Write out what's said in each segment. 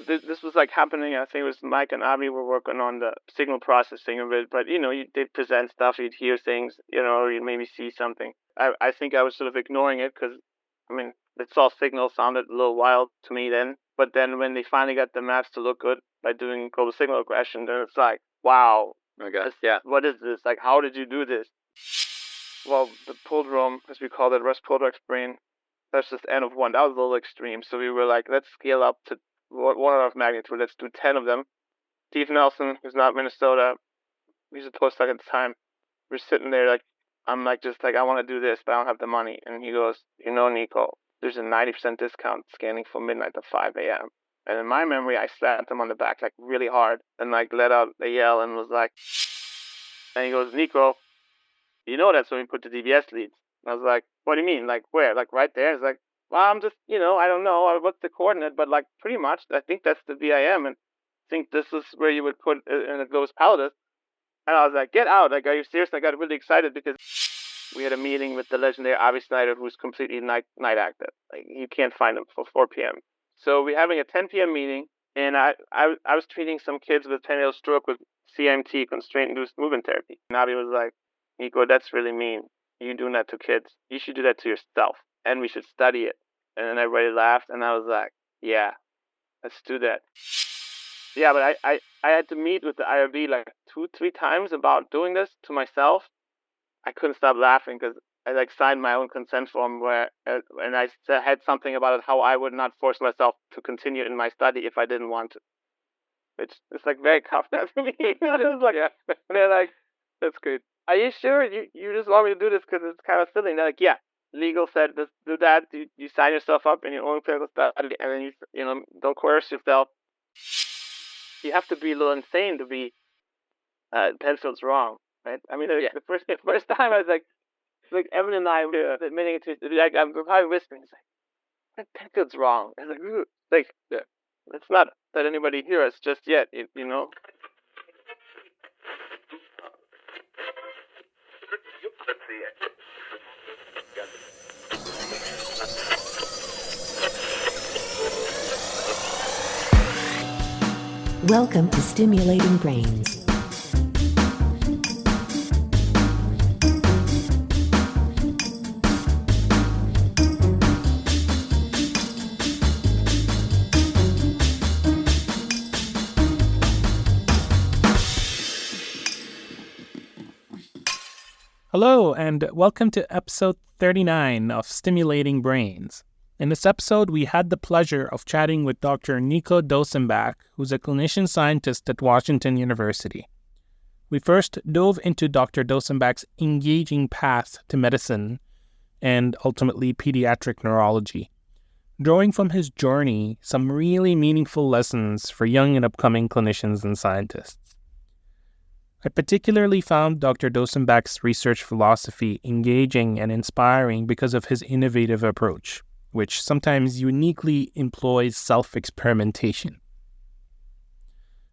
this was like happening. I think it was Mike and Avi were working on the signal processing of it. But they'd present stuff, you'd hear things, or you'd maybe see something. I think I was sort of ignoring it because, I mean, it's all signal sounded a little wild to me then. But then when they finally got the maps to look good by doing global signal regression, then it's like, wow, I guess, yeah. what is this? Like, how did you do this? Well, the puldrome, as we call it, Russ Poldark's brain, that's just N of 1. That was a little extreme. So we were like, let's scale up to one order of magnitude. Let's do 10 of them. Steve Nelson, who's not Minnesota, he's a postdoc at the time. We're sitting there like, I'm like, just like, I want to do this, but I don't have the money. And he goes, Nico, there's a 90% discount scanning from midnight to 5 a.m. And in my memory, I slapped him on the back like really hard and like let out a yell and was like, and he goes, Nico, that's when we put the DBS leads. And I was like, what do you mean? Like where? Like right there? It's like, well, I'm just, I don't know. What's the coordinate? But like pretty much, I think that's the VIM. And I think this is where you would put it in a globus pallidus. And I was like, get out. Like, are you serious? I got really excited because we had a meeting with the legendary Avi Snyder, who's completely night active. Like, you can't find him for 4 p.m. So we're having a 10 p.m. meeting, and I was treating some kids with perinatal stroke with CIMT, constraint-induced movement therapy. And Avi was like, Nico, that's really mean. You're doing that to kids. You should do that to yourself, and we should study it. And then everybody laughed, and I was like, yeah, let's do that. Yeah, but I had to meet with the IRB like 2-3 times about doing this to myself. I couldn't stop laughing because I like signed my own consent form and I had something about it, how I would not force myself to continue in my study if I didn't want to. It's like very Kafka to me. It was like, yeah. And they're like, that's good. Are you sure you just want me to do this because it's kind of silly? And they're like, yeah. Legal said, just do that. You sign yourself up in your own clinical study, and then you don't coerce yourself. You have to be a little insane to be Penfield's wrong, right? I mean, the first time I was like Evan and I were admitting it to, like, I'm probably whispering, it's like, Penfield's wrong. I was like, yeah, let's not let anybody hear us just yet, you know? Welcome to Stimulating Brains. Hello, and welcome to episode 39 of Stimulating Brains. In this episode, we had the pleasure of chatting with Dr. Nico Dosenbach, who's a clinician-scientist at Washington University. We first dove into Dr. Dosenbach's engaging path to medicine and ultimately pediatric neurology, drawing from his journey some really meaningful lessons for young and upcoming clinicians and scientists. I particularly found Dr. Dosenbach's research philosophy engaging and inspiring because of his innovative approach, which sometimes uniquely employs self-experimentation.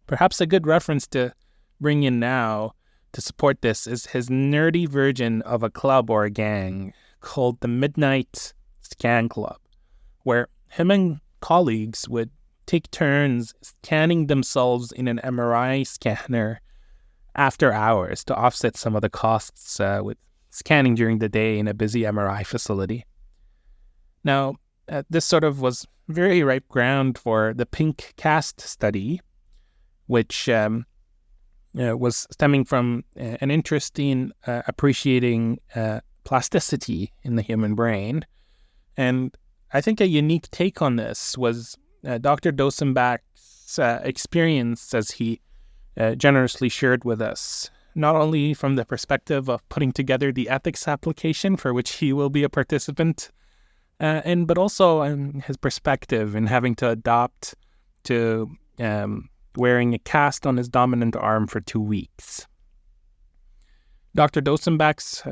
Perhaps a good reference to bring in now to support this is his nerdy version of a club or a gang called the Midnight Scan Club, where him and colleagues would take turns scanning themselves in an MRI scanner after hours to offset some of the costs with scanning during the day in a busy MRI facility. Now, this sort of was very ripe ground for the Pink Cast study, which was stemming from an interest in appreciating plasticity in the human brain. And I think a unique take on this was Dr. Dosenbach's experience as he generously shared with us, not only from the perspective of putting together the ethics application for which he will be a participant, but also his perspective in having to adopt to wearing a cast on his dominant arm for 2 weeks. Dr. Dosenbach's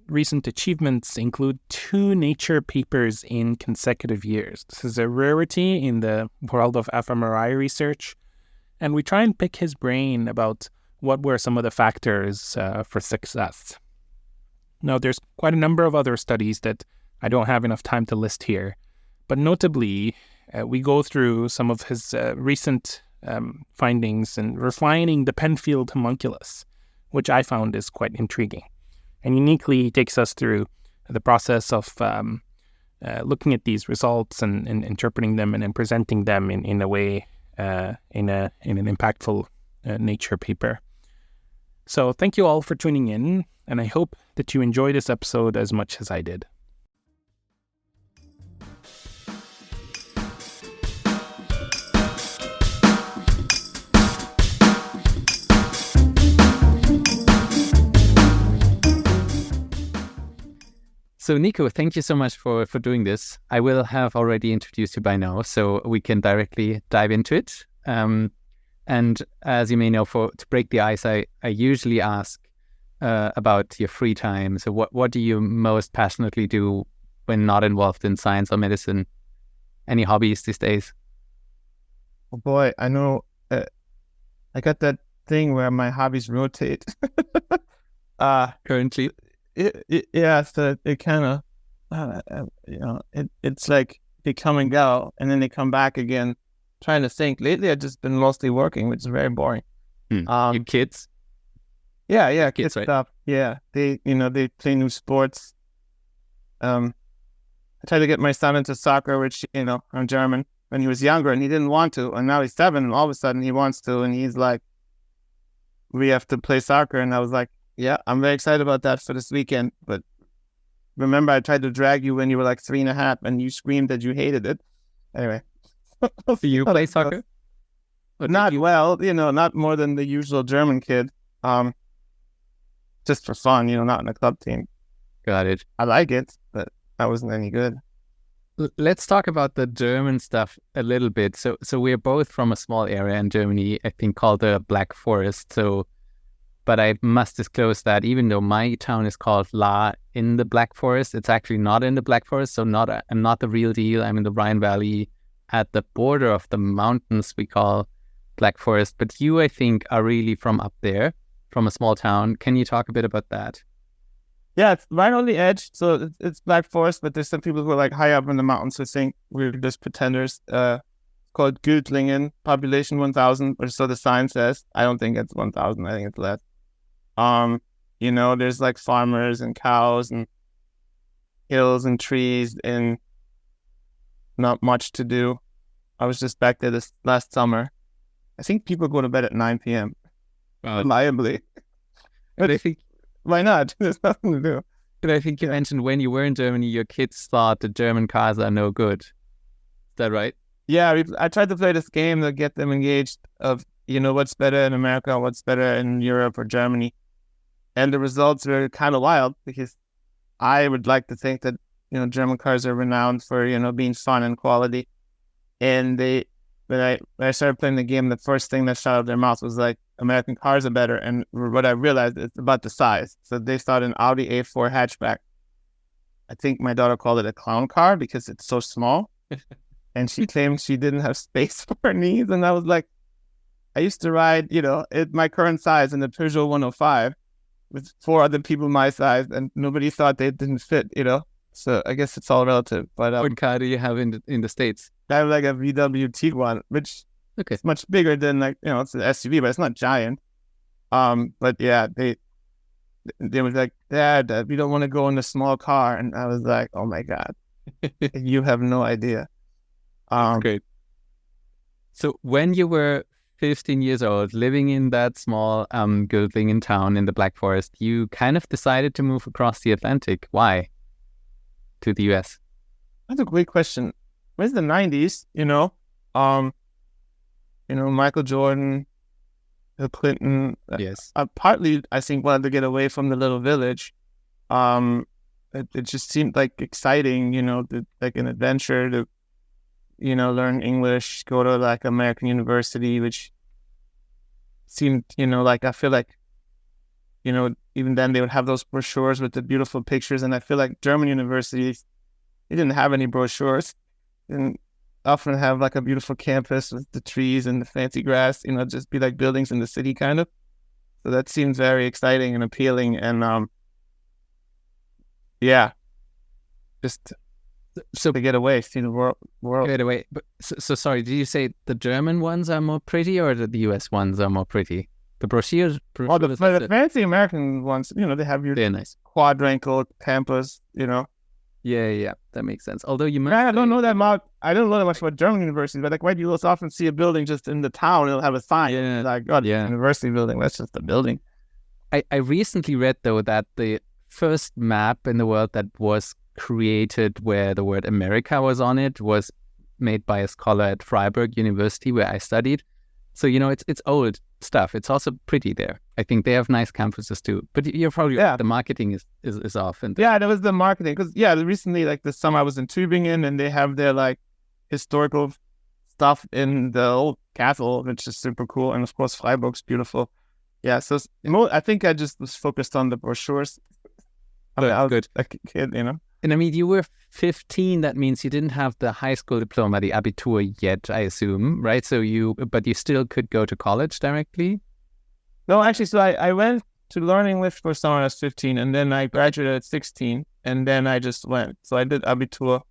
recent achievements include 2 Nature papers in consecutive years. This is a rarity in the world of fMRI research, and we try and pick his brain about what were some of the factors for success. Now, there's quite a number of other studies that I don't have enough time to list here, but notably, we go through some of his recent findings and refining the Penfield Homunculus, which I found is quite intriguing. And uniquely, he takes us through the process of looking at these results and interpreting them and then presenting them in a way, in an impactful Nature paper. So thank you all for tuning in, and I hope that you enjoy this episode as much as I did. So Nico, thank you so much for doing this. I will have already introduced you by now, so we can directly dive into it. And as you may know, to break the ice, I usually ask about your free time. So what do you most passionately do when not involved in science or medicine? Any hobbies these days? Oh boy, I know. I got that thing where my hobbies rotate. Currently? Yeah, so it kind of, it's like they come and go, and then they come back again. Trying to think. Lately, I've just been mostly working, which is very boring. Your kids? Yeah, kids, right? Stuff. Yeah, they play new sports. I tried to get my son into soccer, which I'm German, when he was younger, and he didn't want to, and now he's 7, and all of a sudden he wants to, and he's like, "We have to play soccer," and I was like, "Yeah, I'm very excited about that for this weekend." But remember, I tried to drag you when you were like 3.5, and you screamed that you hated it. Anyway. Do you play soccer? Not well, not more than the usual German kid. Just for fun, not in a club team. Got it. I like it, but I wasn't any good. Let's talk about the German stuff a little bit. So we're both from a small area in Germany, I think called the Black Forest. But I must disclose that even though my town is called La in the Black Forest, it's actually not in the Black Forest. So I'm not the real deal. I'm in the Rhine Valley at the border of the mountains we call Black Forest. But you, I think, are really from up there, from a small town. Can you talk a bit about that? Yeah, it's right on the edge. So it's Black Forest, but there's some people who are like high up in the mountains who think we're just pretenders. Called Gütlingen, population 1,000, or so the sign says. I don't think it's 1,000. I think it's less. There's like farmers and cows and hills and trees and not much to do. I was just back there this last summer. I think people go to bed at 9 p.m. Reliably. But I think, why not? There's nothing to do. But I think you mentioned when you were in Germany, your kids thought the German cars are no good. Is that right? Yeah, I tried to play this game to get them engaged of, what's better in America, what's better in Europe or Germany. And the results were kind of wild because I would like to think that, German cars are renowned for, being fun and quality. And when I started playing the game, the first thing that shot out of their mouth was like, American cars are better. And what I realized is about the size. So they saw an Audi A4 hatchback. I think my daughter called it a clown car because it's so small. And she claimed she didn't have space for her knees. And I was like, I used to ride, at my current size in the Peugeot 105 with 4 other people my size, and nobody thought they didn't fit, So I guess it's all relative. But what car do you have in the States? I have like a VW Tiguan, which is much bigger than it's an SUV, but it's not giant. But yeah, they were like, "Dad, we don't want to go in a small car," and I was like, "Oh my God, you have no idea." Great. So when you were 15 years old, living in that small Göttingen town in the Black Forest, you kind of decided to move across the Atlantic. Why? To the US? That's a great question. Where's the 90s, Michael Jordan, Bill Clinton. Yes. Partly, I think, wanted to get away from the little village. It just seemed like exciting, like an adventure to, learn English, go to like American university, which seemed, like I feel like, even then they would have those brochures with the beautiful pictures. And I feel like German universities, they didn't have any brochures. And often have like a beautiful campus with the trees and the fancy grass, just be like buildings in the city kind of. So that seems very exciting and appealing. And just So to get away, see the world. wait, wait. But, so sorry, did you say the German ones are more pretty or the US ones are more pretty? The brochures. Well, the fancy American ones, they have your they're nice. quadrangle campus, Yeah, that makes sense. Although you might. I don't know that much. I don't know that much about German universities, but like, why do you often see a building just in the town? It'll have a sign. Yeah. Like, oh, university building. That's just a building. I recently read though that the first map in the world that was created where the word America was on it was made by a scholar at Freiburg University where I studied. So it's old stuff. It's also pretty there. I think they have nice campuses too. But you're probably the marketing is off. And that was the marketing because recently like this summer I was in Tübingen and they have their like historical stuff in the old castle, which is super cool. And of course Freiburg's beautiful. Yeah, so I think I just was focused on the brochures. I was good. A kid, And I mean, you were 15. That means you didn't have the high school diploma, the Abitur yet, I assume, right? But you still could go to college directly? No, actually, so I went to learn English for summer when I was 15, and then I graduated at 16, and then I just went. So I did Abitur.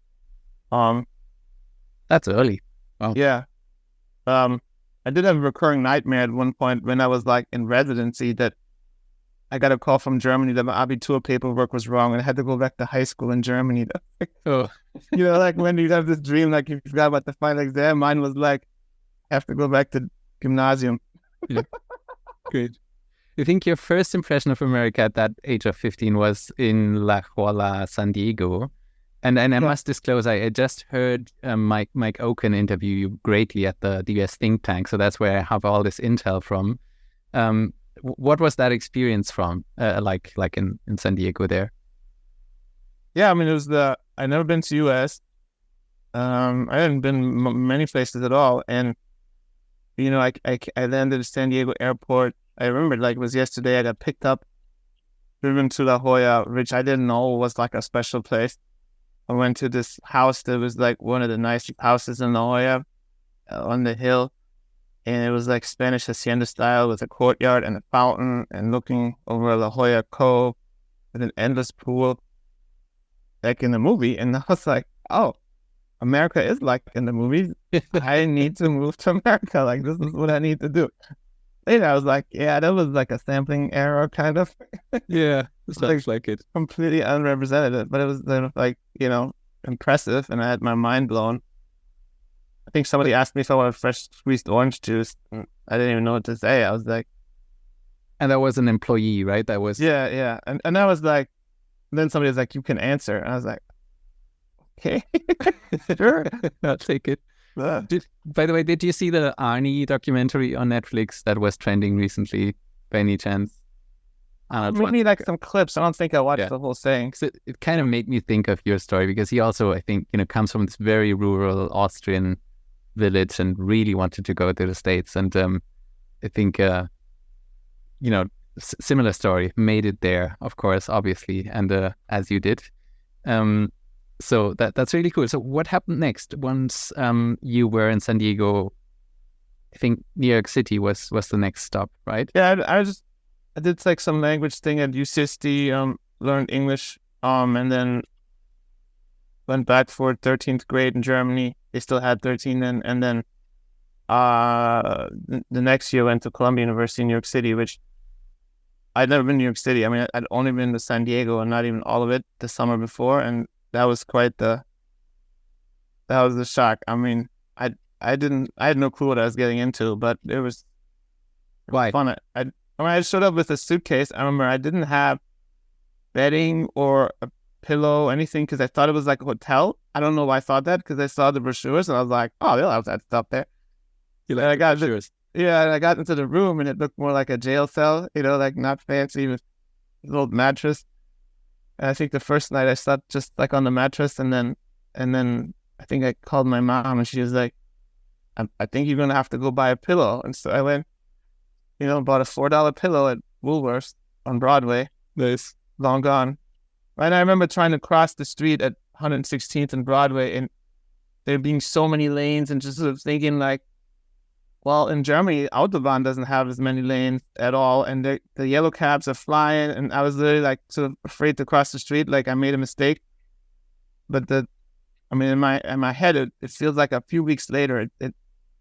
That's early. Wow. Yeah. I did have a recurring nightmare at one point when I was like in residency that I got a call from Germany that my Abitur paperwork was wrong and I had to go back to high school in Germany. Like when you have this dream, like you forgot about the final exam, mine was like, I have to go back to gymnasium. Yeah. Good. I think your first impression of America at that age of 15 was in La Jolla, San Diego. And I must disclose, I just heard Mike Oken interview you greatly at the US think tank. So that's where I have all this intel from. What was that experience from, like in San Diego there? Yeah, I mean, it was I never been to US. I hadn't been many places at all. And, I landed at San Diego airport. I remember like it was yesterday. I got picked up, driven to La Jolla, which I didn't know was like a special place. I went to this house that was like one of the nicest houses in La Jolla on the hill. And it was like Spanish hacienda style with a courtyard and a fountain and looking over La Jolla Cove with an endless pool like in the movie. And I was like, oh, America is like in the movie. I need to move to America. Like, this is what I need to do. Later, I was like, yeah, that was like a sampling error kind of. Yeah, sounds like it. Completely unrepresentative, but it was like, impressive. And I had my mind blown. I think somebody asked me if I wanted fresh squeezed orange juice. I didn't even know what to say. I was like... And that was an employee, right? That was... Yeah. And I was like... Then somebody was like, you can answer. And I was like, okay. Sure. I'll take it. By the way, did you see the Arnie documentary on Netflix that was trending recently, by any chance? Maybe like some clips. I don't think I watched the whole thing. It kind of made me think of your story because he also, I think, comes from this very rural Austrian village and really wanted to go to the States. And I think, similar story, made it there, of course, obviously, and as you did. So that's really cool. So what happened next once you were in San Diego? I think New York City was the next stop, right? Yeah, I did like some language thing at UCSD, learned English, and then went back for 13th grade in Germany. They still had 13 then, and then the next year went to Columbia University in New York City, which I'd never been to New York City. I mean, I'd only been to San Diego and not even all of it the summer before, and that was that was the shock. I mean, I had no clue what I was getting into, but it was fun. I showed up with a suitcase. I remember I didn't have bedding or a pillow, anything, because I thought it was like a hotel. I don't know why I thought that, because I saw the brochures and I was like, oh, they'll have that stuff there. I got brochures. Yeah, I got into the room and it looked more like a jail cell, like not fancy with a little mattress. And I think the first night I slept just like on the mattress, and then I think I called my mom and she was like, I think you're gonna have to go buy a pillow. And so I went, bought a $4 pillow at Woolworths on Broadway. Nice. Long gone. And I remember trying to cross the street at 116th and Broadway, and there being so many lanes, and just sort of thinking like, well, in Germany, Autobahn doesn't have as many lanes at all, and the yellow cabs are flying, and I was literally like sort of afraid to cross the street, like I made a mistake. But the I mean, in my head, it feels like a few weeks later,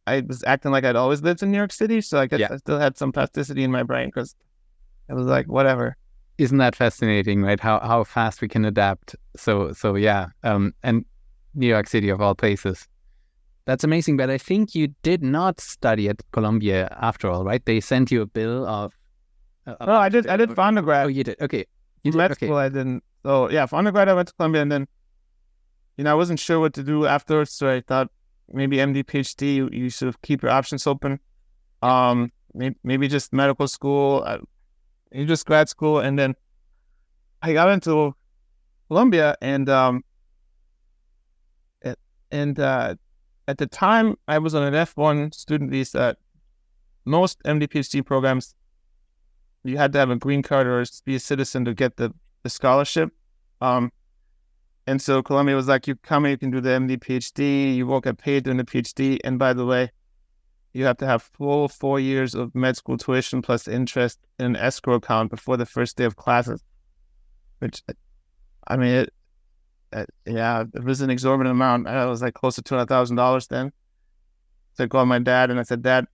I was acting like I'd always lived in New York City, so I guess I still had some plasticity in my brain because it was like whatever. Isn't that fascinating, right? How fast we can adapt. So yeah. And New York City of all places. That's amazing. But I think you did not study at Columbia after all, right? They sent you a bill of. No, I did for undergrad. Oh, you did. Okay. You did. Med Okay. school, I didn't. So yeah, for undergrad, I went to Columbia, and then, I wasn't sure what to do afterwards, so I thought maybe MD, PhD. You sort of keep your options open. Maybe just medical school, maybe just grad school, and then I got into Columbia, and at the time I was on an F1 student visa. Most MD, PhD programs, you had to have a green card or be a citizen to get the scholarship. And so Columbia was like, you come here, you can do the MD, PhD, you won't get paid during the PhD. And by the way, you have to have full 4 years of med school tuition plus interest in an escrow account before the first day of classes. Which, I mean, it was an exorbitant amount. I was like close to $200,000 then. So I called my dad and I said, Dad,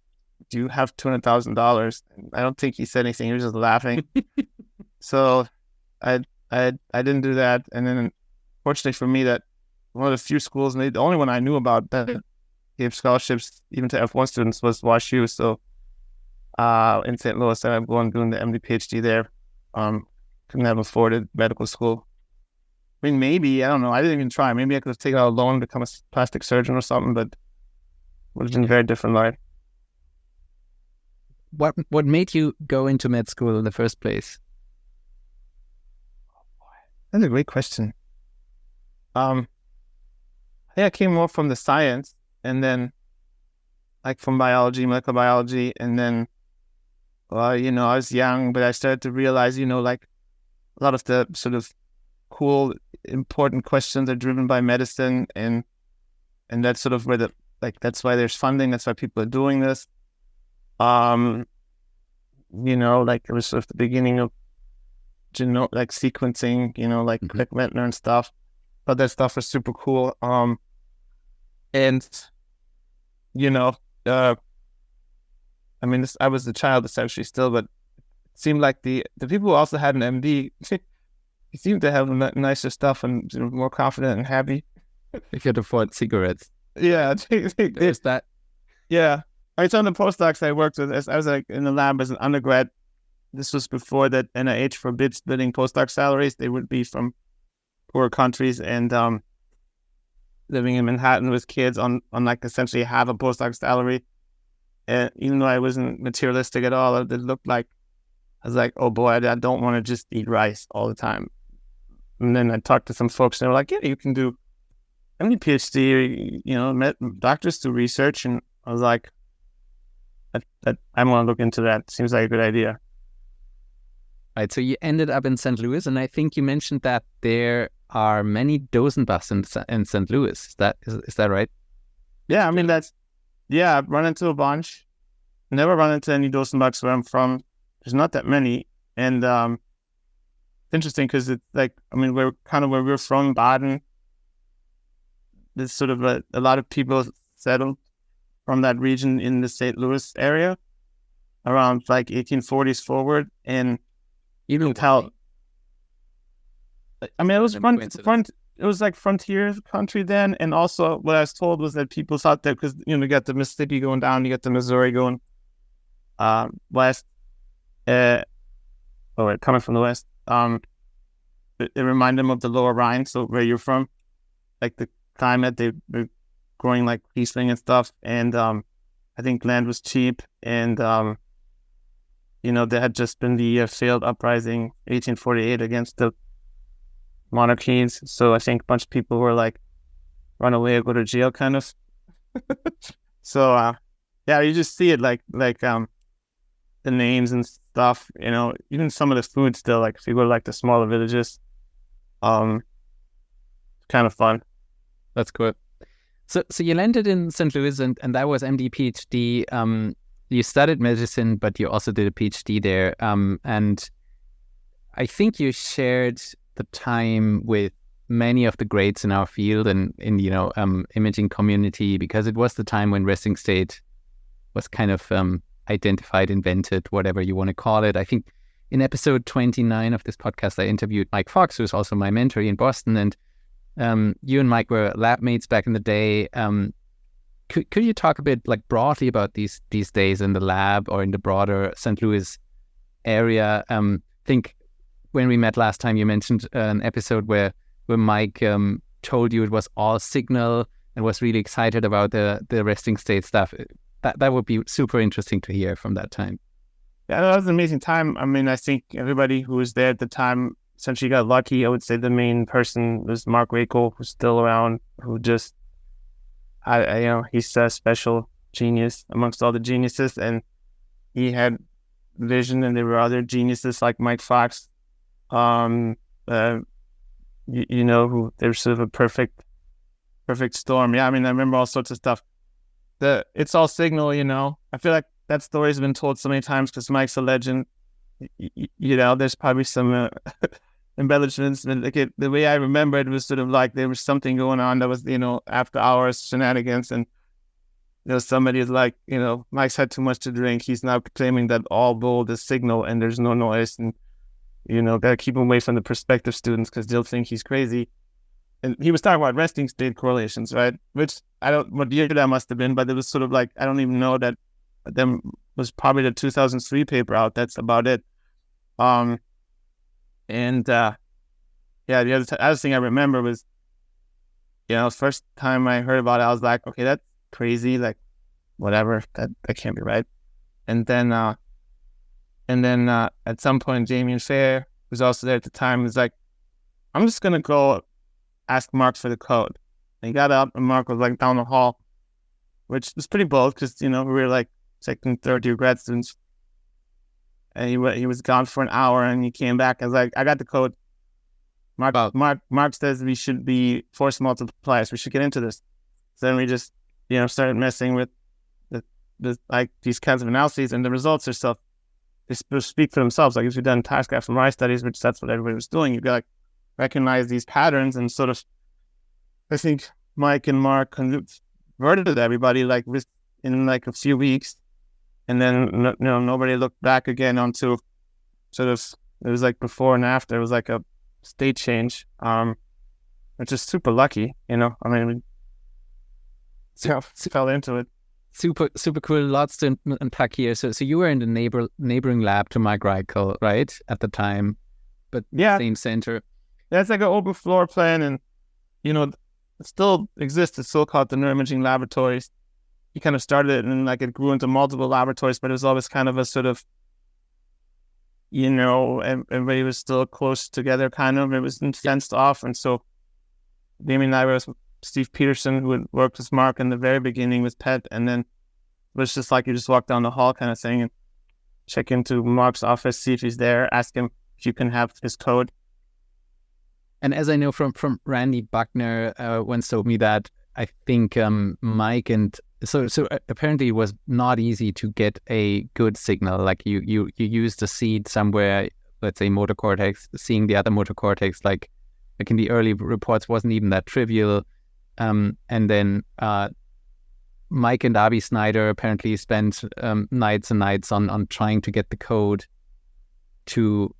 do you have $200,000? I don't think he said anything. He was just laughing. So I didn't do that. And then, fortunately for me, that one of the few schools, and the only one I knew about that gave scholarships even to F1 students, was WashU. So in St. Louis, I'm going doing the MD, PhD there. Couldn't have afforded medical school. I mean, maybe, I don't know. I didn't even try. Maybe I could have taken out a loan to become a plastic surgeon or something, but it would have been a very different life. What made you go into med school in the first place? That's a great question. I think I came more from the science, and then like from biology, molecular biology, and then, I was young, but I started to realize, like a lot of the sort of cool, important questions are driven by medicine, and that's sort of where that's why there's funding, that's why people are doing this. Like it was sort of the beginning of sequencing, like Ventnor and stuff. But that stuff was super cool. I was a child essentially still, but it seemed like the people who also had an MD, he seemed to have nicer stuff and more confident and happy. They could afford cigarettes. Yeah, There's that. Yeah, some of the postdocs I worked with, as I was like in the lab as an undergrad. This was before that NIH forbid splitting postdoc salaries. They would be from poor countries, and living in Manhattan with kids on like essentially half a postdoc salary. And even though I wasn't materialistic at all, it looked like I was like, oh boy, I don't want to just eat rice all the time. And then I talked to some folks, and they were like, yeah, you can do any PhD, doctors do research. And I was like, I want to look into that. Seems like a good idea. Right, so you ended up in St. Louis, and I think you mentioned that there are many Dosenbachs in St. Louis. Is that right? Yeah, I mean, I've run into a bunch. Never run into any Dosenbachs where I'm from. There's not that many. And it's interesting because it's like, we're kind of where we're from, Baden. There's sort of a lot of people settled from that region in the St. Louis area around like 1840s forward. And even tell, it was it was like frontier country then. And also what I was told was that people thought that because, you got the Mississippi going down, you got the Missouri going west, coming from the west. It reminded them of the Lower Rhine, so where you're from, like the climate, they're growing like Riesling and stuff. And I think land was cheap, and there had just been the failed uprising 1848 against the monarchies. So I think a bunch of people were like, run away or go to jail kind of. So, you just see it like the names and stuff, even some of the food still, like if you go to like the smaller villages, kind of fun. That's cool. So you landed in St. Louis, and that was MD, PhD. You studied medicine, but you also did a PhD there. And I think you shared the time with many of the greats in our field and in imaging community, because it was the time when resting state was kind of identified, invented, whatever you want to call it. I think in episode 29 of this podcast, I interviewed Mike Fox, who's also my mentor in Boston, and you and Mike were lab mates back in the day. Could you talk a bit like broadly about these days in the lab or in the broader St. Louis area? I think when we met last time, you mentioned an episode where Mike told you it was all signal and was really excited about the resting state stuff. That would be super interesting to hear from that time. Yeah, that was an amazing time. I mean, I think everybody who was there at the time essentially got lucky. I would say the main person was Mark Wakel, who's still around, who just, he's a special genius amongst all the geniuses, and he had vision, and there were other geniuses like Mike Fox, who they're sort of a perfect storm. Yeah, I mean, I remember all sorts of stuff. It's all signal, I feel like that story's been told so many times because Mike's a legend. There's probably some embellishments. The way I remember it was sort of like there was something going on that was, after hours shenanigans, and somebody is like, Mike's had too much to drink. He's now claiming that all gold is signal and there's no noise, and gotta keep him away from the prospective students because they'll think he's crazy. And he was talking about resting state correlations, right? Which I don't what year that must have been, but it was sort of like, I don't even know that. Then was probably the 2003 paper out. That's about it. The other thing I remember was, first time I heard about it, I was like, okay, that's crazy. Like, whatever, that can't be right. And then at some point, Damien Fair, who's also there at the time, was like, I'm just gonna go ask Mark for the code. And he got up, and Mark was like down the hall, which was pretty bold because we were like second, third year grad students. And he was gone for an hour, and he came back. I was like, I got the code. Mark says we should be force multipliers. We should get into this. So then we just, started messing with the like these kinds of analyses, and the results are stuff. They speak for themselves. Like if you've done task fMRI studies, which that's what everybody was doing, you got like recognize these patterns and sort of. I think Mike and Mark converted everybody like in like a few weeks. And then, nobody looked back again onto sort of, it was like before and after, it was like a state change, which is super lucky, I mean, we fell into it. Super cool. Lots to unpack here. So you were in the neighboring lab to Mike Reichel, right, at the time, but yeah, same center. That's like an open floor plan, and, it still exists. It's still called the Neuroimaging Laboratories. He kind of started it, and like it grew into multiple laboratories, but it was always kind of a sort of, everybody was still close together, kind of. It wasn't fenced off. And so Damien and I were with Steve Peterson, who had worked with Mark in the very beginning with PET, and then it was just like you just walk down the hall kind of thing and check into Mark's office, see if he's there, ask him if you can have his code. And as I know from Randy Buckner once told me that, I think Mike and so apparently it was not easy to get a good signal. Like you used a seed somewhere, let's say motor cortex, seeing the other motor cortex, like in the early reports wasn't even that trivial. And then Mike and Avi Snyder apparently spent nights and nights on trying to get the code to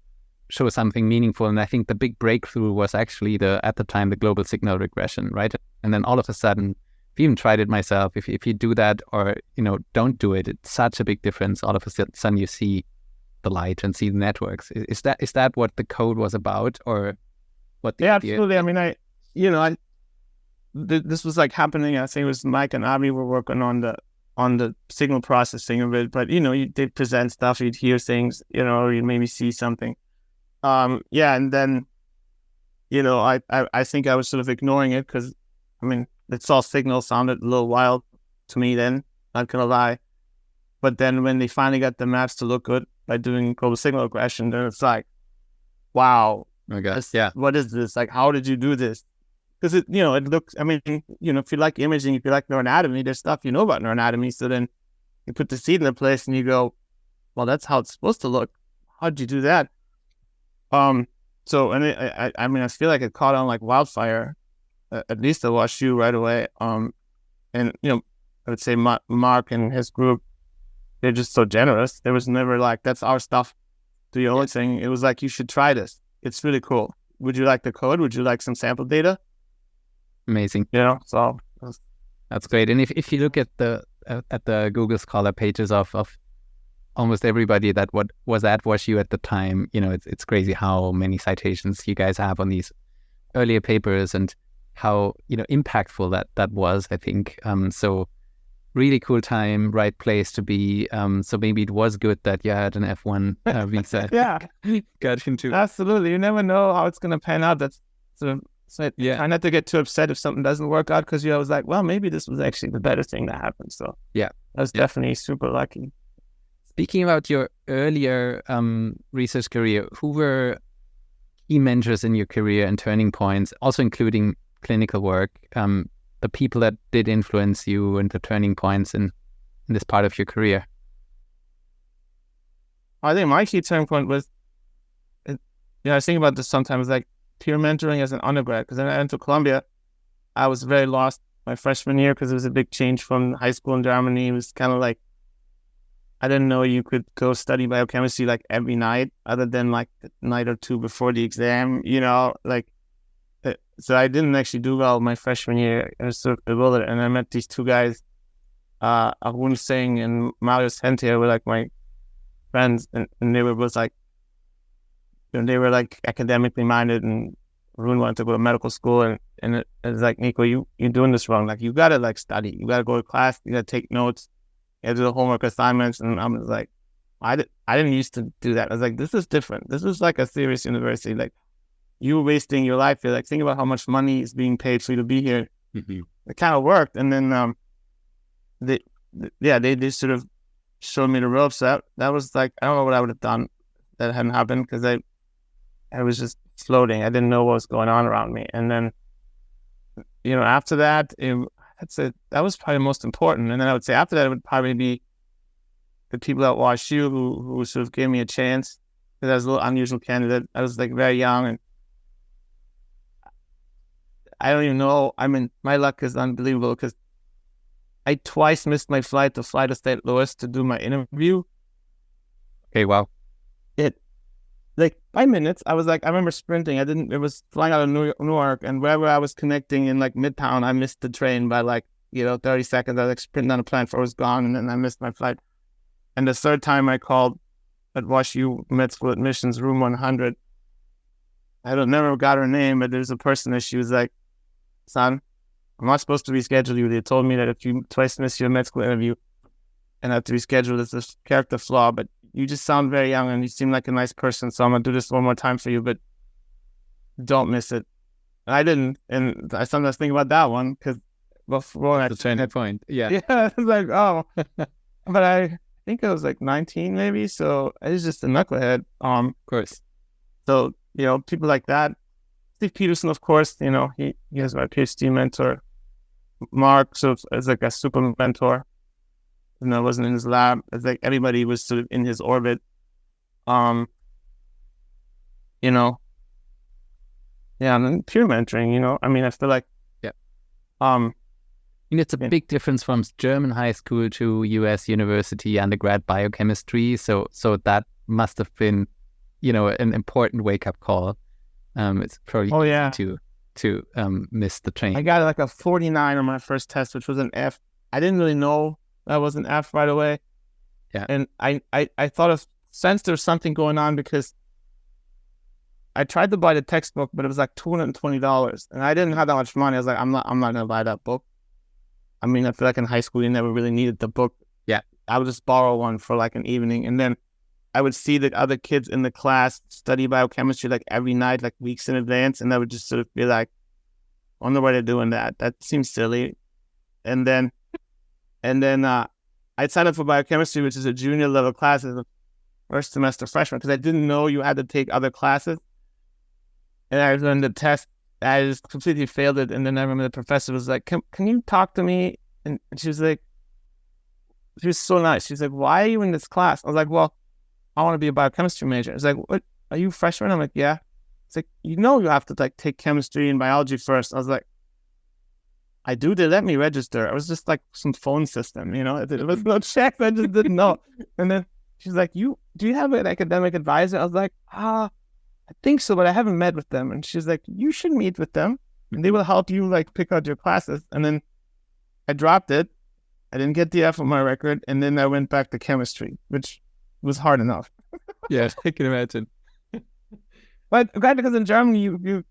show something meaningful. And I think the big breakthrough was actually at the time the global signal regression, right? And then all of a sudden, I've even tried it myself. If you do that or don't do it, it's such a big difference. All of a sudden you see the light and see the networks. Is that what the code was about, or what? Yeah, absolutely. I mean, this was like happening. I think it was Mike and Avi were working on the signal processing of it. But they'd present stuff, you'd hear things, or you'd maybe see something. And then I think I was sort of ignoring it because, I mean, it's all signal sounded a little wild to me then, not gonna lie. But then when they finally got the maps to look good by doing global signal regression, then it's like, wow, I guess, yeah. What is this? Like, how did you do this? Because it looks, I mean, if you like imaging, if you like neuroanatomy, there's stuff about neuroanatomy. So then you put the seed in the place and you go, well, that's how it's supposed to look. How'd you do that? So, and I mean, I feel like it caught on like wildfire, at least at WashU right away. And, you know, I would say Mark and his group, they're just so generous. There was never like, that's our stuff, do your own thing. It was like, you should try this. It's really cool. Would you like the code? Would you like some sample data? Amazing. You know, so That's great. And if you look at the Google Scholar pages of almost everybody that was at WashU at the time, you know, it's crazy how many citations you guys have on these earlier papers and how, you know, impactful that was, I think. So really cool time, right place to be. So maybe it was good that you had an F1 visa. yeah, Got into. absolutely. You never know how it's going to pan out. That's so Yeah. try not to get too upset if something doesn't work out, because you're always like, well, maybe this was actually the better thing that happened. So Yeah. I was definitely super lucky. Speaking about your earlier research career, who were key mentors in your career and turning points, also including clinical work, the people that did influence you and the turning points in this part of your career? I think my key turning point was, you know, I was thinking about this sometimes, like peer mentoring as an undergrad, because then I went to Columbia. I was very lost my freshman year because it was a big change from high school in Germany. It was kind of like, I didn't know you could go study biochemistry like every night, other than like a night or two before the exam, you know, like, so I didn't actually do well my freshman year. I was sort of bewildered. And I met these two guys, Arun Singh and Marius Hentier, were like my friends, and they were both like, you know, they were like academically minded, and Arun wanted to go to medical school, and it was like, Nico, you're doing this wrong. Like, you gotta like study, you gotta go to class, you gotta take notes, you gotta do the homework assignments. And I was like, I didn't used to do that. I was like, this is different. This is like a serious university. Like, you were wasting your life here. Like, think about how much money is being paid for you to be here. Mm-hmm. It kind of worked. And then they sort of showed me the ropes. That was like, I don't know what I would have done if that hadn't happened, because I was just floating. I didn't know what was going on around me. And then, you know, after that, that was probably the most important. And then I would say after that, it would probably be the people at WashU who sort of gave me a chance, because I was a little unusual candidate. I was like very young, and I don't even know. I mean, my luck is unbelievable, because I twice missed my flight to fly to St. Louis to do my interview. Okay, wow. Like 5 minutes, I was like, I remember sprinting. It was flying out of Newark, and wherever I was connecting in like Midtown, I missed the train by like, you know, 30 seconds. I was like sprinting down the plane before it was gone, and then I missed my flight. And the third time I called at WashU Med School admissions, room 100. I never got her name, but there's a person that she was like, son, I'm not supposed to reschedule you. They told me that if you twice miss your med school interview and have to reschedule, it's a character flaw, but you just sound very young and you seem like a nice person, so I'm going to do this one more time for you, but don't miss it. And I didn't, and I sometimes think about that one, because before The turning point. Yeah. yeah, I was like, oh, but I think I was like 19 maybe, so I was just a knucklehead. Of course. So, you know, people like that. Steve Peterson, of course, you know, he was my PhD mentor. Mark sort of as like a super mentor. You know, I wasn't in his lab. It's like everybody was sort of in his orbit. You know, yeah, and then peer mentoring, you know, I mean, I feel like, yeah. And it's a big difference from German high school to US university undergrad biochemistry. So that must have been, you know, an important wake-up call. It's probably easy to miss the train. I got like a 49 on my first test, which was an F. I didn't really know that was an F right away. Yeah. And I sensed there was something going on, because I tried to buy the textbook, but it was like $220, and I didn't have that much money. I was like, I'm not gonna buy that book. I mean, I feel like in high school you never really needed the book. Yeah. I would just borrow one for like an evening, and then I would see the other kids in the class study biochemistry like every night, like weeks in advance, and I would just sort of be like, I wonder why they're doing that. That seems silly. And then I'd sign up for biochemistry, which is a junior level class as a first semester freshman, because I didn't know you had to take other classes. And I learned the test. I just completely failed it. And then I remember the professor was like, can you talk to me? And she was like, she was so nice. She's like, why are you in this class? I was like, well, I want to be a biochemistry major. It's like, what? Are you a freshman? I'm like, yeah. It's like, you have to like take chemistry and biology first. I was like, I do. They let me register. I was just like some phone system, It was no checks. I just didn't know. And then she's like, do you have an academic advisor? I was like, I think so, but I haven't met with them. And she's like, you should meet with them, and they will help you like pick out your classes. And then I dropped it. I didn't get the F on my record, and then I went back to chemistry, which was hard enough. Yeah, I can imagine. But because in Germany,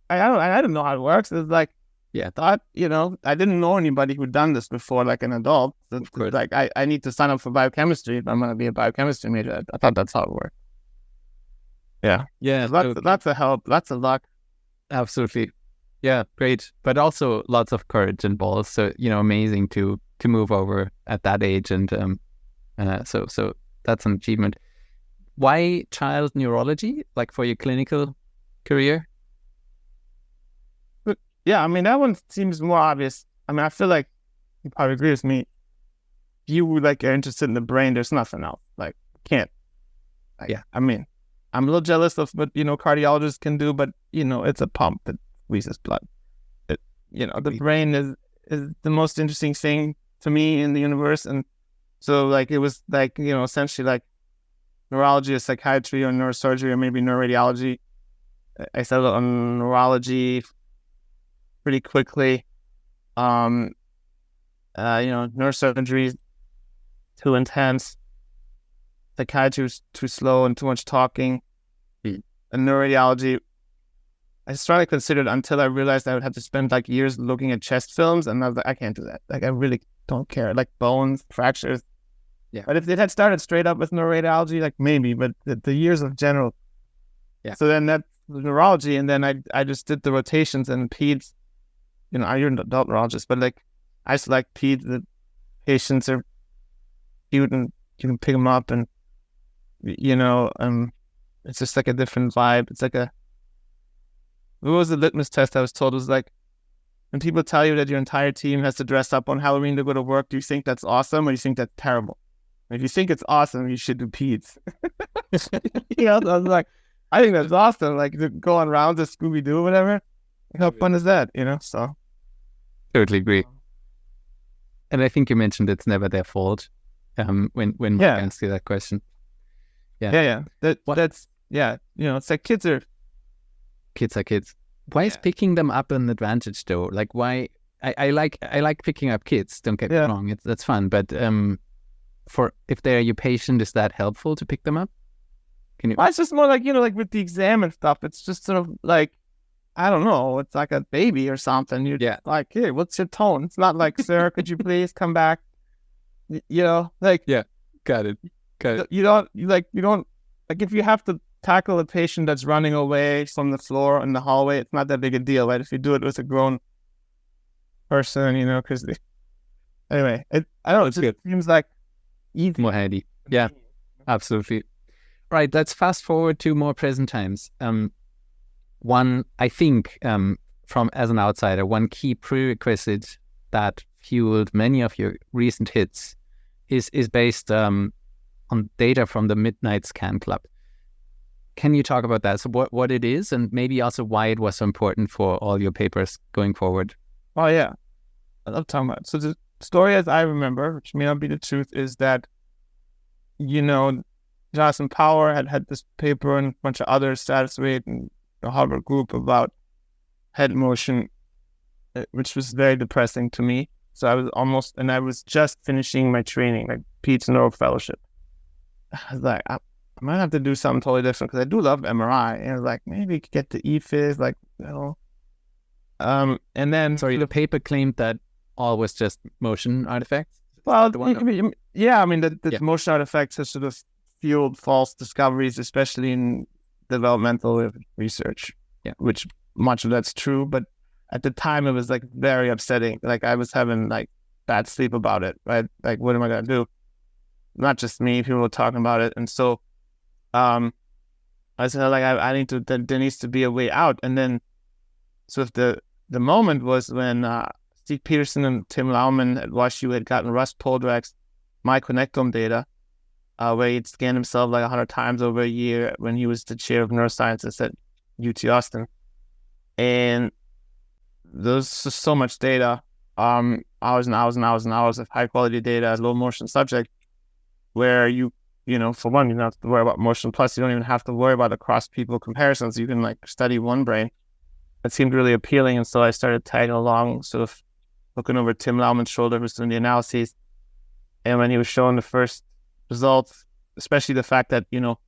I don't know how it works. It's like, Yeah. I didn't know anybody who'd done this before, like an adult. Of course. Like I need to sign up for biochemistry if I'm going to be a biochemistry major. I thought that's how it worked. Yeah. Yeah, Lots of help, lots of luck. absolutely. Yeah, great. But also lots of courage and balls. So, amazing to move over at that age. And so that's an achievement. Why child neurology, like for your clinical career? Yeah, I mean, that one seems more obvious. I mean, I feel like you probably agree with me. If you like are interested in the brain, there's nothing else. Like, can't. Yeah. I mean, I'm a little jealous of what, cardiologists can do, but, it's a pump that squeezes blood. The brain is the most interesting thing to me in the universe. And so, like, it was like, essentially like neurology or psychiatry or neurosurgery or maybe neuroradiology. I settled on neurology pretty quickly. Neurosurgery is too intense. Psychiatry was too slow and too much talking. And neuroradiology, I strongly considered until I realized I would have to spend like years looking at chest films, and I was like, I can't do that. Like, I really don't care. Like bones, fractures. Yeah. But if it had started straight up with neuroradiology, like maybe, but the years of general. Yeah. So then that was neurology, and then I just did the rotations and peds. You're an adult neurologist, but like I select peds. The patients are cute, and you can pick them up, and it's just like a different vibe. It's like what was the litmus test I was told? It was like, when people tell you that your entire team has to dress up on Halloween to go to work, do you think that's awesome or do you think that's terrible? If you think it's awesome, you should do peds. I was like, I think that's awesome. Like, to go on rounds of Scooby-Doo or whatever. How fun is that? So. Totally agree. And I think you mentioned it's never their fault when Mike asked you that question. Yeah. That's it's like kids are kids. Why is picking them up an advantage though? Like, why? I like picking up kids. Don't get me wrong. That's fun. But for if they're your patient, is that helpful to pick them up? Can you? Well, it's just more like like with the exam and stuff. It's just sort of like, I don't know. It's like a baby or something. You're like, hey, what's your tone? It's not like, sir, could you please come back? Like, got it. You don't like if you have to tackle a patient that's running away from the floor in the hallway, it's not that big a deal, right? If you do it with a grown person, because anyway, I don't know. It just seems like easy. More handy. Yeah, absolutely. Right. Let's fast forward to more present times. One, I think, from as an outsider, one key prerequisite that fueled many of your recent hits is based on data from the Midnight Scan Club. Can you talk about that? So what it is, and maybe also why it was so important for all your papers going forward? Oh, yeah. I love talking about it. So the story as I remember, which may not be the truth, is that, Jonathan Power had this paper and a bunch of other status rate and the Harvard group about head motion, which was very depressing to me. So I was just finishing my training, like Pete's Neuro Fellowship. I was like, I might have to do something totally different because I do love MRI. And I was like, maybe get the EFIS, like, and then... Sorry, the paper claimed that all was just motion artifacts? Well, the motion artifacts have sort of fueled false discoveries, especially in developmental research, which much of that's true. But at the time, it was like very upsetting. Like, I was having like bad sleep about it, right? Like, what am I going to do? Not just me, people were talking about it. And so I said, like, there needs to be a way out. And then sort of the moment was when Steve Peterson and Tim Lauman at WashU had gotten Russ Poldrack's myoconnectome data, where he'd scanned himself like 100 times over a year when he was the chair of neuroscience, and said, UT Austin, and there's just so much data, hours and hours and hours and hours of high quality data, low motion subject, where you know, for one, you don't have to worry about motion. Plus, you don't even have to worry about across people comparisons. You can like study one brain. It seemed really appealing, and so I started tagging along, sort of looking over Tim Lauman's shoulder, who's doing the analyses. And when he was showing the first results, especially the fact that, you know,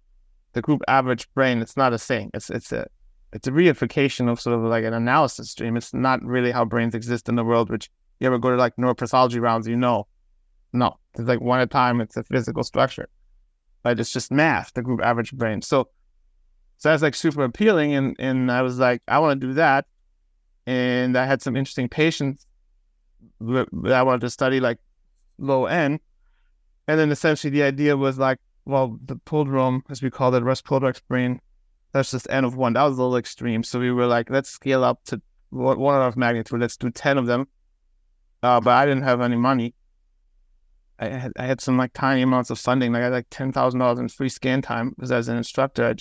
the group average brain, it's not a thing. It's a reification of sort of like an analysis stream. It's not really how brains exist in the world, which you ever go to like neuropathology rounds, you know. No, it's like one at a time. It's a physical structure. But it's just math, the group average brain. So that's like super appealing. And I was like, I want to do that. And I had some interesting patients that I wanted to study, like low N. And then essentially the idea was like, well, the prodrome, as we call it, rest polydrox brain, that's just N of 1. That was a little extreme. So we were like, let's scale up to 1 order of magnitude. Let's do 10 of them. But I didn't have any money. I had some like tiny amounts of funding. Like I had like $10,000 in free scan time because as an instructor,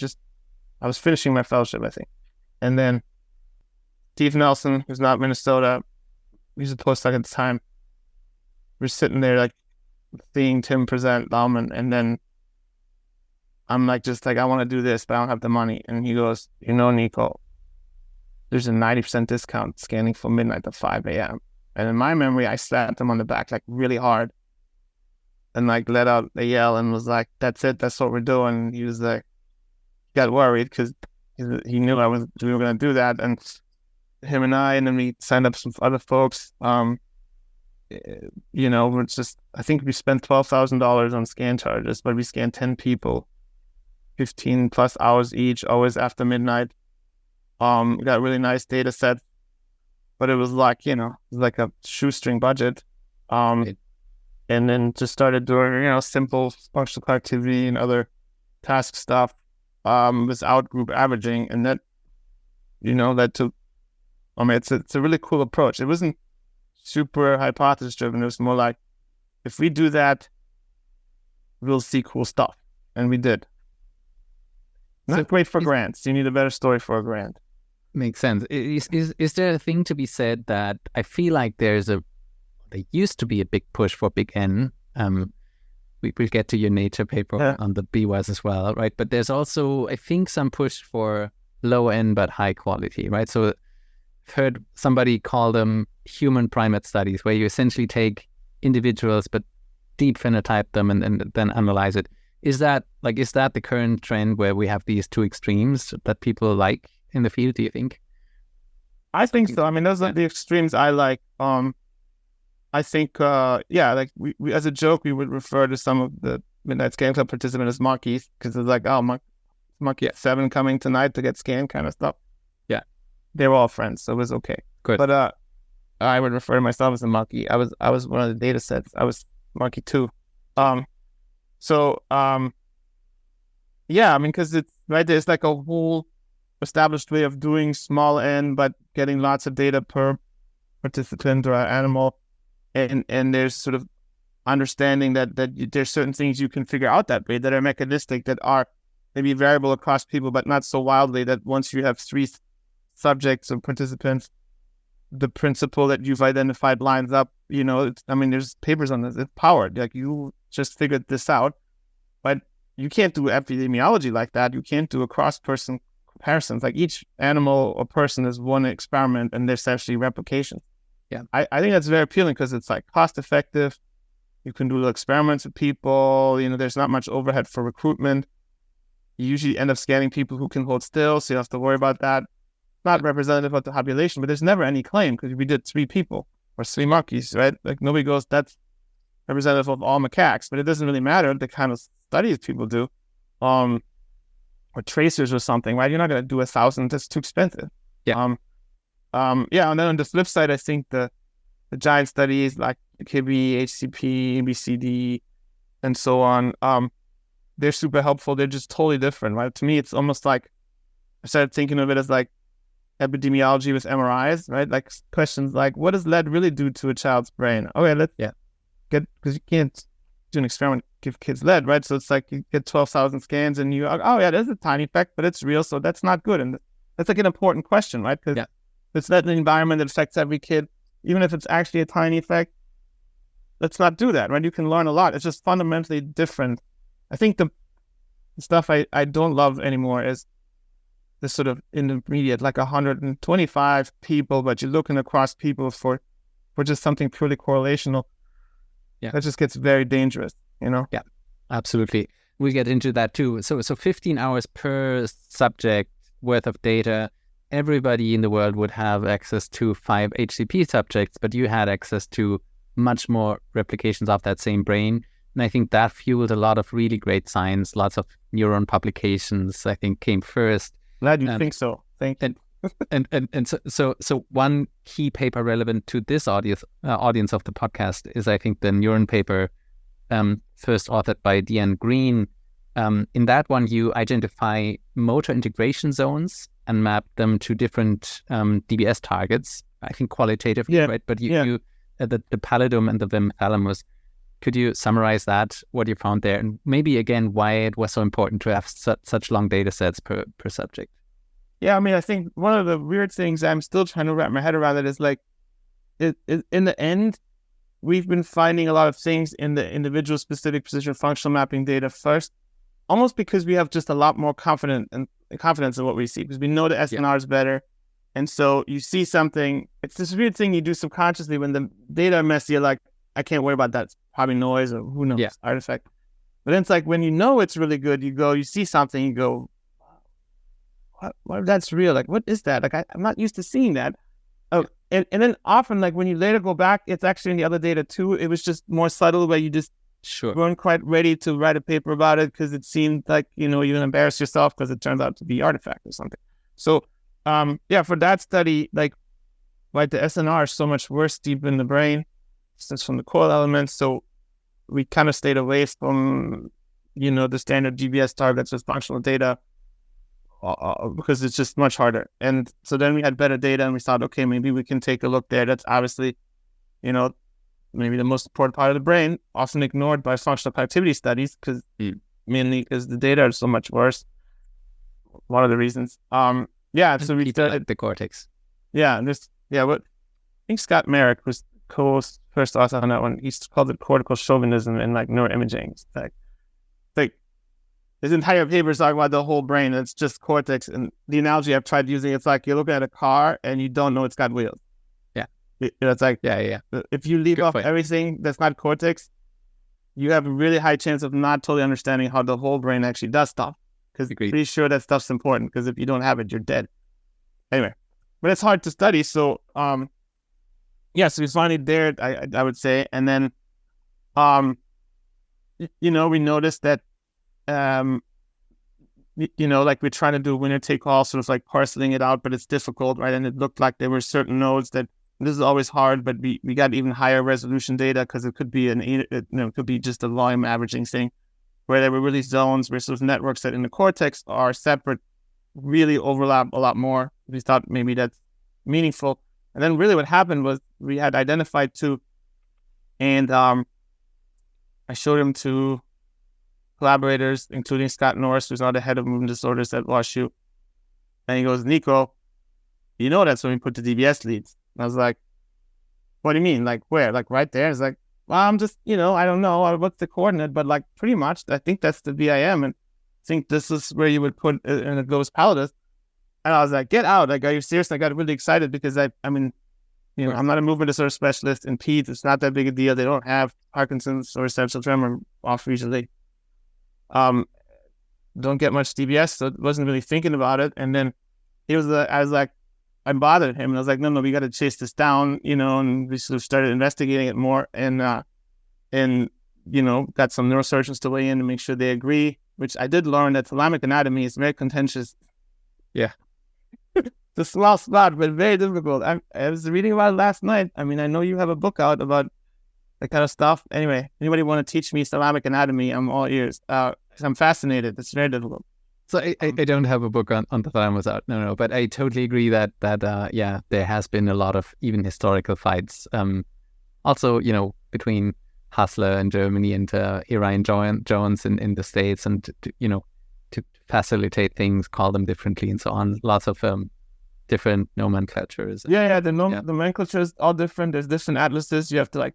I was finishing my fellowship, I think. And then Steve Nelson, who's not Minnesota, he was a postdoc at the time. We're sitting there like seeing Tim present Lauman, and then I'm like, just like, I want to do this, but I don't have the money. And he goes, you know, Nico, there's a 90% discount scanning from midnight to 5 a.m. And in my memory, I slapped him on the back like really hard and like let out a yell and was like, that's it, that's what we're doing. And he was like, got worried because he knew we were going to do that. And him and then we signed up some other folks. You know, it's just, I think we spent $12,000 on scan charges, but we scanned 10 people, 15 plus hours each, always after midnight. We got a really nice data set, but it was like, you know, it was like a shoestring budget. And then just started doing, you know, simple functional activity and other task stuff without group averaging. And that, you know, led to, I mean, it's a really cool approach. It wasn't super hypothesis driven. It was more like, if we do that, we'll see cool stuff. And we did. Not great for grants. You need a better story for a grant. Makes sense. Is there a thing to be said that I feel like there used to be a big push for big N. We'll get to your Nature paper on the BWAS as well, right? But there's also, I think, some push for low N but high quality, right? So I've heard somebody call them human primate studies, where you essentially take individuals but deep phenotype them and then analyze it. Is that the current trend where we have these two extremes that people like in the field, do you think? I think so. I mean, those are the extremes I like. I think, like we as a joke, we would refer to some of the Midnight Scan Club participants as monkeys, because it's like, oh, monkey 7 coming tonight to get scanned kind of stuff. Yeah. They were all friends, so it was okay. Good. But I would refer to myself as a monkey. I was one of the data sets. I was monkey 2. Yeah, I mean, because it's right there, it's like a whole established way of doing small N, but getting lots of data per participant or animal. And there's sort of understanding that there's certain things you can figure out that way that are mechanistic, that are maybe variable across people, but not so wildly that once you have 3 subjects or participants, the principle that you've identified lines up. You know, there's papers on this. It's powered. Like, you just figured this out, but you can't do epidemiology like that. You can't do across-person comparisons. Like, each animal or person is one experiment, and there's actually replication. Yeah, I think that's very appealing because it's like cost effective. You can do little experiments with people. You know, there's not much overhead for recruitment. You usually end up scanning people who can hold still, so you don't have to worry about that. Not representative of the population, but there's never any claim because we did 3 people or 3 monkeys, right? Like, nobody goes, that's representative of all macaques, but it doesn't really matter the kind of studies people do, or tracers or something, right? You're not going to do 1,000. That's too expensive. Yeah. And then on the flip side, I think the giant studies like KIBI, HCP, ABCD, and so on, they're super helpful. They're just totally different, right? To me, it's almost like I started thinking of it as like epidemiology with MRIs, right? Like questions like, what does lead really do to a child's brain? Okay, let's get, because you can't do an experiment, give kids lead, right? So it's like you get 12,000 scans and you, oh yeah, there's a tiny effect, but it's real, so that's not good. And that's like an important question, right? Because it's not an environment that affects every kid, even if it's actually a tiny effect. Let's not do that, right? You can learn a lot. It's just fundamentally different. I think the stuff I don't love anymore is the sort of intermediate, like 125 people, but you're looking across people for just something purely correlational. Yeah. That just gets very dangerous, you know? Yeah, absolutely. We get into that too. So 15 hours per subject worth of data. Everybody in the world would have access to 5 HCP subjects, but you had access to much more replications of that same brain. And I think that fueled a lot of really great science. Lots of neuron publications, I think, came first. Glad you think so. Thank you. And so one key paper relevant to this audience of the podcast is, I think, the neuron paper first authored by Deanne Green. In that one, you identify motor integration zones and map them to different DBS targets, I think qualitatively, right? But you the pallidum and the thalamus. Could you summarize that, what you found there, and maybe again why it was so important to have such long data sets per subject? Yeah, I mean, I think one of the weird things I'm still trying to wrap my head around it is like, in the end, we've been finding a lot of things in the individual specific position functional mapping data first, almost because we have just a lot more confidence in what we see, because we know the SNR is better. And so you see something, it's this weird thing you do subconsciously when the data are messy, you're like, I can't worry about that. It's probably noise or who knows, artifact. But then it's like when you know it's really good, you see something, you go, what that's real? Like, what is that? Like, I'm not used to seeing that. Oh, and then often, like, when you later go back, it's actually in the other data too. It was just more subtle, where you just weren't quite ready to write a paper about it because it seemed like, you know, you embarrass yourself because it turns out to be artifact or something. So, for that study, like, right, the SNR is so much worse deep in the brain, since from the coil elements. So we kind of stayed away from, you know, the standard GBS targets with functional data because it's just much harder. And so then we had better data and we thought, okay, maybe we can take a look there. That's obviously, you know, maybe the most important part of the brain, often ignored by functional activity studies mainly because the data are so much worse. One of the reasons. So we started the cortex. I think Scott Merrick was first author on that one. He's called it cortical chauvinism in like neuroimaging. It's like his entire paper is talking about the whole brain. It's just cortex. And the analogy I've tried using, it's like you're looking at a car and you don't know it's got wheels. Yeah. It's like, if you leave off everything that's not cortex, you have a really high chance of not totally understanding how the whole brain actually does stuff. Because I'm pretty sure that stuff's important, because if you don't have it, you're dead. Anyway, but it's hard to study. So, so we finally dared, I would say. And then, we noticed that, like we're trying to do winner take all, sort of like parceling it out, but it's difficult, right? And it looked like there were certain nodes that, this is always hard, but we got even higher resolution data because it could be it could be just a volume averaging thing, where there were really zones where sort of networks that in the cortex are separate really overlap a lot more. We thought maybe that's meaningful. And then really what happened was we had identified two, and I showed them to collaborators, including Scott Norris, who's now the head of movement disorders at WashU. And he goes, Nico, you know that's when we put the DBS leads. And I was like, what do you mean? Like where? Like right there? It's like, well, I'm just, I don't know what's the coordinate, but like pretty much, I think that's the VIM, and I think this is where you would put in a ghost pallidus. And I was like, get out. Like, are you serious? I got really excited because I mean, I'm not a movement disorder specialist in peds. It's not that big a deal. They don't have Parkinson's or essential tremor off usually. Don't get much DBS, so I wasn't really thinking about it. And then I bothered him, and I was like, no, we got to chase this down, and we sort of started investigating it more, and got some neurosurgeons to weigh in to make sure they agree, which I did learn that thalamic anatomy is very contentious. Yeah. It's a small spot, but very difficult. I was reading about it last night. I mean, I know you have a book out about that kind of stuff. Anyway, anybody want to teach me thalamic anatomy, I'm all ears. I'm fascinated. It's very difficult. So I don't have a book on the thalamus out. No, but I totally agree that there has been a lot of even historical fights. Also, between Hassler in Germany and Irian Jones in the States, and to facilitate things, call them differently, and so on. Lots of different nomenclatures. The nomenclature is all different. There's different atlases. You have to like,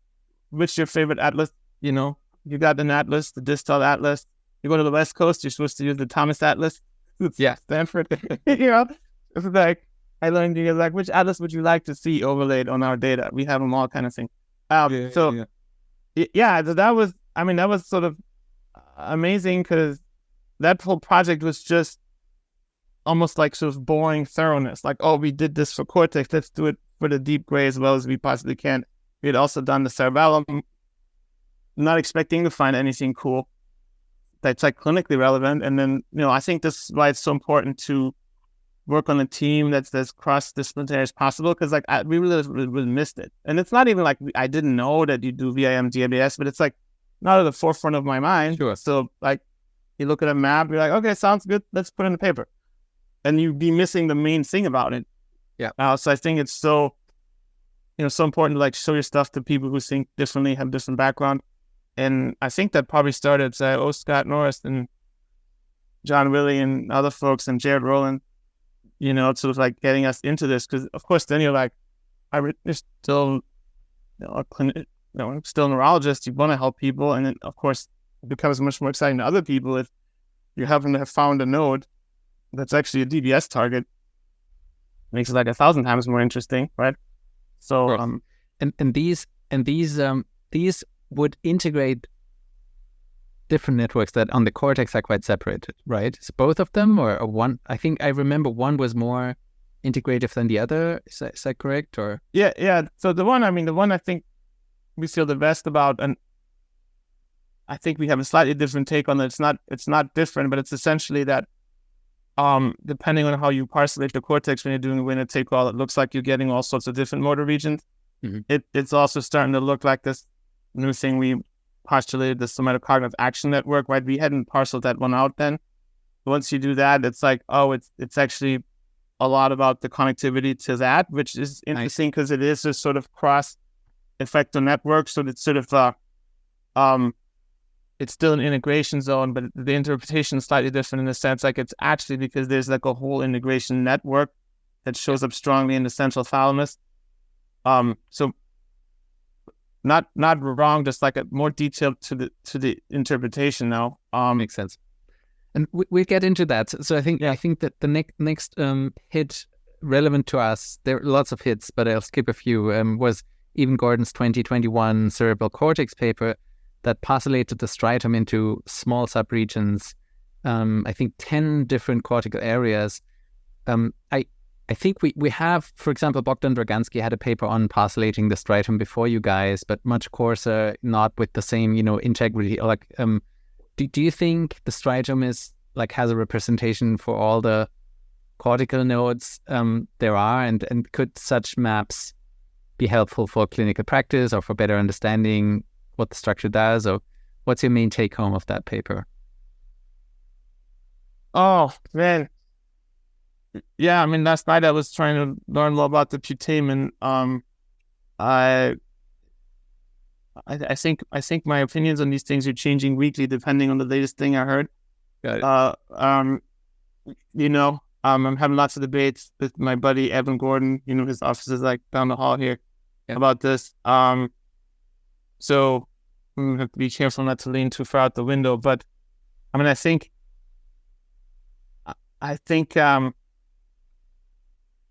which your favorite atlas? You know, you got an atlas, the distal atlas. You go to the West Coast, you're supposed to use the Thomas Atlas. It's Stanford. You know, it's like I learned. You're like, which atlas would you like to see overlaid on our data? We have them all, kind of thing. That was sort of amazing because that whole project was just almost like sort of boring thoroughness. Like, oh, we did this for cortex, let's do it for the deep gray as well as we possibly can. We had also done the cerebellum, not expecting to find anything cool that's like clinically relevant. And then, you know, I think this is why it's so important to work on a team that's as cross-disciplinary as possible, because like we really missed it. And it's not even like I didn't know that you do VIM, GBS, but it's like not at the forefront of my mind. Sure. So like you look at a map, you're like, okay, sounds good, let's put it in the paper. And you'd be missing the main thing about it. Yeah. So I think it's so, you know, so important to like show your stuff to people who think differently, have different background. And I think that probably started, Scott Norris and John Willie and other folks and Jared Rowland, you know, sort of like getting us into this. Because of course, then you're like, you're still, I'm still a neurologist. You want to help people, and then of course it becomes much more exciting to other people if you happen to have found a node that's actually a DBS target. Makes it like 1,000 times more interesting, right? So, and these would integrate different networks that on the cortex are quite separated, right? Is both of them or one? I think I remember one was more integrative than the other. Is that correct? Or yeah. So the one I think we feel the best about, and I think we have a slightly different take on it. It's not different, but it's essentially that depending on how you parcellate the cortex when you're doing a winner take all, it looks like you're getting all sorts of different motor regions. Mm-hmm. It's also starting to look like this new thing we postulated, the somatocognitive action network, right? We hadn't parceled that one out then. But once you do that, it's like, oh, it's actually a lot about the connectivity to that, which is interesting because it is a sort of cross effector network. So it's sort of it's still an integration zone, but the interpretation is slightly different in the sense like it's actually because there's like a whole integration network that shows up strongly in the central thalamus. So not wrong, just like a more detailed to the interpretation now. Makes sense. And we'll get into that. So I think that the next hit relevant to us, there are lots of hits, but I'll skip a few, was Evan Gordon's 2021 cerebral cortex paper that parcellated the striatum into small subregions, I think 10 different cortical areas. I think we have, for example, Bogdan Dragansky had a paper on parcellating the striatum before you guys, but much coarser, not with the same, integrity. Like, do you think the striatum is like has a representation for all the cortical nodes there are, and could such maps be helpful for clinical practice or for better understanding what the structure does? Or what's your main take home of that paper? Oh man. Yeah, last night I was trying to learn more about the putamen. I think my opinions on these things are changing weekly depending on the latest thing I heard. Got it. I'm having lots of debates with my buddy Evan Gordon. His office is like down the hall here about this. So we have to be careful not to lean too far out the window. But I think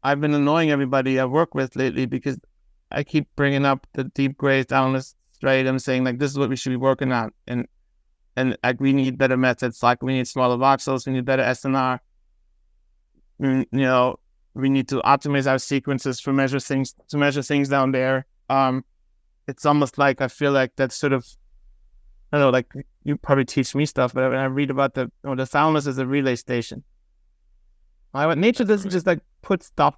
I've been annoying everybody I work with lately because I keep bringing up the deep gray thalamus striatum, saying like this is what we should be working on, and like we need better methods, like we need smaller voxels, we need better SNR. We need to optimize our sequences to measure things down there. It's almost like I feel like that's sort of, I don't know, like you probably teach me stuff, but when I read about the thalamus is a relay station. What nature doesn't just like put stuff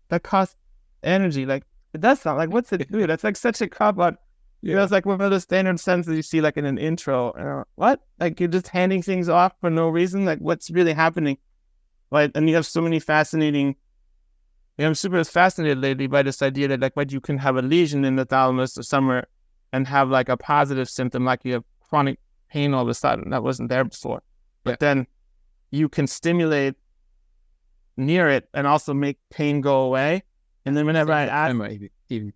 that costs energy. Like it does not. Like what's it do? That's like such a cop out. It's like one of the standard sentences you see like in an intro. What? Like you're just handing things off for no reason. Like what's really happening? Right? And you have so many fascinating. I'm super fascinated lately by this idea that like you can have a lesion in the thalamus or somewhere and have like a positive symptom, like you have chronic pain all of a sudden that wasn't there before. But then you can stimulate near it and also make pain go away. And then whenever I ask,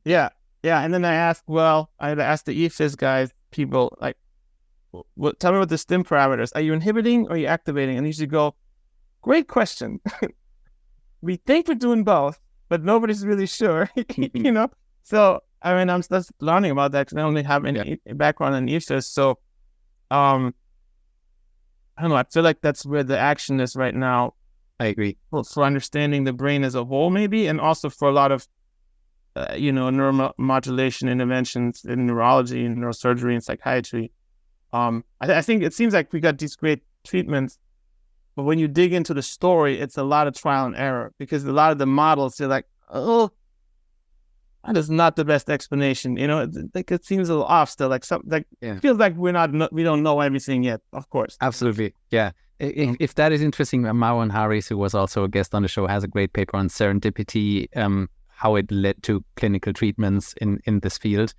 yeah, and then I ask, I asked the EFIS guys, people like, tell me what the stim parameters. Are you inhibiting or are you activating? And they usually go, great question. We think we're doing both, but nobody's really sure, you know? So, I mean, I'm just learning about that because I only have any background in EFIS. So, I don't know. I feel like that's where the action is right now. I agree. For understanding the brain as a whole, maybe, and also for a lot of, neuromodulation interventions in neurology and neurosurgery and psychiatry. I think it seems like we got these great treatments, but when you dig into the story, it's a lot of trial and error because a lot of the models, they're like, oh, that is not the best explanation. You know, it seems a little off still. It feels like we don't know everything yet. Of course, absolutely, yeah. If that is interesting, Marwan Harris, who was also a guest on the show, has a great paper on serendipity, how it led to clinical treatments in this field.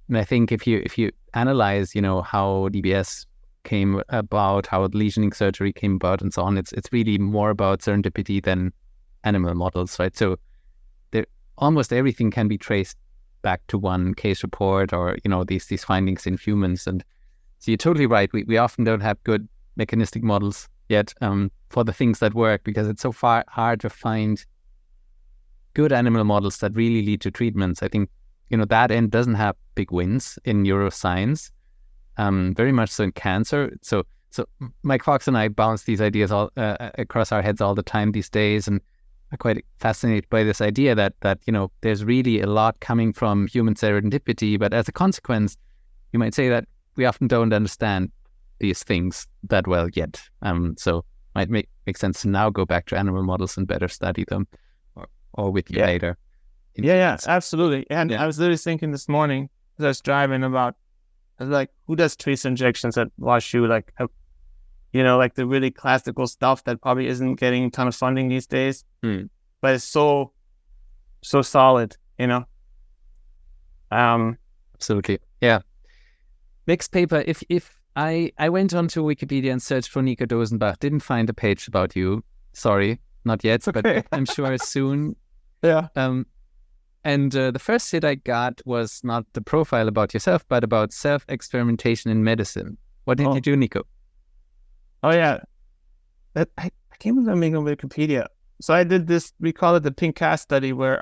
And I think if you analyze, how DBS came about, how lesioning surgery came about, and so on, it's really more about serendipity than animal models, right? So almost everything can be traced back to one case report or these findings in humans. And so you're totally right. We often don't have good mechanistic models yet for the things that work because it's so hard to find good animal models that really lead to treatments. I think that end doesn't have big wins in neuroscience, very much so in cancer. So Mike Fox and I bounce these ideas all across our heads all the time these days, and are quite fascinated by this idea that there's really a lot coming from human serendipity, but as a consequence, you might say that we often don't understand these things that well yet. So might make sense to now go back to animal models and better study them, or with you later. Yeah, absolutely. And I was literally thinking this morning as I was driving I was like, who does tracer injections at WashU? Like the really classical stuff that probably isn't getting a ton of funding these days, but it's so solid, Absolutely. Yeah. Next paper, if I went onto Wikipedia and searched for Nico Dosenbach, didn't find a page about you. Sorry, not yet, but I'm sure soon. Yeah. And the first hit I got was not the profile about yourself, but about self-experimentation in medicine. What did you do, Nico? Oh, yeah. I can't remember on Wikipedia. So I did this, we call it the pink cast study, where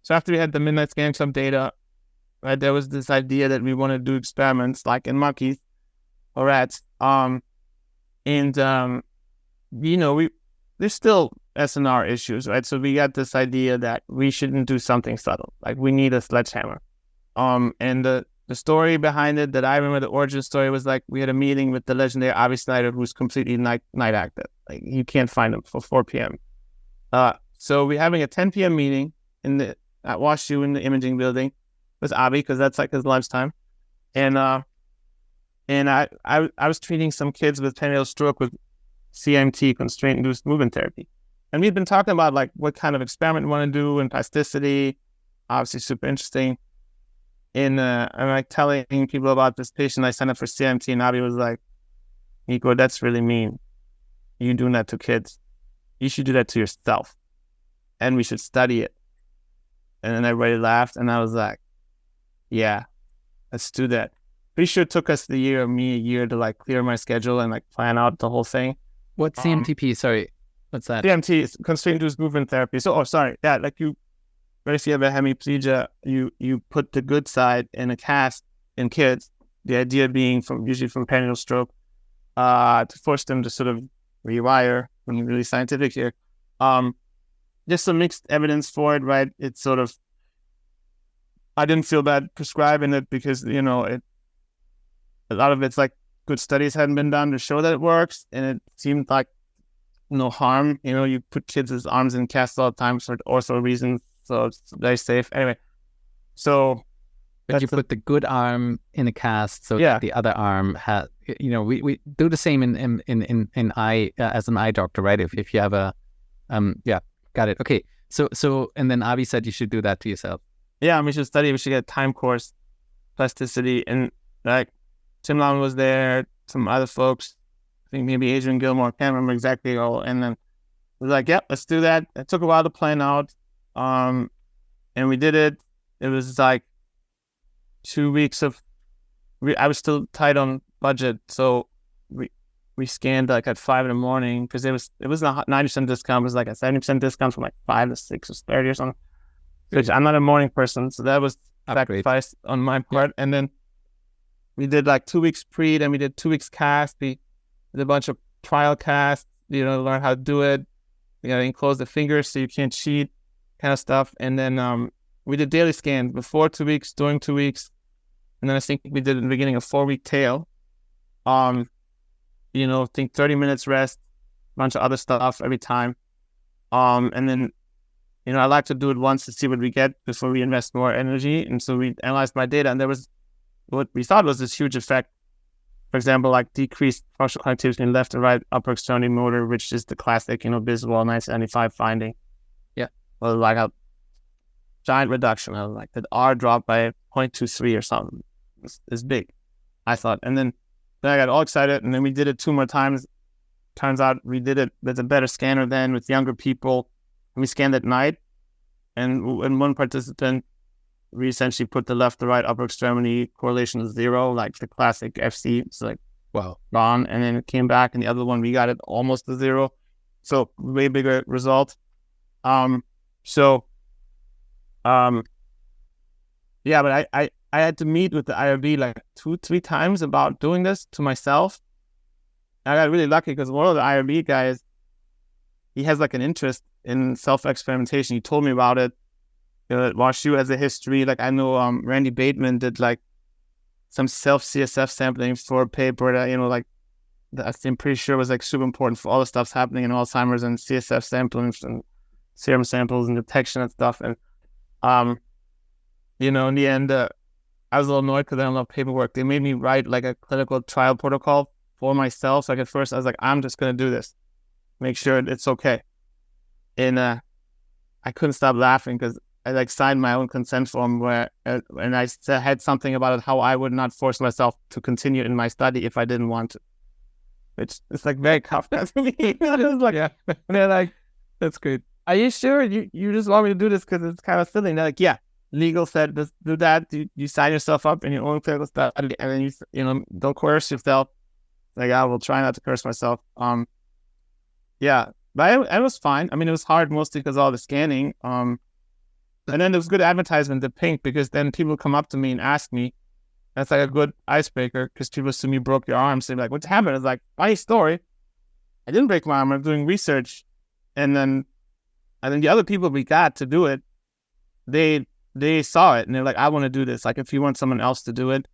so after we had the Midnight Scan Club data, right, there was this idea that we want to do experiments like in monkeys or rats. There's still SNR issues, right? So we got this idea that we shouldn't do something subtle, like we need a sledgehammer. And the story behind it that I remember, the origin story, was like we had a meeting with the legendary Avi Snyder, who's completely night active. Like you can't find him for 4 p.m. So we're having a 10 p.m. meeting at WashU in the imaging building with Avi because that's like his lunchtime. And I was treating some kids with penile stroke with CMT, constraint-induced movement therapy. And we've been talking about like what kind of experiment we want to do and plasticity, obviously super interesting. And I'm like telling people about this patient I signed up for CMT, and Avi was like, Nico, that's really mean. You doing that to kids. You should do that to yourself. And we should study it. And then everybody laughed, and I was like, yeah, let's do that. Pretty sure it took us a year to like clear my schedule and like plan out the whole thing. What's CMTP? Sorry, what's that? CMT is constraint-induced movement therapy. So, like if you have a hemiplegia, you put the good side in a cast in kids. The idea being usually from penile stroke, to force them to sort of rewire. I'm really scientific here. There's some mixed evidence for it, right? It's sort of, I didn't feel bad prescribing it because a lot of it's like good studies hadn't been done to show that it works, and it seemed like no harm. You put kids' arms in casts all the time for ortho reasons, so it's very safe. Anyway, so but you put the good arm in a cast, so the other arm has. We do the same in eye as an eye doctor, right? If you have a, got it. Okay, so and then Avi said you should do that to yourself. Yeah, we should study. We should get a time course, plasticity, and like Tim Long was there, some other folks, I think maybe Adrian Gilmore, can't remember exactly all. And then we were like, yep, let's do that. It took a while to plan out. And we did it. It was like 2 weeks of, I was still tight on budget. So we scanned like at 5 a.m. because it was a 90% discount. It was like a 70% discount from like 5 to 6 or 30 or something. Which I'm not a morning person. So that was sacrifice on my part. And then we did like 2 weeks pre, then we did 2 weeks cast. We did a bunch of trial casts, learn how to do it. Enclose the fingers so you can't cheat, kind of stuff. And then we did daily scans before 2 weeks, during 2 weeks. And then I think we did in the beginning a 4-week tail. Think 30 minutes rest, a bunch of other stuff every time. And then, I like to do it once to see what we get before we invest more energy. And so we analyzed my data, and there was what we thought was this huge effect. For example, like decreased functional connectivity in left and right upper extremity motor, which is the classic, Biswell 1995 finding. Yeah. Well, like a giant reduction. Like that R dropped by 0.23 or something. It's big, I thought. And then I got all excited, and then we did it 2 more times. Turns out we did it with a better scanner then with younger people. And we scanned at night, and in one participant, we essentially put the left to right upper extremity correlation to 0, like the classic FC. It's like, wow, gone. And then it came back, and the other one, we got it almost to 0. So way bigger result. Yeah, but I had to meet with the IRB like 2-3 times about doing this to myself. And I got really lucky because one of the IRB guys, he has like an interest in self-experimentation. He told me about it. WashU has a history. Like I know Randy Bateman did like some self-CSF sampling for a paper that, I'm pretty sure was like super important for all the stuff's happening in Alzheimer's and CSF sampling and serum samples and detection and stuff. And, in the end, I was a little annoyed because I don't love paperwork. They made me write like a clinical trial protocol for myself. Like at first I was like, I'm just going to do this. Make sure it's okay. And I couldn't stop laughing because I like signed my own consent form where, and I had something about it, how I would not force myself to continue in my study if I didn't want to. It's like very Kafka to me. It was like, yeah. And they're like, that's good. Are you sure you just want me to do this because it's kind of silly? And they're like, yeah, legal said just do that. You sign yourself up in your own clinical study, and then you don't coerce yourself. Like I will try not to curse myself. Yeah, but I was fine. I mean, it was hard mostly because of all the scanning. And then there was good advertisement, the pink, because then people come up to me and ask me. That's like a good icebreaker because people assume you broke your arm. So they're like, what's happened? It's like, funny story. I didn't break my arm. I'm doing research. And then the other people we got to do it, they saw it and they're like, I want to do this. Like if you want someone else to do it.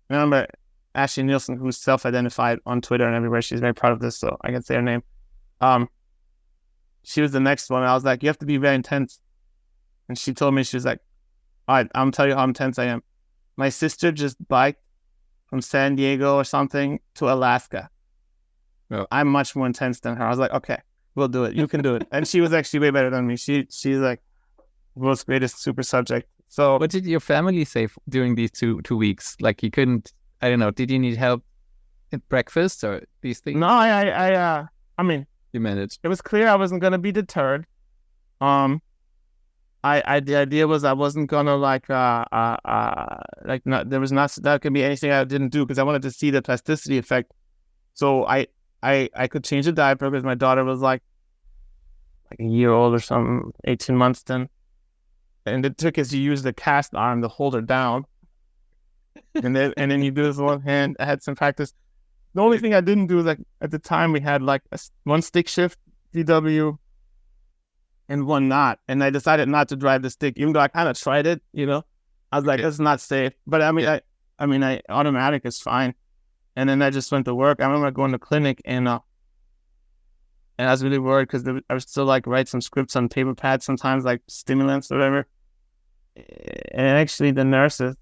I remember Ashley Nielsen, who's self-identified on Twitter and everywhere. She's very proud of this, so I can say her name. She was the next one. I was like, you have to be very intense. And she told me, she was like, all right, I'm tell you how intense I am. My sister just biked from San Diego or something to Alaska. Oh. I'm much more intense than her. I was like, okay, we'll do it. You can do it. And she was actually way better than me. She's like world's greatest super subject. So what did your family say during these two weeks? Like you couldn't, I don't know, did you need help at breakfast or these things? No, I mean, you managed. It was clear I wasn't going to be deterred. The idea was I wasn't gonna there was not that could be anything I didn't do because I wanted to see the plasticity effect. So I could change the diaper because my daughter was like a year old or something, 18 months then. And the trick is you use the cast arm to hold her down, and then you do this one hand. I had some practice. The only thing I didn't do is like at the time we had like one stick shift DW. And one not. And I decided not to drive the stick, even though I kind of tried it, I was like, it's not safe. But I mean, automatic is fine. And then I just went to work. I remember going to clinic and I was really worried because I was still like write some scripts on paper pads sometimes, like stimulants or whatever. And actually the nurses,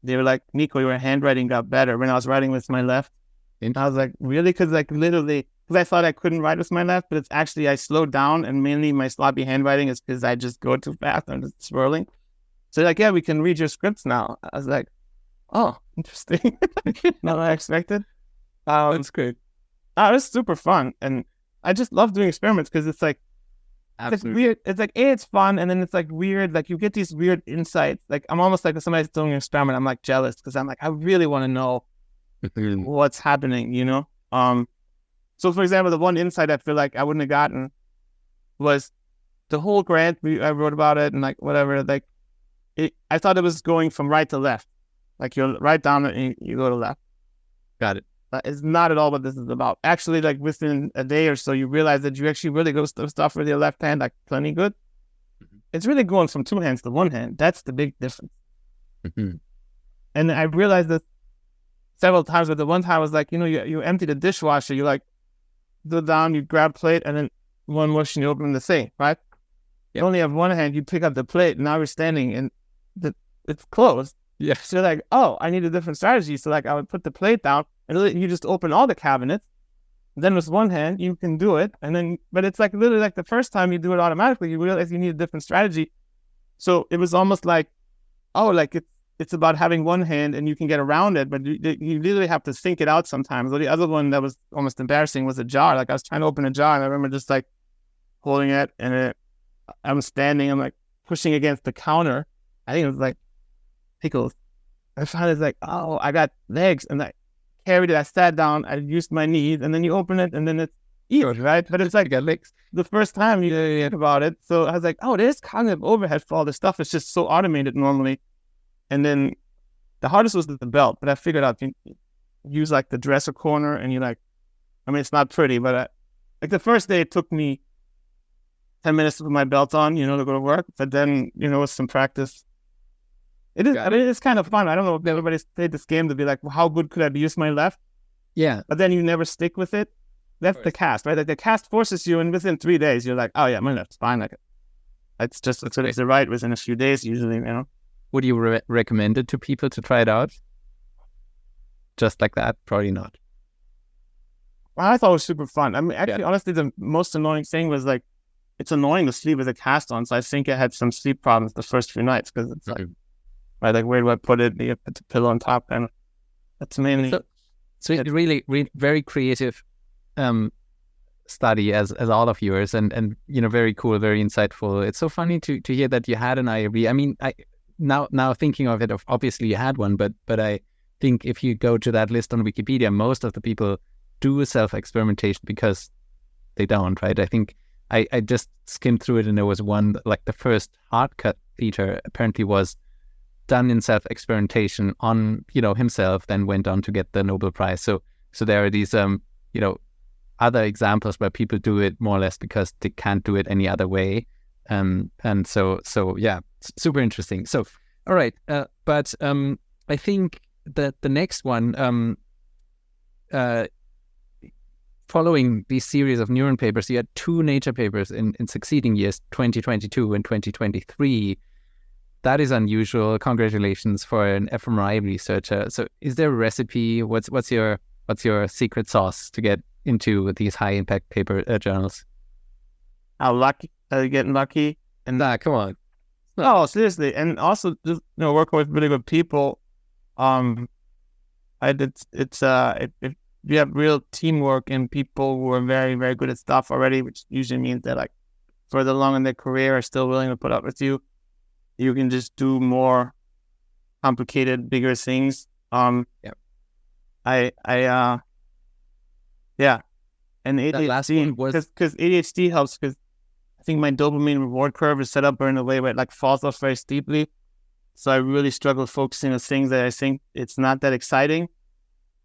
they were like, Nico, your handwriting got better when I was writing with my left. And I was like, really? Because like literally, because I thought I couldn't write with my left, but it's actually I slowed down, and mainly my sloppy handwriting is because I just go too fast and just swirling. So like, yeah, we can read your scripts now. I was like, oh, interesting. Not what I expected. That's great. it was super fun. And I just love doing experiments because it's like, it's like weird. It's like, it's fun. And then it's like weird. Like you get these weird insights. Like I'm almost like if somebody's doing an experiment, I'm like jealous because I'm like, I really want to know what's happening, you know? So for example, the one insight I feel like I wouldn't have gotten was the whole grant. I wrote about it and like whatever, like I thought it was going from right to left. Like you'll write down and you go to left. Got it. That is not at all what this is about. Actually, like within a day or so, you realize that you actually really go stuff with your left hand, like plenty good. It's really going from two hands to one hand. That's the big difference. And I realized that several times, but the one time I was like, you empty the dishwasher, you like go down, you grab plate, and then one wash and you open the sink, right? You only have one hand, you pick up the plate, and now you're standing and it's closed. Yeah. So you're like, oh, I need a different strategy. So like I would put the plate down and you just open all the cabinets. Then with one hand, you can do it. And then, but it's like literally like the first time you do it automatically, you realize you need a different strategy. So it was almost like, oh, like it's about having one hand and you can get around it, but you literally have to think it out sometimes. Or the other one that was almost embarrassing was a jar. Like I was trying to open a jar and I remember just like holding it and I'm standing, I'm like pushing against the counter. I think it was like pickles. I finally was like, oh, I got legs, and I carried it. I sat down, I used my knees, and then you open it, and then it's easy, right? But it's like the first time you think about it. So I was like, oh, there's cognitive overhead for all this stuff. It's just so automated normally. And then the hardest was the belt, but I figured out you use like the dresser corner, and you like, I mean, it's not pretty, but like the first day it took me 10 minutes to put my belt on, to go to work. But then, with some practice, it is. I mean, it's kind of fun. I don't know if everybody's played this game to be like, well, how good could I use my left? Yeah. But then you never stick with it. That's the cast, right? Like the cast forces you, and within 3 days, you're like, oh yeah, my left's fine. Like it's the right within a few days usually, Would you recommend it to people to try it out? Just like that? Probably not. Well, I thought it was super fun. I mean, actually, honestly, the most annoying thing was like, it's annoying to sleep with a cast on. So I think I had some sleep problems the first few nights because it's like, right, like where do I put it? You put the pillow on top, and that's mainly. So it's really very creative study as all of yours, and very cool, very insightful. It's so funny to hear that you had an IRB. I mean, I now thinking of it, obviously you had one, but I think if you go to that list on Wikipedia, most of the people do self-experimentation because they don't, right? I think I just skimmed through it, and there was one, like the first hard catheter apparently was done in self-experimentation on, himself, then went on to get the Nobel Prize. So there are these, other examples where people do it more or less because they can't do it any other way. And so yeah, super interesting. So, all right. But I think that the next one, following these series of neuron papers, you had 2 Nature papers in succeeding years, 2022 and 2023. That is unusual. Congratulations for an fMRI researcher. So is there a recipe? What's your secret sauce to get into these high impact paper journals? How lucky? Are you getting lucky? And come on. No, seriously. And also just working with really good people. If you have real teamwork and people who are very, very good at stuff already, which usually means that like further along in their career are still willing to put up with you, you can just do more complicated, bigger things. And ADHD, because ADHD helps, because I think my dopamine reward curve is set up in a way where it like falls off very steeply. So I really struggle focusing on things that I think it's not that exciting,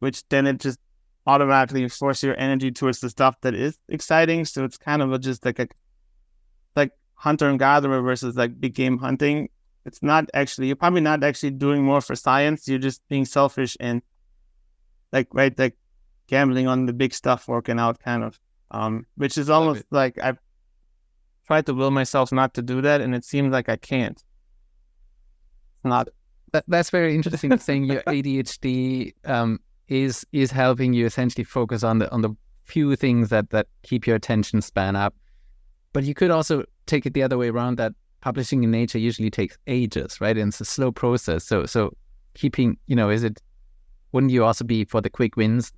which then it just automatically forces your energy towards the stuff that is exciting. So it's kind of just like hunter and gatherer versus like big game hunting. It's not actually, you're probably not actually doing more for science. You're just being selfish and like gambling on the big stuff, working out kind of, which is almost like I've tried to will myself not to do that, and it seems like I can't. Not. That's very interesting. Saying your ADHD is helping you essentially focus on the few things that keep your attention span up. But you could also take it the other way around, that publishing in Nature usually takes ages, right? And it's a slow process. So keeping, wouldn't you also be for the quick wins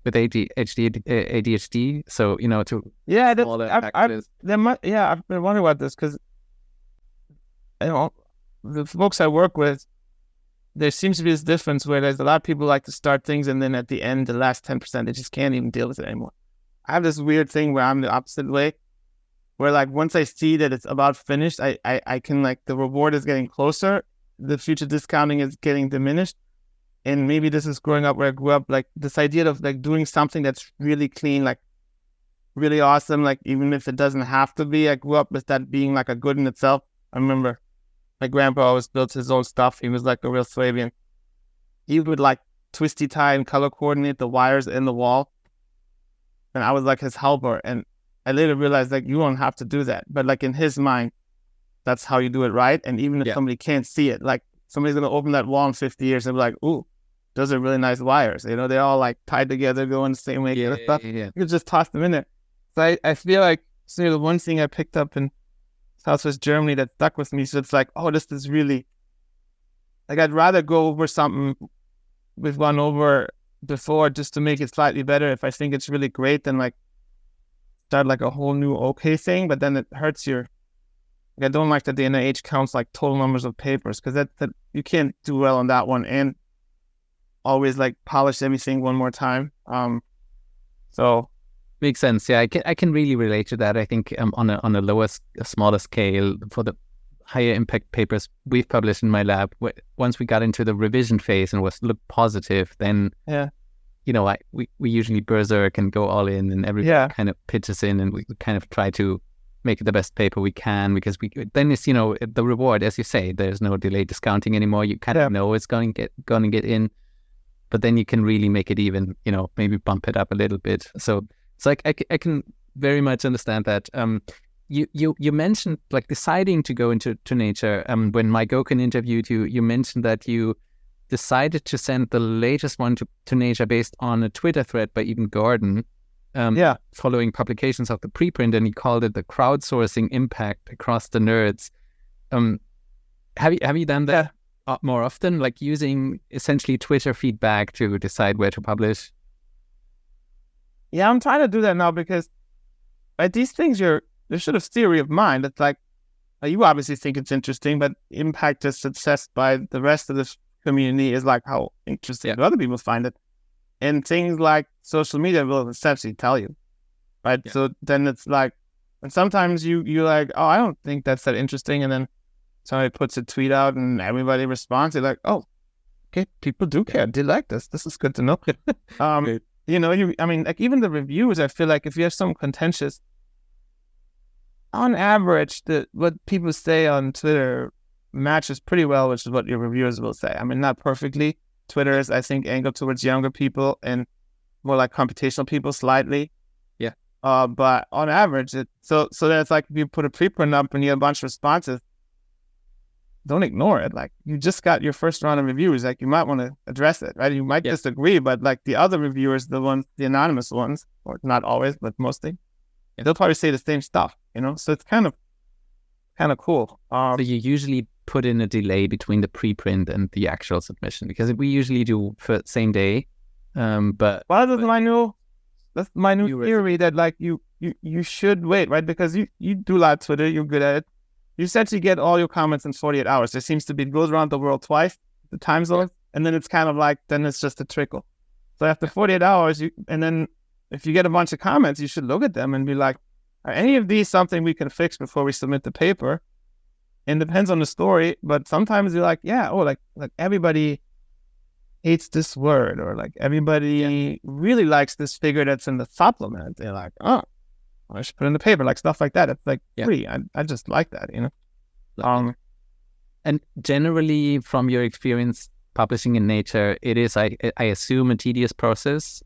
with ADHD. So, to Yeah, smaller packages. I've been wondering about this because the folks I work with, there seems to be this difference where there's a lot of people like to start things and then at the end, the last 10%, they just can't even deal with it anymore. I have this weird thing where I'm the opposite way, where like once I see that it's about finished, I can like the reward is getting closer, the future discounting is getting diminished. And maybe this is growing up where I grew up, like this idea of like doing something that's really clean, like really awesome, like even if it doesn't have to be. I grew up with that being like a good in itself. I remember my grandpa always built his own stuff. He was like a real Swabian. He would like twisty tie and color coordinate the wires in the wall. And I was like his helper. And I later realized like you don't have to do that. But like in his mind, that's how you do it right. And even if somebody can't see it, like somebody's going to open that wall in 50 years and be like, ooh, those are really nice wires. They're all like tied together, going the same way. You could just toss them in there. So I feel like the one thing I picked up in Southwest Germany that stuck with me. So it's like, oh, this is really, like I'd rather go over something we've gone over before just to make it slightly better if I think it's really great than like start like a whole new okay thing, but then it hurts your, like, I don't like that the NIH counts like total numbers of papers because that you can't do well on that one and always like polish everything one more time. So makes sense. Yeah, I can really relate to that. I think on a smaller scale for the higher impact papers we've published in my lab, once we got into the revision phase and looked positive, then we usually berserk and go all in, and everybody kind of pitches in, and we kind of try to make it the best paper we can because then it's the reward, as you say, there's no delayed discounting anymore. You kind of know it's going to get in, but then you can really make it even. Maybe bump it up a little bit. So it's like I can very much understand that. You mentioned like deciding to go into Nature. When Mike Oken interviewed you, you mentioned that you decided to send the latest one to Nature based on a Twitter thread by Eben Gordon, following publications of the preprint, and he called it the crowdsourcing impact across the nerds. Have you done that more often, like using essentially Twitter feedback to decide where to publish? Yeah, I'm trying to do that now because these things there's sort of theory of mind. It's like, you obviously think it's interesting, but impact is assessed by the rest of the community is like how interesting do other people find it. And things like social media will essentially tell you, right? Yeah. So then it's like, and sometimes you're like, oh, I don't think that's that interesting. And then somebody puts a tweet out and everybody responds. They're like, oh, okay, people do care. They like this. This is good to know. Like even the reviews, I feel like if you have some contentious, on average, what people say on Twitter matches pretty well, which is what your reviewers will say. I mean, not perfectly. Twitter is, I think, angled towards younger people and more like computational people slightly. Yeah. But on average, so that's like if you put a preprint up and you have a bunch of responses, don't ignore it. Like you just got your first round of reviews. Like you might want to address it, right? You might disagree, but like the other reviewers, the anonymous ones, or not always, but mostly, they'll probably say the same stuff, So it's kind of cool. So you usually put in a delay between the preprint and the actual submission because we usually do for same day. But that's my new theory that like you should wait, right? Because you do a lot of Twitter, you're good at it. You essentially get all your comments in 48 hours. There seems to be, it goes around the world twice, the time zone, and then it's kind of like, then it's just a trickle. So after 48 hours, and then if you get a bunch of comments, you should look at them and be like, are any of these something we can fix before we submit the paper? And depends on the story, but sometimes you're like, like everybody hates this word, or like everybody really likes this figure that's in the supplement. They're like, oh, I should put it in the paper, like stuff like that. It's like free. I just like that, And generally, from your experience publishing in Nature, it is, I assume, a tedious process.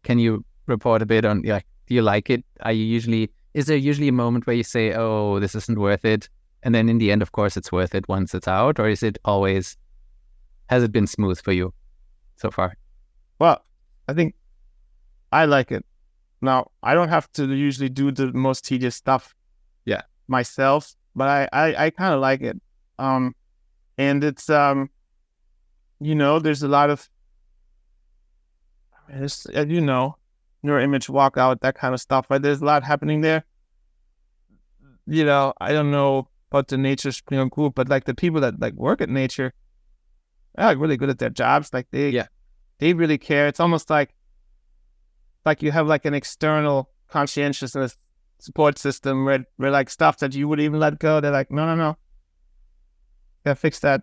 Can you report a bit on, do you like it? Is there usually a moment where you say, oh, this isn't worth it? And then in the end, of course, it's worth it once it's out? Or is it always, has it been smooth for you so far? Well, I think I like it. Now, I don't have to usually do the most tedious stuff myself, but I kind of like it. And it's, there's a lot of, As you know, neuroimage walkout, that kind of stuff. Right? There's a lot happening there. I don't know about the Nature group, but like the people that like work at Nature, they're like really good at their jobs. Like they really care. It's almost like you have like an external conscientiousness support system where like stuff that you would even let go, they're like, no, gotta fix that.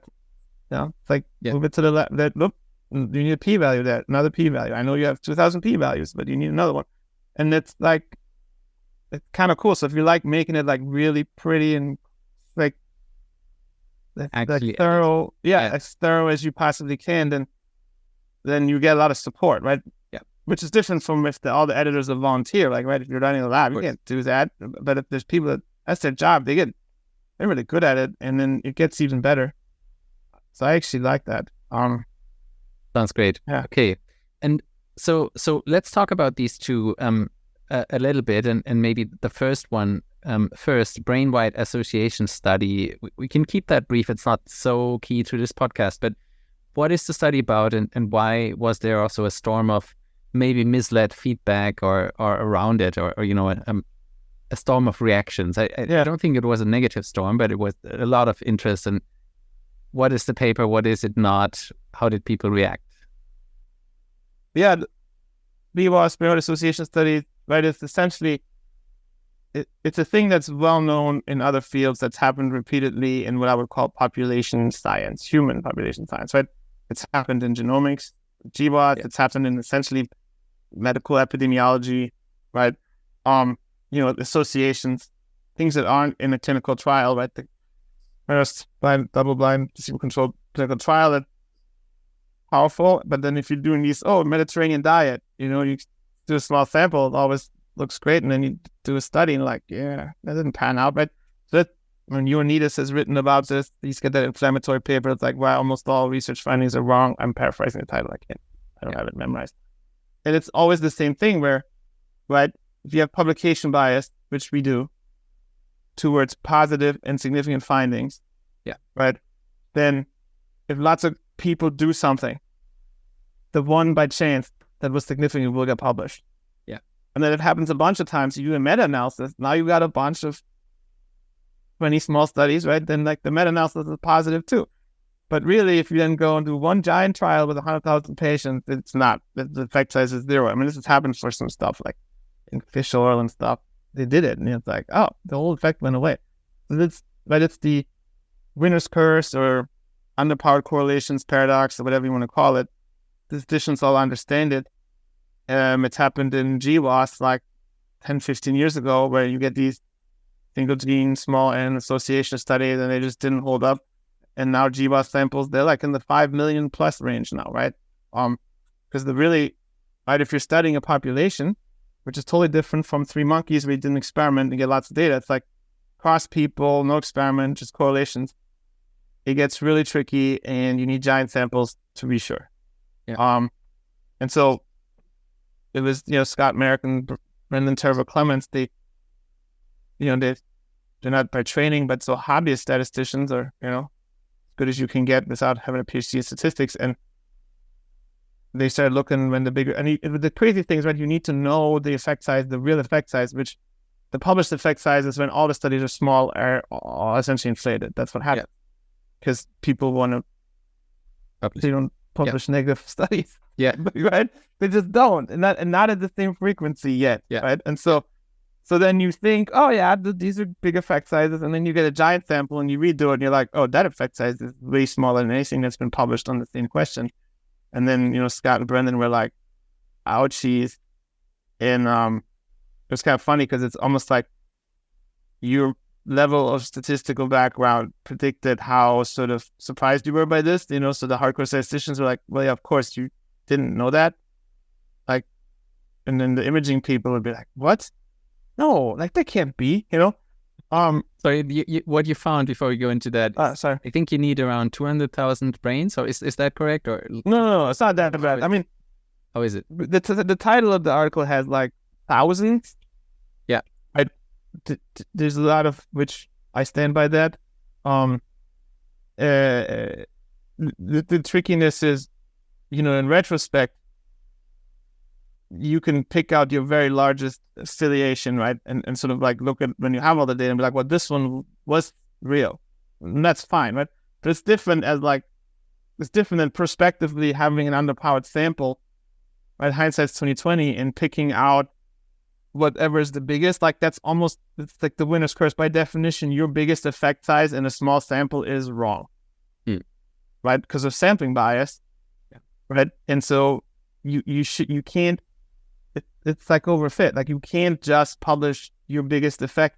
It's like move it to the left. Look, you need a p-value there, another p-value. I know you have 2,000 p-values, but you need another one. And it's like, it's kind of cool. So if you like making it like really pretty and like Actually, thorough, as thorough as you possibly can, then you get a lot of support, right? Yeah. Which is different from if all the editors are volunteer, like, right? If you're running a lab, you can't do that. But if there's people that's their job, they're really good at it, and then it gets even better. So I actually like that. Sounds great. Yeah. Okay. And so let's talk about these two a little bit, and maybe the first one first, brain-wide association study. We can keep that brief. It's not so key to this podcast, but what is the study about, and why was there also a storm of maybe misled feedback or around it, or a storm of reactions? I don't think it was a negative storm, but it was a lot of interest. And what is the paper? What is it not? How did people react? Yeah, the BWAS, brain-wide association study, right? It's essentially, it's a thing that's well known in other fields that's happened repeatedly in what I would call population science, human population science, right? It's happened in genomics, GWAS, it's happened in essentially medical epidemiology, right? Associations, things that aren't in a clinical trial, right? The first blind, double-blind, placebo-controlled clinical trial that's powerful, but then if you're doing these, Mediterranean diet, you do a small sample, it always looks great, and then you do a study and like, that didn't pan out, right? So that, when Ioannidis has written about this, he's got that inflammatory paper. It's like, why almost all research findings are wrong. I'm paraphrasing the title. I don't have it memorized. And it's always the same thing where, right, if you have publication bias, which we do, towards positive and significant findings, right, then if lots of people do something, the one by chance that was significant will get published. Yeah. And then it happens a bunch of times. You do a meta-analysis. Now you've got a bunch of 20 small studies, right? Then like the meta-analysis is positive too. But really, if you then go and do one giant trial with 100,000 patients, it's not. The effect size is 0. I mean, this has happened for some stuff like in fish oil and stuff. They did it, and it's like, the whole effect went away. So it's the winner's curse or underpowered correlations paradox or whatever you want to call it. The physicians all understand it. It's happened in GWAS like 10, 15 years ago, where you get these single gene, small n association studies, and they just didn't hold up. And now GWAS samples, they're like in the 5 million plus range now, right? Because if you're studying a population, which is totally different from 3 monkeys where you did an experiment and get lots of data. It's like cross people, no experiment, just correlations. It gets really tricky, and you need giant samples to be sure. Yeah. And so it was, Scott Merrick and Brendan Tervo Clements. They're not by training, but so hobbyist statisticians are, as good as you can get without having a PhD in statistics. And they started looking when the crazy thing is, right, you need to know the effect size, the real effect size, which the published effect sizes when all the studies are small are essentially inflated. That's what happens. Because people want to, they don't publish negative studies. Yeah. Right? They just don't. And not at the same frequency yet. Yeah. Right? And so then you think, these are big effect sizes. And then you get a giant sample and you redo it and you're like, that effect size is way smaller than anything that's been published on the same question. And then, Scott and Brendan were like, ouchies. And it was kind of funny because it's almost like your level of statistical background predicted how sort of surprised you were by this, so the hardcore statisticians were like, well, yeah, of course you didn't know that. Like, and then the imaging people would be like, what? No, like that can't be, So what you found before we go into that, sorry. I think you need around 200,000 brains. So is that correct? Or No, it's not that bad. I mean, how is it? The title of the article has like thousands. Yeah. There's a lot of which I stand by that. The trickiness is, in retrospect, you can pick out your very largest affiliation, right? And sort of like look at when you have all the data and be like, well, this one was real. And that's fine, right? But it's different than prospectively having an underpowered sample, right? Hindsight's 2020, and picking out whatever is the biggest. Like it's like the winner's curse. By definition, your biggest effect size in a small sample is wrong, right? Because of sampling bias, right? And so you can't. It's like overfit. Like you can't just publish your biggest effect.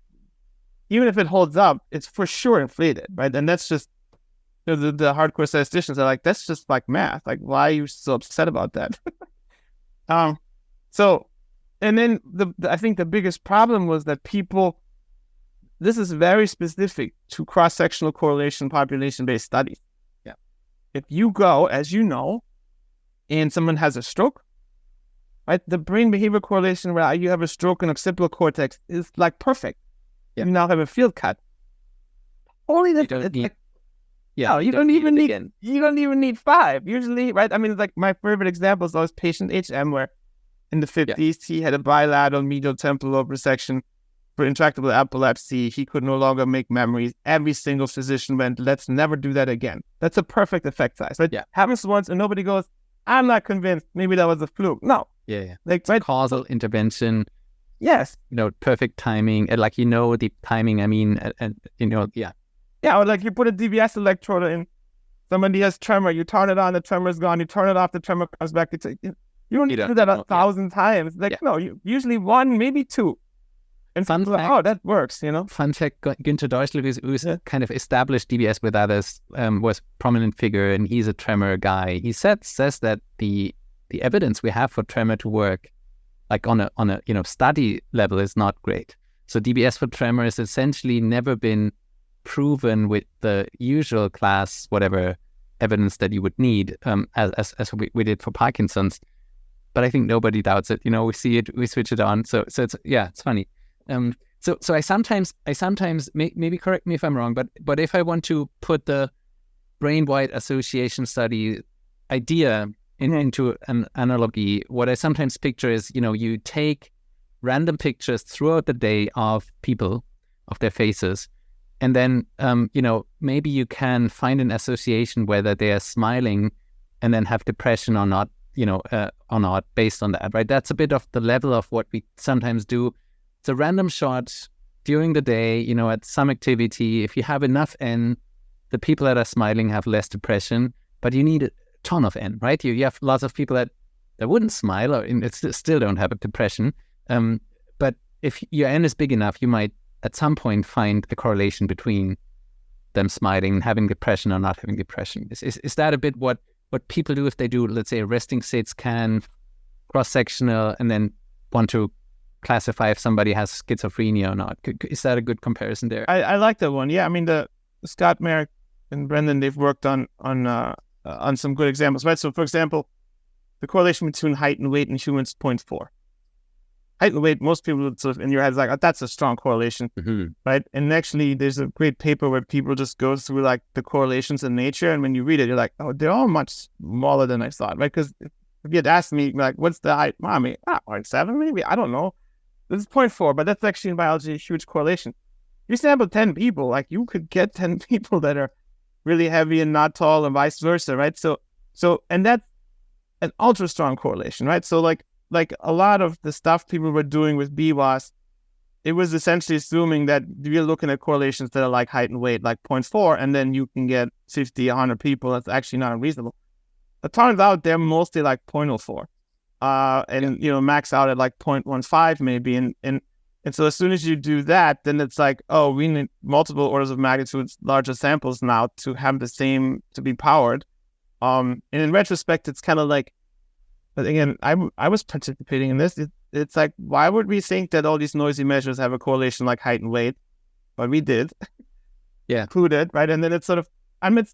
Even if it holds up, it's for sure inflated, right? And that's just, the hardcore statisticians are like, that's just like math. Like, why are you so upset about that? So, and then I think the biggest problem was that this is very specific to cross-sectional correlation population-based studies. Yeah. If you go, as you know, and someone has a stroke, right? The brain behavior correlation where you have a stroke in occipital cortex is like perfect. Yeah. You now have a field cut. Only that you don't even need 5 usually, right? I mean, it's like my favorite example is always patient HM, where in the 50s he had a bilateral medial temporal lobe resection for intractable epilepsy. He could no longer make memories. Every single physician went, let's never do that again. That's a perfect effect size, right? Yeah. Happens once and nobody goes, I'm not convinced. Maybe that was a fluke. No. Yeah. Like, right? Causal intervention. Yes. Perfect timing. And like, the timing, I mean, and yeah. Yeah, or like you put a DBS electrode in, somebody has tremor, you turn it on, the tremor is gone, you turn it off, the tremor comes back. You don't need to do that 1,000 times. Like, no, you usually 1, maybe 2. And fun fact, oh, that works, Fun fact, Günther Deutschel, who's kind of established DBS with others, was a prominent figure, and he's a tremor guy. He says that the evidence we have for tremor to work, like on a study level, is not great. So DBS for tremor has essentially never been proven with the usual class, whatever evidence that you would need, as we did for Parkinson's. But I think nobody doubts it. We see it, we switch it on. So it's funny. So I sometimes maybe correct me if I'm wrong, but if I want to put the brain-wide association study idea into an analogy, what I sometimes picture is, you take random pictures throughout the day of people, of their faces, and then, maybe you can find an association whether they are smiling and then have depression or not, or not based on that, right? That's a bit of the level of what we sometimes do. It's a random shot during the day, at some activity. If you have enough N, the people that are smiling have less depression, but you need a ton of N, right? You have lots of people that wouldn't smile or still don't have a depression. But if your N is big enough, you might at some point find a correlation between them smiling and having depression or not having depression. Is that a bit what people do if they do, let's say, a resting state scan, cross-sectional, and then want to classify if somebody has schizophrenia or not? Is that a good comparison there? I like that one. Yeah, I mean, the Scott, Merrick, and Brendan, they've worked on some good examples, right? So, for example, the correlation between height and weight in humans is 0.4. Height and weight, most people would sort of in your head like, oh, that's a strong correlation, right? And actually, there's a great paper where people just go through like the correlations in nature, and when you read it, you're like, oh, they're all much smaller than I thought, right? Because if you had asked me, like, what's the height? I mean, 0.7 maybe? I don't know. This is 0.4, but that's actually in biology a huge correlation. You sample 10 people, like you could get 10 people that are really heavy and not tall and vice versa, right? So, and that's an ultra strong correlation, right? So like a lot of the stuff people were doing with BWAS, it was essentially assuming that you're looking at correlations that are like height and weight, like 0.4, and then you can get 50, 100 people. That's actually not unreasonable. It turns out they're mostly like 0.04. Max out at like 0.15 maybe. And so as soon as you do that, then it's like, oh, we need multiple orders of magnitude larger samples now to have the same, to be powered. And in retrospect, it's kind of like, but again, I was participating in this. It's like, why would we think that all these noisy measures have a correlation like height and weight? But we did. Yeah. Included, right? And then it's sort of, it's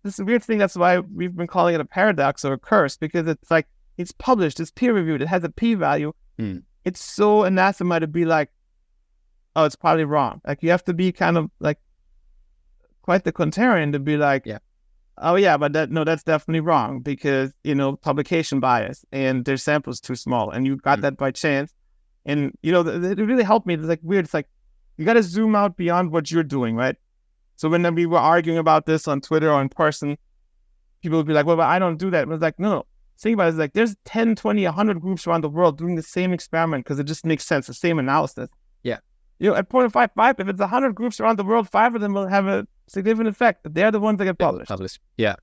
this weird thing. That's why we've been calling it a paradox or a curse, because it's like, it's published, it's peer-reviewed, it has a p-value. It's so anathema to be like, oh, it's probably wrong. Like, you have to be kind of like quite the contrarian to be like, oh yeah, but that's definitely wrong because, publication bias and their sample's too small and you got that by chance. And, it really helped me. It's like weird. It's like, you got to zoom out beyond what you're doing, right? So when we were arguing about this on Twitter or in person, people would be like, well, but I don't do that. And it's like, no. Think about it. It's like there's 10, 20, 100 groups around the world doing the same experiment because it just makes sense, the same analysis. Yeah. At 0.55, if it's 100 groups around the world, 5 of them will have a significant effect. But they're the ones that get published. Yeah.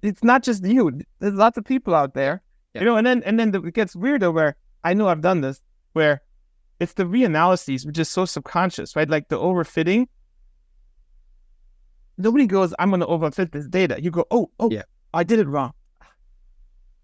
It's not just you. There's lots of people out there. Yeah. And then it gets weirder where I know I've done this, where it's the reanalyses, which is so subconscious, right? Like the overfitting. Nobody goes, I'm going to overfit this data. You go, oh, yeah. I did it wrong.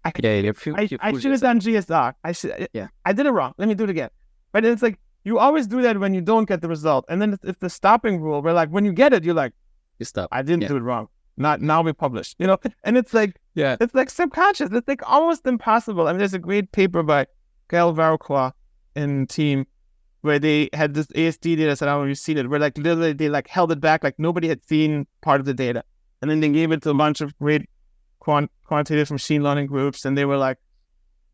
I should have done GSR. I did it wrong. Let me do it again. But it's like, you always do that when you don't get the result. And then it's the stopping rule where like, when you get it, you're like, you stop. I didn't do it wrong. Not now we publish, and it's like, it's like subconscious. It's like almost impossible. I mean, there's a great paper by Gail Varroquois and team where they had this ASD data set. I don't know if you've seen it, where like literally they like held it back, like nobody had seen part of the data. And then they gave it to a bunch of great quantitative machine learning groups. And they were like,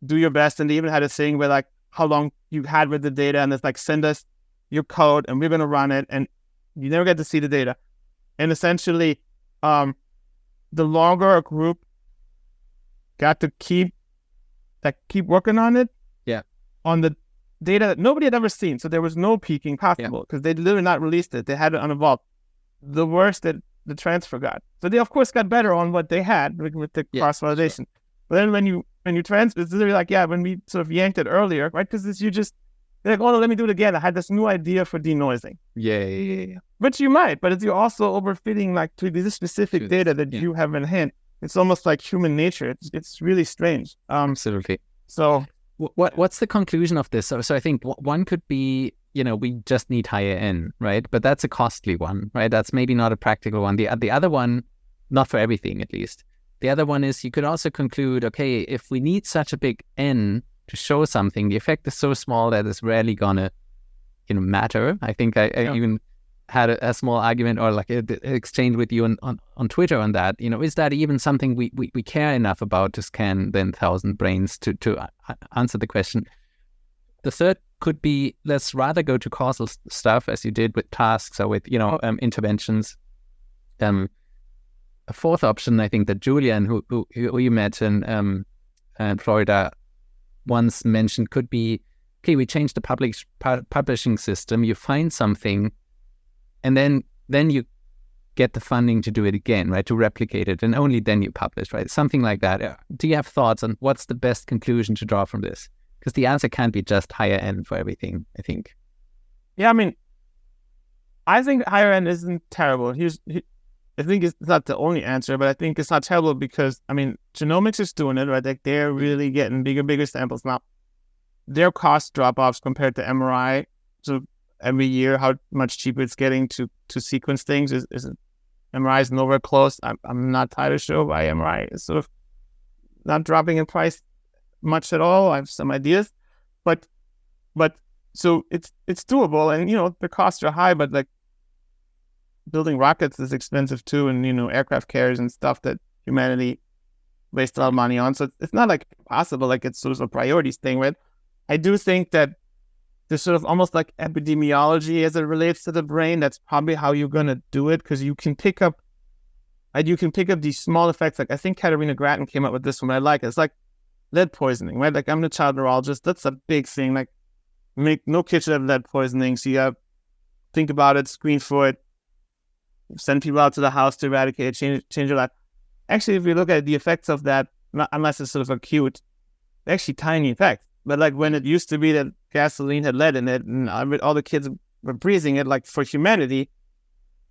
do your best. And they even had a thing where like, how long you had with the data. And it's like, send us your code and we're going to run it. And you never get to see the data. And essentially, the longer a group got to keep working on it, on the data that nobody had ever seen, so there was no peaking possible because they literally not released it. They had it unevolved. The worse that the transfer got. So they of course got better on what they had with the cross validation. Sure. But then when you transfer, it's literally like when we sort of yanked it earlier, right? Because they're like, oh no, let me do it again. I had this new idea for denoising. Yeah. But you might, but you're also overfitting like to this specific data that you have in hand. It's almost like human nature. It's really strange. Absolutely. So what's the conclusion of this? So I think one could be, we just need higher N, right? But that's a costly one, right? That's maybe not a practical one. The other one, not for everything at least. The other one is you could also conclude, okay, if we need such a big N to show something, the effect is so small that it's rarely gonna, matter. I think I even had a small argument or like an exchange with you on Twitter on that. Is that even something we care enough about to scan then 1,000 brains to answer the question? The third could be, let's rather go to causal stuff as you did with tasks or with, interventions. A fourth option, I think that Julian, who you met in Florida, once mentioned could be, okay, we change the publishing system, you find something, and then you get the funding to do it again, right, to replicate it, and only then you publish, right? Something like that. Do you have thoughts on what's the best conclusion to draw from this? Because the answer can't be just higher N for everything, I think. Yeah, I mean, I think higher N isn't terrible. I think it's not the only answer, but I think it's not terrible because, I mean, genomics is doing it, right? Like they're really getting bigger samples now. Their cost drop-offs compared to MRI, so every year how much cheaper it's getting to sequence things is MRI is nowhere close. I'm not entirely sure why MRI is sort of not dropping in price much at all. I have some ideas, but so it's doable, and the costs are high, but like building rockets is expensive too, and aircraft carriers and stuff that humanity wastes a lot of money on. So it's not like impossible, like it's sort of a priorities thing, right? I do think that there's sort of almost like epidemiology as it relates to the brain. That's probably how you're gonna do it, because you can pick up these small effects. Like I think Katarina Grattan came up with this one. I like it. It's like lead poisoning, right? Like I'm a child neurologist. That's a big thing. Like no kid should have lead poisoning. So you have think about it, screen for it, send people out to the house to eradicate it, change your life. Actually, if you look at the effects of that, unless it's sort of acute, they're actually tiny effects. But like when it used to be that gasoline had lead in it and all the kids were breathing it, like for humanity,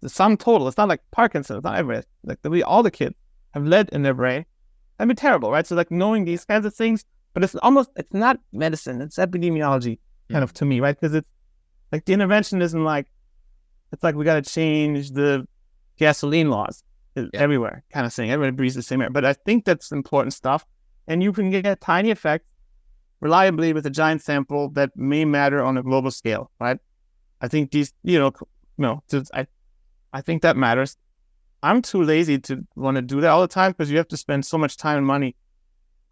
the sum total, it's not like Parkinson's, it's not Everest. Like all the kids have lead in their brain. That'd be terrible, right? So like knowing these kinds of things, but it's not medicine, it's epidemiology kind of to me, right? Because it's like the intervention isn't like, it's like we got to change the gasoline laws everywhere kind of thing. Everybody breathes the same air. But I think that's important stuff. And you can get tiny effects reliably with a giant sample that may matter on a global scale, right? I think these, I think that matters. I'm too lazy to want to do that all the time because you have to spend so much time and money,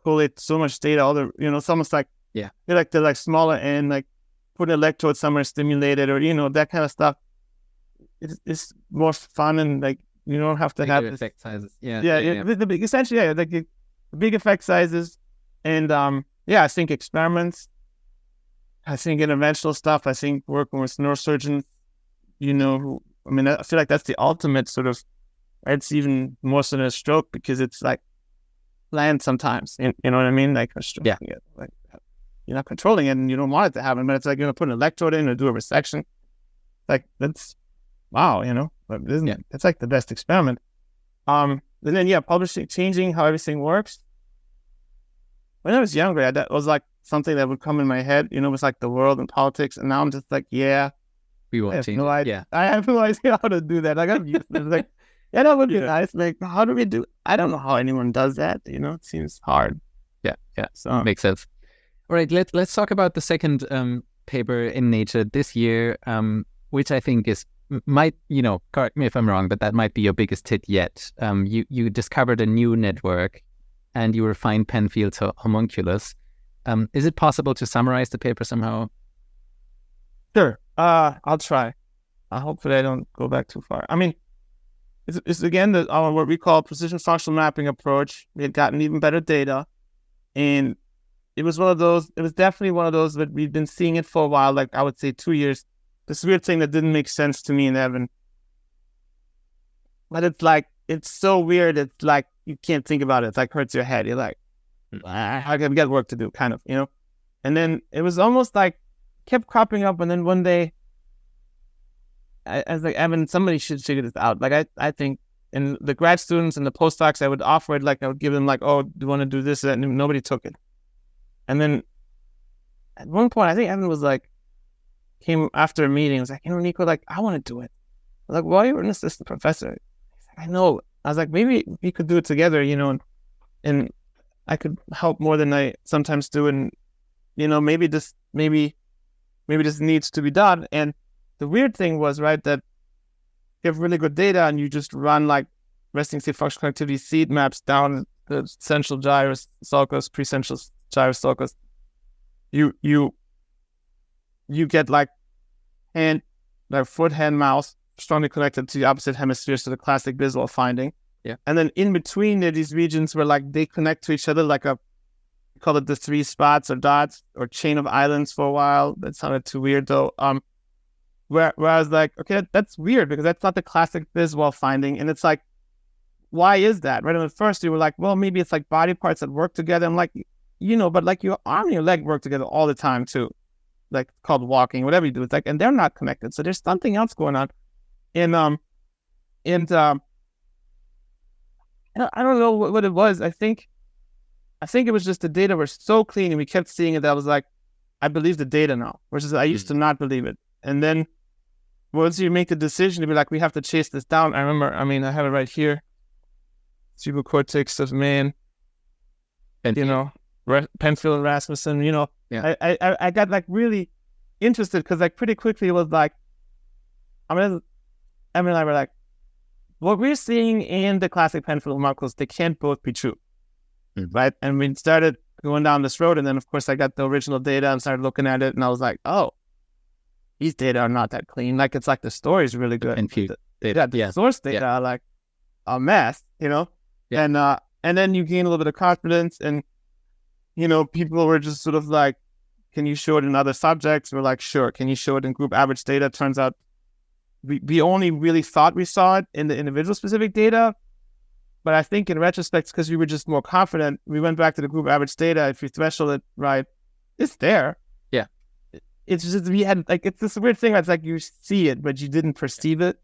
collate so much data. It's almost like you're like the like smaller end, like put an electrode somewhere, stimulate it, or that kind of stuff. It's more fun and like you don't have to Bigger have this effect sizes. Yeah. The big, essentially, like the big effect sizes, and I think experiments. I think interventional stuff. I think working with neurosurgeons. I feel like that's the ultimate sort of. It's even more so than a stroke because it's like planned sometimes. You know what I mean? Like a stroke. Yeah. Like you're not controlling it and you don't want it to happen, but it's like you're gonna put an electrode in or do a resection. Like that's wow, But it's like the best experiment. And then publishing, changing how everything works. When I was younger, that was like something that would come in my head. It was like the world and politics, and now I'm just like, we won't change it. Yeah. I have no idea how to do that. Like I'm used to it. Like, that would be nice. Like, how do we do? I don't know how anyone does that. It seems hard. Yeah. So makes sense. All right, let's talk about the second paper in Nature this year, which I think might correct me if I'm wrong, but that might be your biggest hit yet. You discovered a new network, and you refined Penfield's homunculus. Is it possible to summarize the paper somehow? Sure. I'll try. Hopefully I don't go back too far. I mean, it's again what we call precision functional mapping approach. We had gotten even better data, and it was definitely one of those that we've been seeing it for a while, like I would say 2 years. This weird thing that didn't make sense to me and Evan. But it's so weird, it's like you can't think about it. It's like hurts your head. You're like, I got work to do, kind of, And then it was almost like kept cropping up, and then one day I was like, Evan, somebody should figure this out. Like I think, and the grad students and the postdocs, I would offer it, like I would give them like, oh, do you want to do this? And nobody took it. And then at one point, I think Evan was like, came after a meeting, was like, Nico, like, I want to do it. I was like, well, you're an assistant professor. He's like, I know. I was like, maybe we could do it together, and I could help more than I sometimes do. And, maybe this needs to be done. And the weird thing was, right, that you have really good data and you just run like resting state functional connectivity seed maps down the central gyrus sulcus, pre-central gyrus sulcus. You get like foot, hand, mouth strongly connected to the opposite hemisphere, so the classic visual finding. Yeah. And then in between there, these regions where like they connect to each other, like we call it the 3 spots or dots or chain of islands for a while. That sounded too weird though. Where I was like, okay, that's weird because that's not the classic visual finding. And it's like, why is that? Right. And at first you were like, well, maybe it's like body parts that work together. I'm like, but like your arm and your leg work together all the time too. Like called walking, whatever you do. It's like, and they're not connected. So there's something else going on. And I don't know what it was. I think it was just the data were so clean and we kept seeing it that I was like, I believe the data now, versus I used to not believe it. And then once you make the decision to be like, we have to chase this down. I remember, I have it right here. Cerebral cortex of man, Penfield. Penfield and Rasmussen, Yeah. I got like really interested because like pretty quickly it was like, Emily and I were like, what we're seeing in the classic Penfield homunculus, they can't both be true, right? And we started going down this road, and then of course I got the original data and started looking at it, and I was like, oh, these data are not that clean. Like it's like the story is really good. The source data are like a mess, Yeah. And then you gain a little bit of confidence, and people were just sort of like, can you show it in other subjects? We're like, sure. Can you show it in group average data? Turns out we only really thought we saw it in the individual specific data. But I think in retrospect, because we were just more confident, we went back to the group average data. If you threshold it right, it's there. Yeah. It's just, we had like, it's this weird thing that's like you see it, but you didn't perceive it.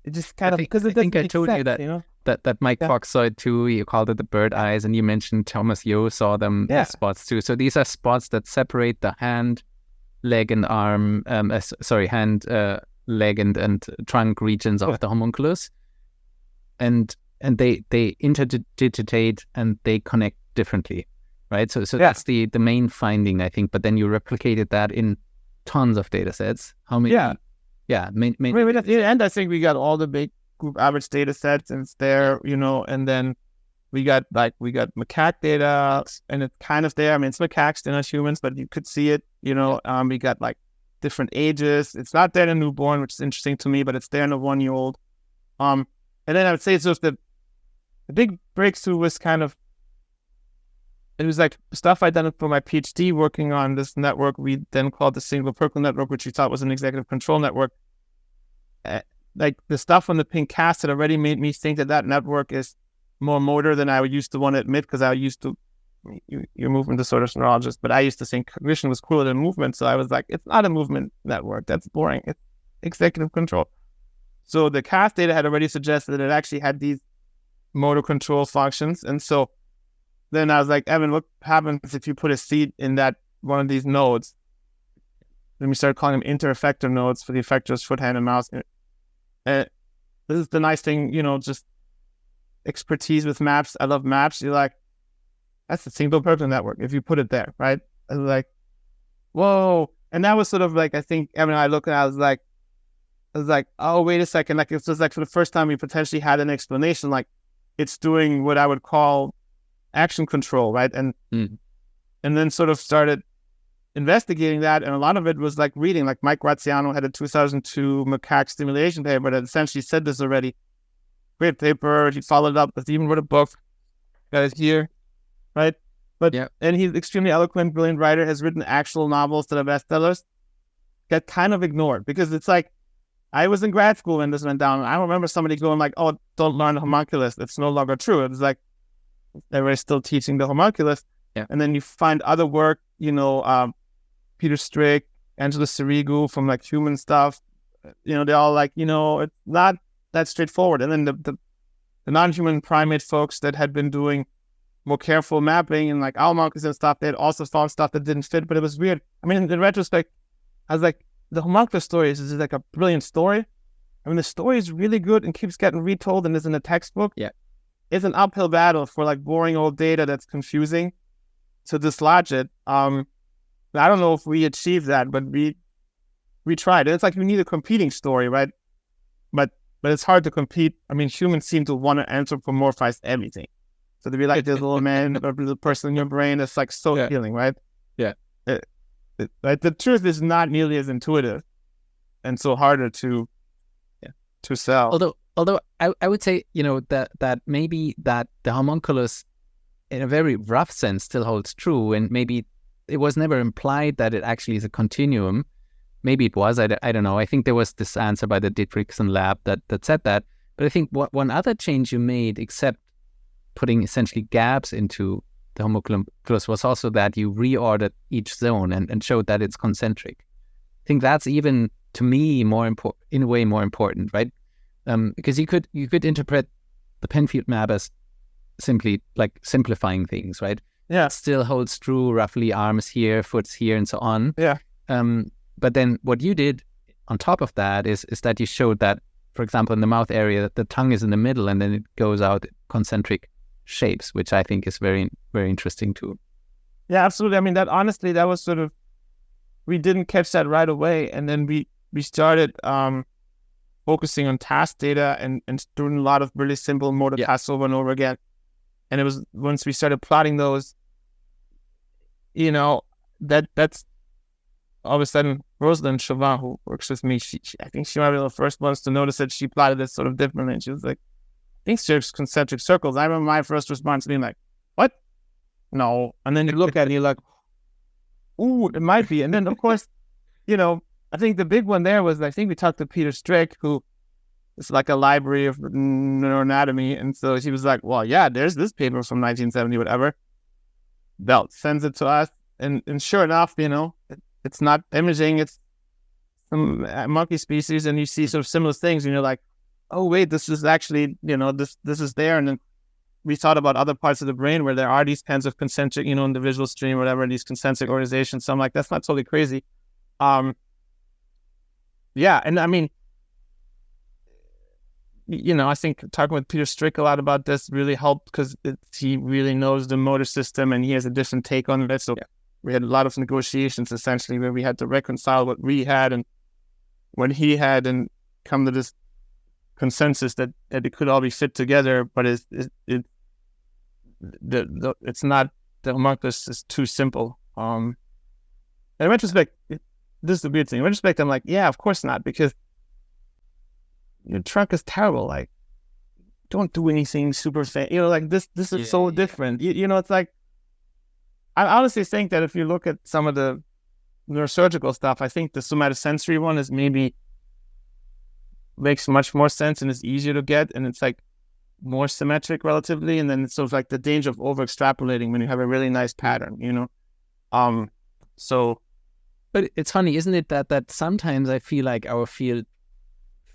It just kind of, because I think I told you that, that Mike Fox saw it too. You called it the bird eyes, and you mentioned Thomas Yeo saw them as spots too. So these are spots that separate the hand, leg, and arm, hand, leg, and trunk regions of the homunculus. And they interdigitate and they connect differently, right? So that's the main finding, I think. But then you replicated that in tons of data sets. How many? And I think we got all the big group average data sets, and it's there, and then we got macaque data, and it's kind of there. I mean, it's macaques, they're not humans, but you could see it, we got like different ages. It's not there in a newborn, which is interesting to me, but it's there in a 1-year-old. And then I would say sort of the big breakthrough was it was like stuff I done for my PhD working on this network we then called the single Perkle network, which we thought was an executive control network. Like the stuff on the pink cast had already made me think that network is more motor than I used to want to admit, because you're movement disorders neurologist, but I used to think cognition was cooler than movement. So I was like, it's not a movement network. That's boring. It's executive control. So the cast data had already suggested that it actually had these motor control functions. And so then I was like, Evan, what happens if you put a seed in that one of these nodes? Then we started calling them inter-effector nodes for the effectors, foot, hand, and mouse. And this is the nice thing, just expertise with maps. I love maps. You're like, that's the single Perkle network if you put it there, right? I was like, whoa. And that was sort of like, I think Evan and I looked, and I was like, oh, wait a second. Like, it's just like for the first time we potentially had an explanation, like it's doing what I would call action control, right? And then sort of started investigating that, and a lot of it was like reading. Like Mike Graziano had a 2002 macaque stimulation paper that essentially said this already. Great paper. He followed up with, even wrote a book. Got it here, right? But and he's extremely eloquent, brilliant writer. Has written actual novels that are bestsellers. Got kind of ignored because it's like, I was in grad school when this went down. And I remember somebody going like, "Oh, don't learn the homunculus. It's no longer true." It was like they were still teaching the homunculus. Yeah. And then you find other work, Peter Strick, Angela Sirigu from like human stuff. They're all like, it's not that straightforward. And then the non-human primate folks that had been doing more careful mapping and like homunculus and stuff, they had also found stuff that didn't fit, but it was weird. I mean, in retrospect, I was like, the homunculus story is like a brilliant story. I mean, the story is really good and keeps getting retold and is in a textbook. Yeah. It's an uphill battle for like boring old data that's confusing to dislodge it. I don't know if we achieved that, but we tried. It's like you need a competing story, right? But it's hard to compete. I mean, humans seem to want to anthropomorphize everything. So to be like this little man or little person in your brain, it's like so appealing, right? Yeah. Right. The truth is not nearly as intuitive, and so harder to sell. Although I would say, that maybe that the homunculus, in a very rough sense, still holds true, and maybe it was never implied that it actually is a continuum. Maybe it was. I don't know. I think there was this answer by the Dietrichson lab that said that. But I think one other change you made, except putting essentially gaps into the homunculus, was also that you reordered each zone and showed that it's concentric. I think that's even, to me, more important, in a way more important, right? Because you could interpret the Penfield map as simply like simplifying things, right? Yeah. It still holds true, roughly arms here, foots here, and so on. Yeah. But then what you did on top of that is that you showed that, for example, in the mouth area, the tongue is in the middle and then it goes out concentric shapes, which I think is very, very interesting too. Yeah, absolutely. I mean, that was sort of, we didn't catch that right away. And then we started focusing on task data and doing a lot of really simple motor tasks over and over again. And it was once we started plotting those, that's all of a sudden Rosalind Chauvin, who works with me, I think she might be the first ones to notice that she plotted it sort of differently. And she was like, I think it's concentric circles. I remember my first response being like, what? No. And then you look at it and you're like, ooh, it might be. And then, of course, I think the big one there was, I think we talked to Peter Strick, who is like a library of neuroanatomy. And so she was like, well, yeah, there's this paper from 1970, whatever. Belt sends it to us. And sure enough, it's not imaging, it's some monkey species, and you see sort of similar things, and you're like, oh, wait, this is actually, this is there. And then we thought about other parts of the brain where there are these kinds of concentric, in the visual stream, whatever, these concentric organizations. So I'm like, that's not totally crazy. Yeah, and I mean, I think talking with Peter Strick a lot about this really helped because he really knows the motor system and he has a different take on it. So we had a lot of negotiations essentially where we had to reconcile what we had and what he had and come to this consensus that it could all be fit together, but it's not, the homunculus is too simple. In retrospect, this is the weird thing. In retrospect, I'm like, yeah, of course not, because your trunk is terrible. Like, don't do anything super fancy. Like this is so different. It's like, I honestly think that if you look at some of the neurosurgical stuff, I think the somatosensory one is maybe makes much more sense and is easier to get, and it's like more symmetric relatively, and then it's sort of like the danger of over extrapolating when you have a really nice pattern, so. But it's funny, isn't it, that sometimes I feel like our field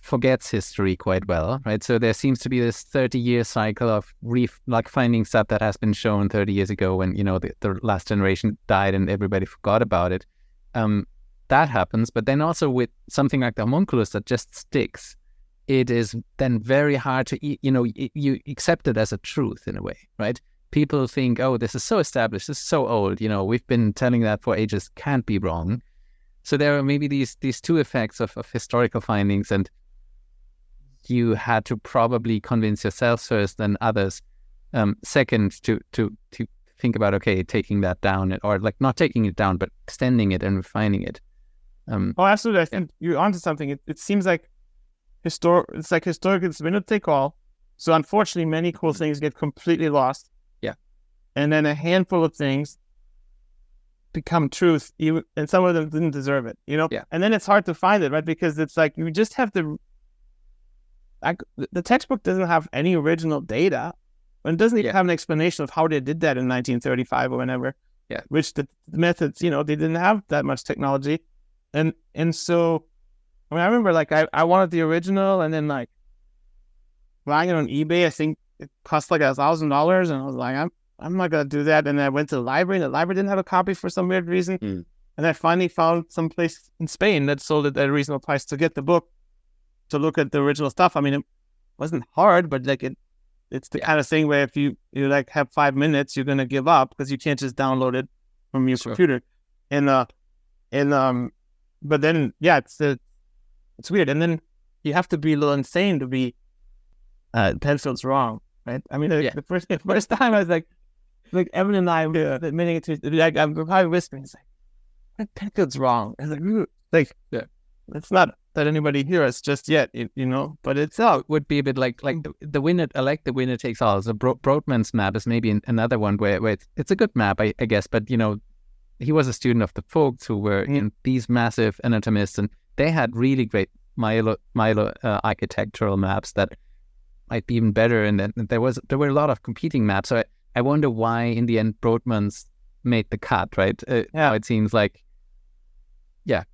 forgets history quite well, right? So there seems to be this 30-year cycle of finding stuff that has been shown 30 years ago when, the last generation died and everybody forgot about it. That happens, but then also with something like the homunculus that just sticks, it is then very hard to, you accept it as a truth in a way, right? People think, oh, this is so established, this is so old, we've been telling that for ages, can't be wrong. So there are maybe these two effects of historical findings, and you had to probably convince yourself first, then others second to think about, okay, taking that down, or like not taking it down, but extending it and refining it. Oh, absolutely. I think you're onto something. It seems like historical, it's winner take all. So unfortunately, many cool things get completely lost. Yeah. And then a handful of things become truth, and some of them didn't deserve it, Yeah. And then it's hard to find it, right? Because it's like, you just have to, the textbook doesn't have any original data, and it doesn't even have an explanation of how they did that in 1935 or whenever. Yeah. Which the methods, they didn't have that much technology. And so, I remember like I wanted the original, and then like buying it on eBay, I think it cost like $1,000, and I was like, I'm not gonna do that. And I went to the library, and the library didn't have a copy for some weird reason. And I finally found some place in Spain that sold it at a reasonable price to get the book, to look at the original stuff. I mean, it wasn't hard, but like it's the kind of thing where if you like have 5 minutes, you're gonna give up because you can't just download it from your computer. But then it's weird. And then you have to be a little insane to be Penfield's wrong, right? I mean, the first time I was like Evan and I were admitting it to, like, I'm probably whispering, it's like, Penfield's wrong. It's like, it's not that anybody hear us just yet, but it's out. It would be a bit like the winner. I like the winner takes all. So Brodmann's map is maybe another one where it's a good map, I guess, but he was a student of the Vogts, who were these massive anatomists, and they had really great myelo architectural maps that might be even better. And then there were a lot of competing maps. So I wonder why in the end Brodmann's made the cut, right? It seems like, here's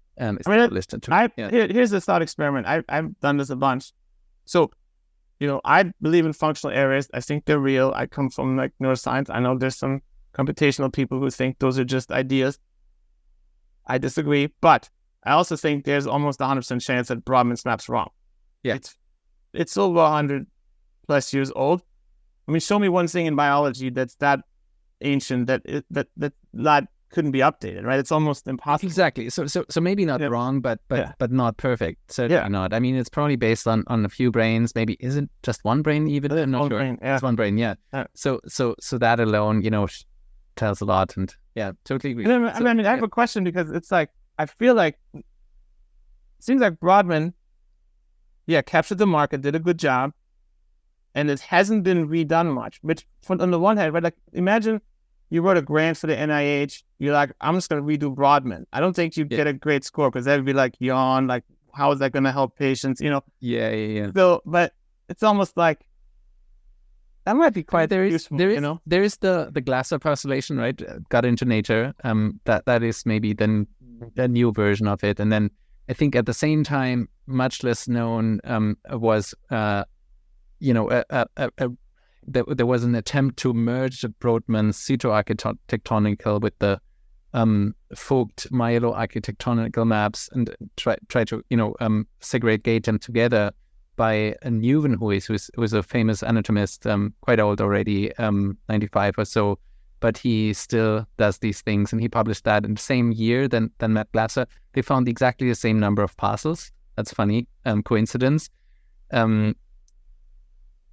a thought experiment. I've done this a bunch. So, I believe in functional areas. I think they're real. I come from like neuroscience. I know there's some computational people who think those are just ideas. I disagree, but I also think there's almost 100% chance that Brodmann's map's wrong. Yeah, it's over 100 plus years old. I mean, show me one thing in biology that's that ancient that couldn't be updated, right? It's almost impossible. Exactly. So maybe not wrong, but not perfect. Certainly not. I mean, it's probably based on a few brains. Maybe isn't just one brain even? I'm not sure. It's one brain. Yeah. So that alone, tells a lot. And totally agree. I have a question, because it's like, I feel like it seems like Brodmann, captured the market, did a good job, and it hasn't been redone much. Which, on the one hand, right, like, imagine you wrote a grant for the NIH, you're like, I'm just going to redo Brodmann. I don't think you'd get a great score, because that would be like, yawn, like, how is that going to help patients, Yeah. So, but it's almost like, that might be quite useful, There is the Glasser postulation, right? Got into nature. That is maybe then a new version of it. And then I think at the same time, much less known was, there was an attempt to merge the Brodmann's cytoarchitectonical with the Vogt myeloarchitectonical maps and try to segregate them together by Nieuwenhuis, who's a famous anatomist, quite old already, 95 or so, but he still does these things, and he published that in the same year than Matt Glasser. They found exactly the same number of parcels. That's funny, coincidence.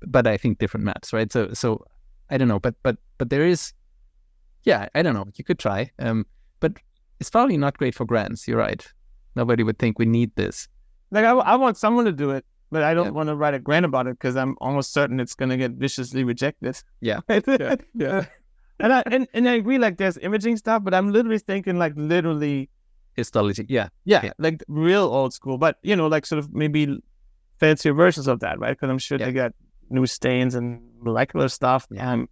but I think different maps, right? So I don't know, but there is, I don't know. You could try, but it's probably not great for grants. You're right. Nobody would think we need this. Like I want someone to do it, but I don't want to write a grant about it because I'm almost certain it's going to get viciously rejected. Yeah. Yeah. And I agree, like there's imaging stuff, but I'm literally thinking like literally histology. Yeah. Like real old school, but like sort of maybe fancier versions of that, right? Because I'm sure they got new stains and molecular stuff. Yeah.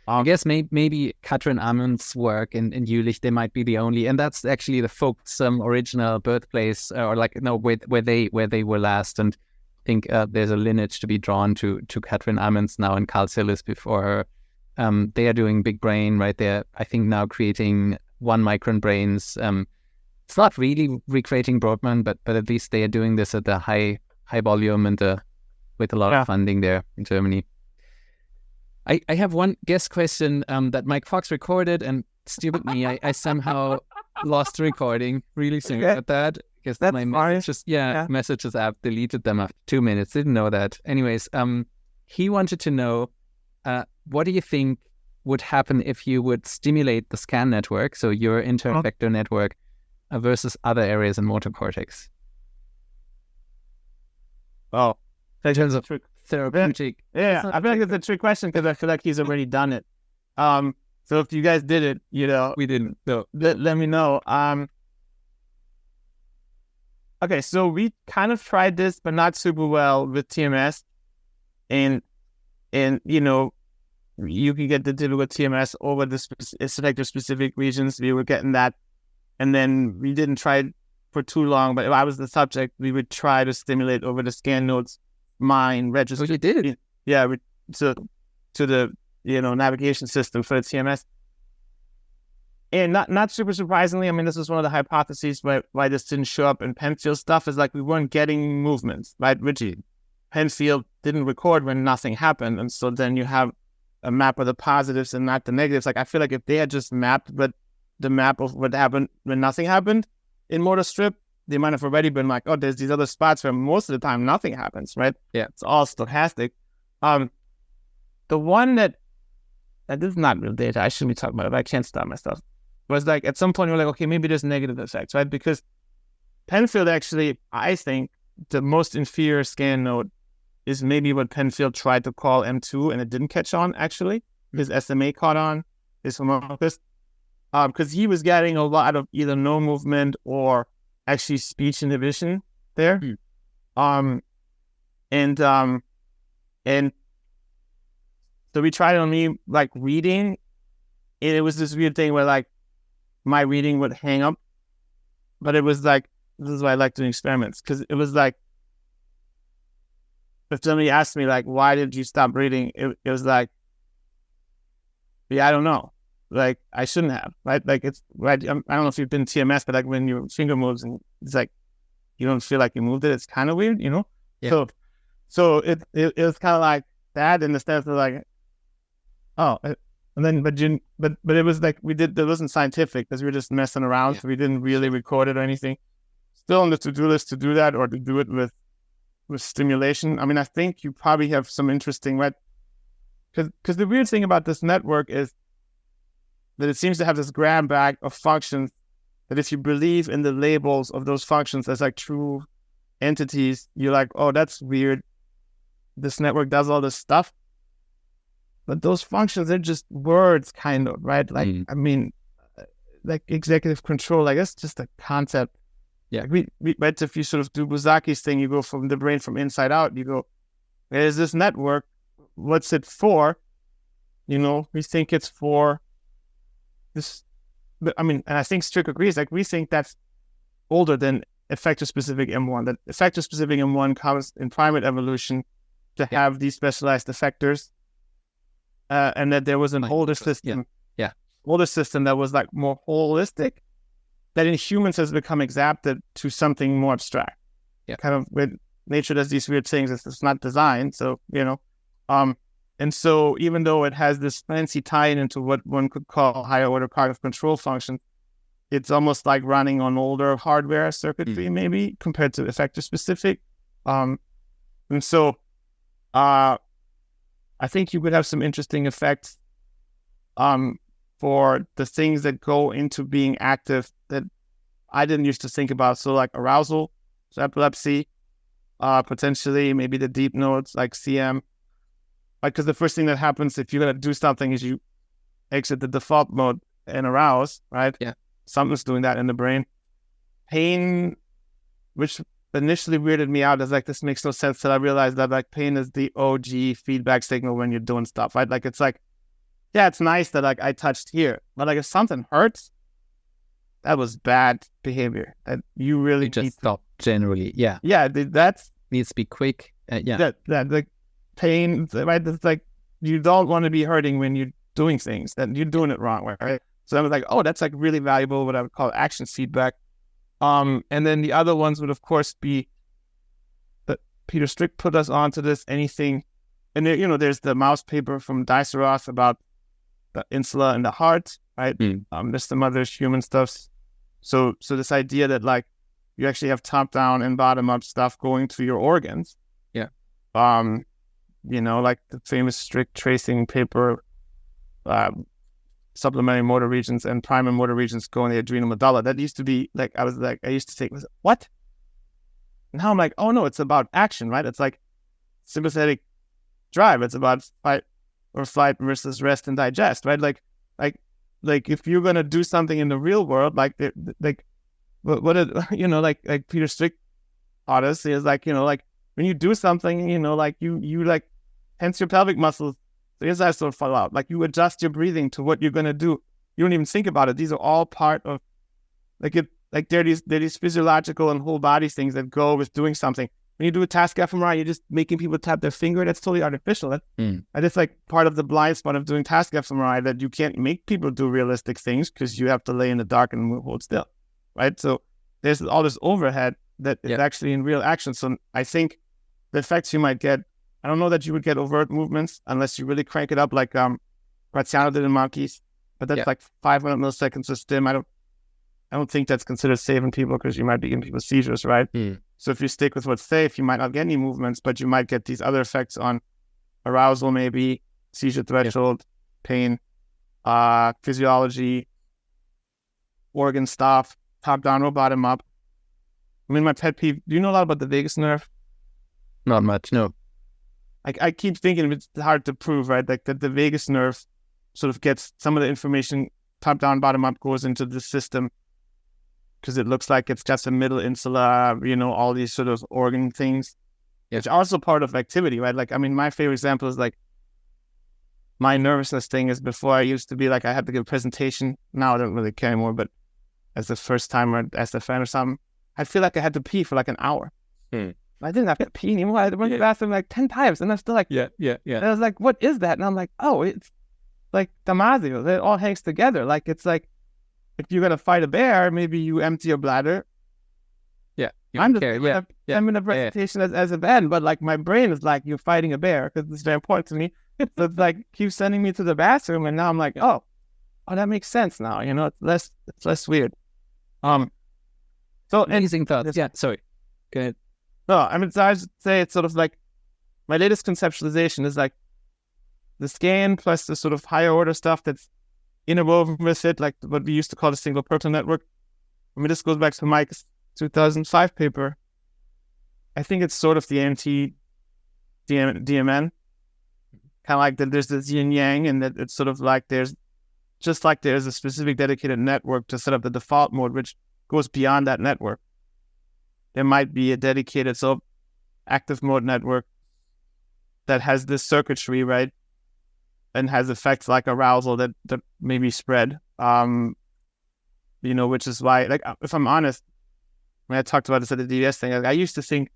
I guess maybe Katrin Amund's work in Jülich, they might be the only, and that's actually the Vogt's original birthplace, or where they were last. And I think there's a lineage to be drawn to Katrin Amund's now in Calcillus before her. They are doing big brain, right? They're, I think, now creating 1 micron brains. It's not really recreating Brodmann, but at least they are doing this at the high volume and with a lot of funding there in Germany. I have one guest question that Mike Fox recorded, and stupid me, I somehow lost the recording. Really sorry about that. Because my messages app deleted them after 2 minutes. Didn't know that. Anyways, he wanted to know, what do you think would happen if you would stimulate the scan network, so your intereffector network, versus other areas in motor cortex? Oh, in terms of therapeutic. Yeah, I feel like it's a trick question because I feel like he's already done it. So if you guys did it, we didn't. No. Let me know. Okay, so we kind of tried this, but not super well with TMS, and you can get the typical TMS over the selector specific regions. We were getting that, and then we didn't try it for too long. But if I was the subject, we would try to stimulate over the scan nodes mine register. Oh, you did? Yeah, to the navigation system for the TMS. And not super surprisingly, I mean, this was one of the hypotheses why this didn't show up in Penfield stuff, is like we weren't getting movements, right? Which Penfield didn't record when nothing happened. And so then you have a map of the positives and not the negatives. Like I feel like if they had just mapped the map of what happened when nothing happened in motor strip, they might have already been like, oh, there's these other spots where most of the time nothing happens, right? Yeah. It's all stochastic. The one that this is not real data, I shouldn't be talking about it, but I can't stop myself, was like at some point we're like, okay, maybe there's negative effects, right? Because Penfield actually, I think the most inferior scan node is maybe what Penfield tried to call M2 and it didn't catch on actually. His SMA caught on, his Homunculus, because he was getting a lot of either no movement or actually speech inhibition there. And so we tried on me like reading, and it was this weird thing where like my reading would hang up, but it was like, this is why I like doing experiments, because it was like, if somebody asked me like, why did you stop reading? It was like, I don't know. Like I shouldn't have, right? Like it's right. I don't know if you've been TMS, but like when your finger moves and it's like you don't feel like you moved it, it's kind of weird, Yeah. So it was kind of like that, and the steps were like, oh, and then but it was like it wasn't scientific because we were just messing around, so we didn't really record it or anything. Still on the to-do list to do that or to do it with stimulation. I mean, I think you probably have some interesting because the weird thing about this network is that it seems to have this grab bag of functions that if you believe in the labels of those functions as like true entities, you're like, oh, that's weird. This network does all this stuff. But those functions are just words, kind of, right? Like, I mean, like executive control, like that's just a concept. Yeah. Like right, if you sort of do Buzaki's thing, you go from the brain from inside out, you go, there's this network. What's it for? We think it's for this, but I mean, and I think Strick agrees, like we think that's older than effector-specific M1. That effector-specific M1 comes in primate evolution to have these specialized effectors, and that there was an older system that was like more holistic, that in humans has become exapted to something more abstract. Yeah. Kind of with nature does these weird things, it's not designed, so, and so even though it has this fancy tie-in into what one could call higher order cognitive control function, it's almost like running on older hardware circuitry, maybe, compared to effector specific. And so I think you could have some interesting effects for the things that go into being active that I didn't used to think about. So like arousal, so epilepsy, potentially maybe the deep nodes like CM. Like, because the first thing that happens if you're going to do something is you exit the default mode and arouse, right? Yeah. Something's doing that in the brain. Pain, which initially weirded me out, is like, this makes no sense till I realized that like pain is the OG feedback signal when you're doing stuff, right? Like, it's like, yeah, it's nice that like I touched here, but like if something hurts, that was bad behavior. That you really You just need stop generally. Yeah. Yeah, that's Needs to be quick. Yeah. that like pain, right? It's like you don't want to be hurting when you're doing things, that you're doing it wrong, right? So I was like, oh, that's like really valuable, what I would call action feedback. And then the other ones would of course be that Peter Strick put us onto this, anything, and there, there's the mouse paper from Diceroth about the insula and the heart, right? There's some other human stuff. So this idea that like you actually have top down and bottom up stuff going to your organs. Yeah. Like the famous Strick tracing paper, supplementary motor regions and primary motor regions go in the adrenal medulla. That used to be like, I used to think, what? Now I'm like, oh no, it's about action, right? It's like sympathetic drive. It's about fight or flight versus rest and digest, right? Like if you're gonna do something in the real world, like like Peter Strick taught us is like, like when you do something, like you like tense your pelvic muscles, the insides don't fall out. Like you adjust your breathing to what you're gonna do. You don't even think about it. These are all part of there are these physiological and whole body things that go with doing something. When you do a task fMRI, you're just making people tap their finger. That's totally artificial. And it's like part of the blind spot of doing task fMRI, that you can't make people do realistic things because you have to lay in the dark and hold still, right? So there's all this overhead that is actually in real action. So I think the effects you might get, I don't know that you would get overt movements unless you really crank it up like Graziano did in monkeys, but that's like 500 milliseconds of stim. I don't think that's considered saving people because you might be giving people seizures, right? So if you stick with what's safe, you might not get any movements, but you might get these other effects on arousal, maybe seizure threshold, pain, physiology, organ stuff, top down or bottom up. I mean, my pet peeve, do you know a lot about the vagus nerve? Not much, no. I keep thinking it's hard to prove, right? Like that the vagus nerve sort of gets some of the information top down, bottom up, goes into the system because it looks like it's just a middle insula, all these sort of organ things, which are also part of activity, right? Like, I mean, my favorite example is like my nervousness thing is before I used to be like, I had to give a presentation. Now I don't really care anymore, but as the first time or as a friend or something, I feel like I had to pee for like an hour. I didn't have to pee anymore. I went to the bathroom like 10 times and I'm still like, yeah. And I was like, what is that? And I'm like, oh, it's like Damasio. It all hangs together. Like, it's like, if you're going to fight a bear, maybe you empty your bladder. Yeah. I'm in a presentation as a band, but like my brain is like, you're fighting a bear because it's very important to me. So it's like, keep sending me to the bathroom. And now I'm like, oh, that makes sense now. It's less weird. So amazing thoughts. Yeah. Sorry. Go ahead. No, I mean, so I would say it's sort of like my latest conceptualization is like the scan plus the sort of higher order stuff that's interwoven with it, like what we used to call the single protein network. I mean, this goes back to Mike's 2005 paper. I think it's sort of the anti-DMN, kind of like that there's this yin yang, and that it's sort of like there's a specific dedicated network to set up the default mode, which goes beyond that network. There might be a dedicated active mode network that has this circuitry, right? And has effects like arousal that may be spread. Which is why, like, if I'm honest, when I talked about this at the DBS thing, like, I used to think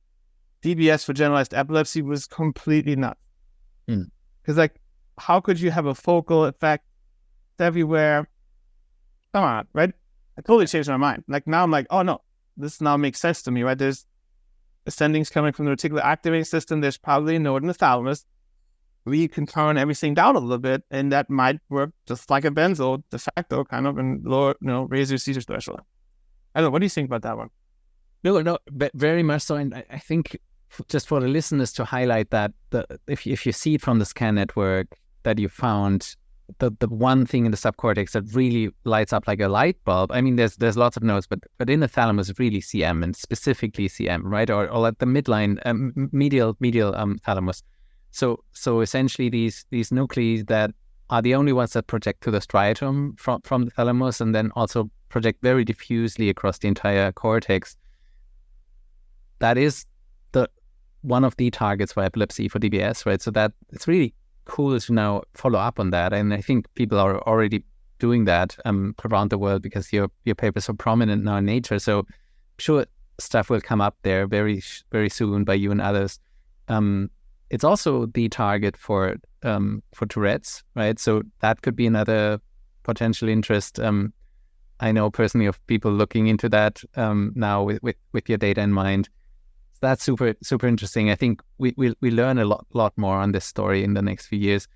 DBS for generalized epilepsy was completely nuts. Because like, how could you have a focal effect everywhere? Come on, right? I totally changed my mind. Like now I'm like, oh no, this now makes sense to me, right? There's ascendings coming from the reticular activating system. There's probably a node in the thalamus. We can turn everything down a little bit, and that might work just like a benzo de facto, kind of, and lower, raise your seizure threshold. I don't know. What do you think about that one? No, but very much so. And I think just for the listeners to highlight that if you see it from the scan network that you found, the one thing in the subcortex that really lights up like a light bulb. I mean, there's lots of nodes, but in the thalamus, really CM, and specifically CM, right? Or at the midline, medial thalamus. So essentially these nuclei that are the only ones that project to the striatum from the thalamus, and then also project very diffusely across the entire cortex. That is one of the targets for epilepsy, for DBS, right? So that it's really cool to now follow up on that, and I think people are already doing that around the world because your paper is so prominent now in Nature. So I'm sure stuff will come up there very very soon by you and others. It's also the target for Tourette's, right? So that could be another potential interest. I know personally of people looking into that now with your data in mind. So that's super super interesting. I think we learn a lot more on this story in the next few years.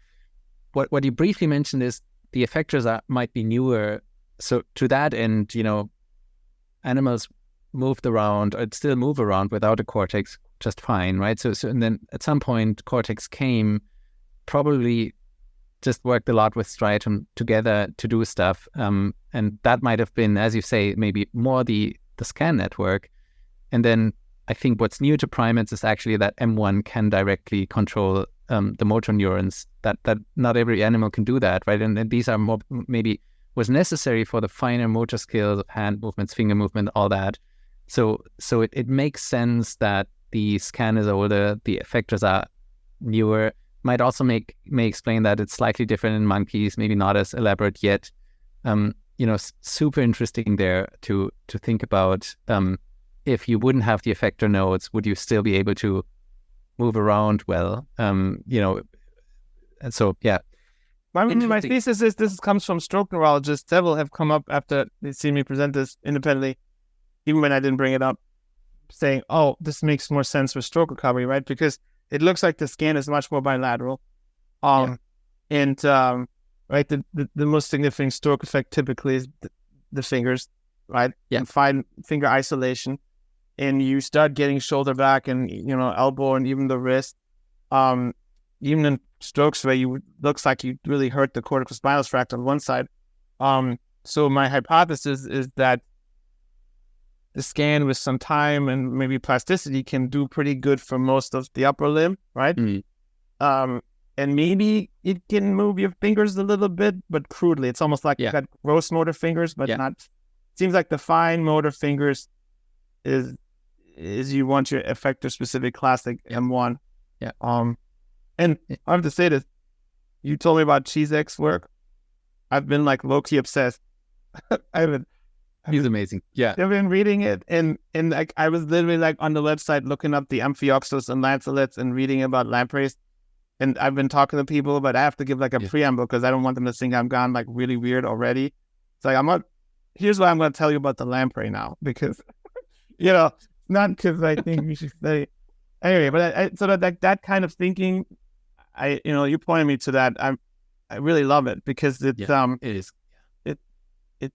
What you briefly mentioned is the effectors might be newer. So to that end, animals moved around or still move around without a cortex just fine, right? So and then at some point cortex came, probably just worked a lot with striatum together to do stuff, and that might have been, as you say, maybe more the scan network. And then I think what's new to primates is actually that M1 can directly control the motor neurons. That not every animal can do that, right? And these are more maybe was necessary for the finer motor skills of hand movements, finger movement, all that. So it makes sense that the scan is older, the effectors are newer. Might also may explain that it's slightly different in monkeys, maybe not as elaborate yet. Super interesting there to think about. If you wouldn't have the effector nodes, would you still be able to move around well? And so yeah. My thesis is this comes from stroke neurologists. Several have come up after they see me present this independently, even when I didn't bring it up, saying, "Oh, this makes more sense for stroke recovery, right?" Because it looks like the scan is much more bilateral, right. The most significant stroke effect typically is the fingers, right? Yeah. And fine finger isolation, and you start getting shoulder back and elbow and even the wrist. Even in strokes where looks like you really hurt the corticospinal tract on one side. So my hypothesis is that the scan with some time and maybe plasticity can do pretty good for most of the upper limb, right? And maybe it can move your fingers a little bit, but crudely. It's almost like you've got gross motor fingers, but not. Seems like the fine motor fingers is you want your effector specific classic M1. Yeah. And I have to say this. You told me about Chizek's work. I've been like low-key obsessed. He's amazing. Yeah. I've been reading it, and like I was literally like on the website looking up the Amphioxus and lanceolets and reading about lampreys. And I've been talking to people, but I have to give like a preamble because I don't want them to think I'm gone like really weird already. It's like here's what I'm going to tell you about the lamprey now, because not because I think we should say anyway. But so that kind of thinking, you pointed me to that. I really love it because it's it is.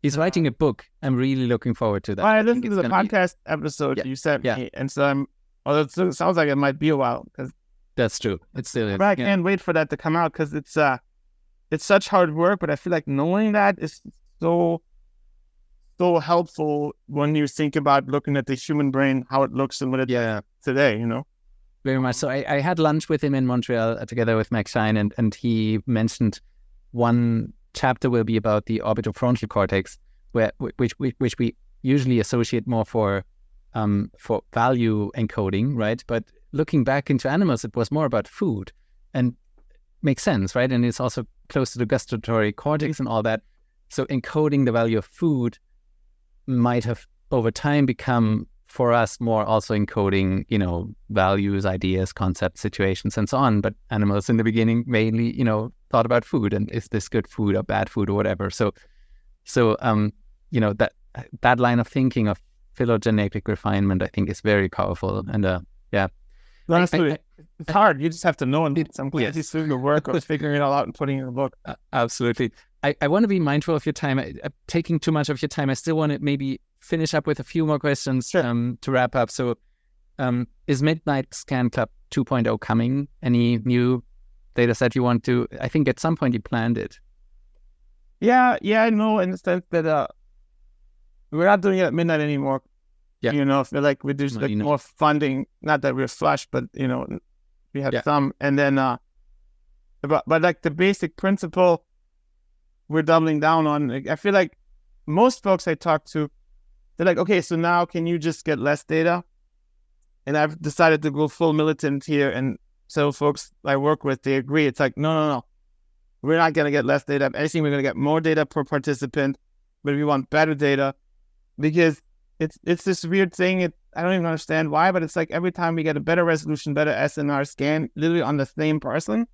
He's writing a book. I'm really looking forward to that. I listened to the podcast episode you sent me, and so it sounds like it might be a while because that's true. It's still. But I can't wait for that to come out because it's such hard work. But I feel like knowing that is so helpful when you think about looking at the human brain, how it looks and what it is today. Very much. So I had lunch with him in Montreal together with Max Schein, and he mentioned one chapter will be about the orbitofrontal cortex, which we usually associate more for value encoding, right? But looking back into animals, it was more about food, and makes sense, right? And it's also close to the gustatory cortex and all that. So encoding the value of food might have over time become for us more also encoding, values, ideas, concepts, situations, and so on. But animals in the beginning mainly, thought about food and is this good food or bad food or whatever. So that line of thinking of phylogenetic refinement, I think, is very powerful. And honestly, it's hard. You just have to know and some classes through the work of figuring it all out and putting it in a book. Absolutely. I want to be mindful of your time. I'm taking too much of your time. I still want to maybe finish up with a few more questions to wrap up. So Is Midnight Scan Club 2.0 coming? Any new data set you want to? I think at some point you planned it. Yeah, I know in the sense that we're not doing it at midnight anymore. Yeah. I feel like we do like more funding. Not that we're flush, but we have some. And then, but like the basic principle, we're doubling down on. Like, I feel like most folks I talk to, they're like, okay, so now can you just get less data? And I've decided to go full militant here. And so folks I work with, they agree. It's like, no. We're not going to get less data. If anything, we're going to get more data per participant, but we want better data because it's this weird thing. I don't even understand why, but it's like every time we get a better resolution, better SNR scan, literally on the same person,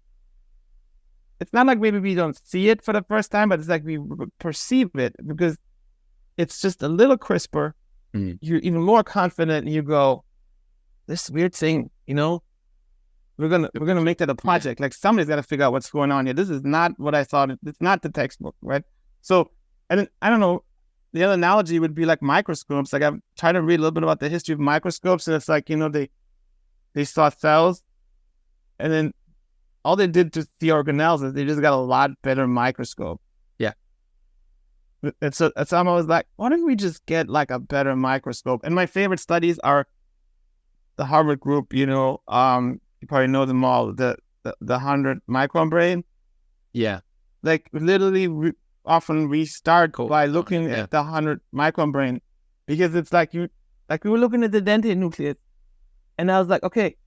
it's not like maybe we don't see it for the first time, but it's like we perceive it because it's just a little crisper. Mm-hmm. You're even more confident, and you go, this weird thing, we're gonna make that a project. Like somebody's got to figure out what's going on here. This is not what I thought. It's not the textbook, right? So, and then, I don't know. The other analogy would be like microscopes. Like I've tried to read a little bit about the history of microscopes, and it's like they saw cells, and then all they did to see organelles is they just got a lot better microscope. Yeah. And so I'm always like, why don't we just get like a better microscope? And my favorite studies are the Harvard group. You probably know them all. The 100 micron brain. Yeah. Like literally, often we start by looking at the 100 micron brain because it's like we were looking at the dentate nucleus, and I was like, okay,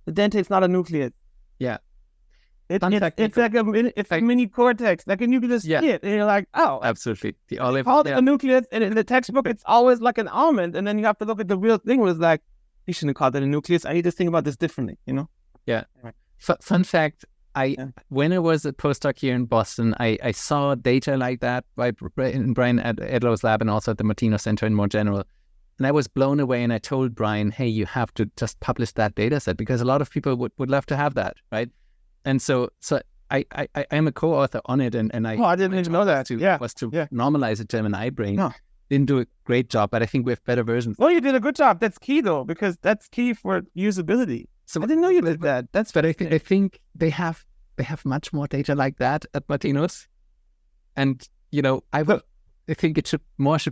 the dentate's not a nucleus. Yeah. It's like a mini cortex, like, and you can just see it, and you're like, oh, absolutely. The olive called it a nucleus, and in the textbook, it's always like an almond, and then you have to look at the real thing. Was like, you shouldn't have called it a nucleus. I need to think about this differently, Yeah. Fun fact: when I was a postdoc here in Boston, I saw data like that by Brian at Edlow's lab and also at the Martino Center in more general. And I was blown away, and I told Brian, hey, you have to just publish that data set because a lot of people would love to have that, right? And so I am a co-author on it, and I didn't even know that. Was to normalize a Gemini brain. No. Didn't do a great job, but I think we have better versions. Well, you did a good job. That's key though, because that's key for usability. So I didn't know you did that. That's but I think they have much more data like that at Martino's, and I think it should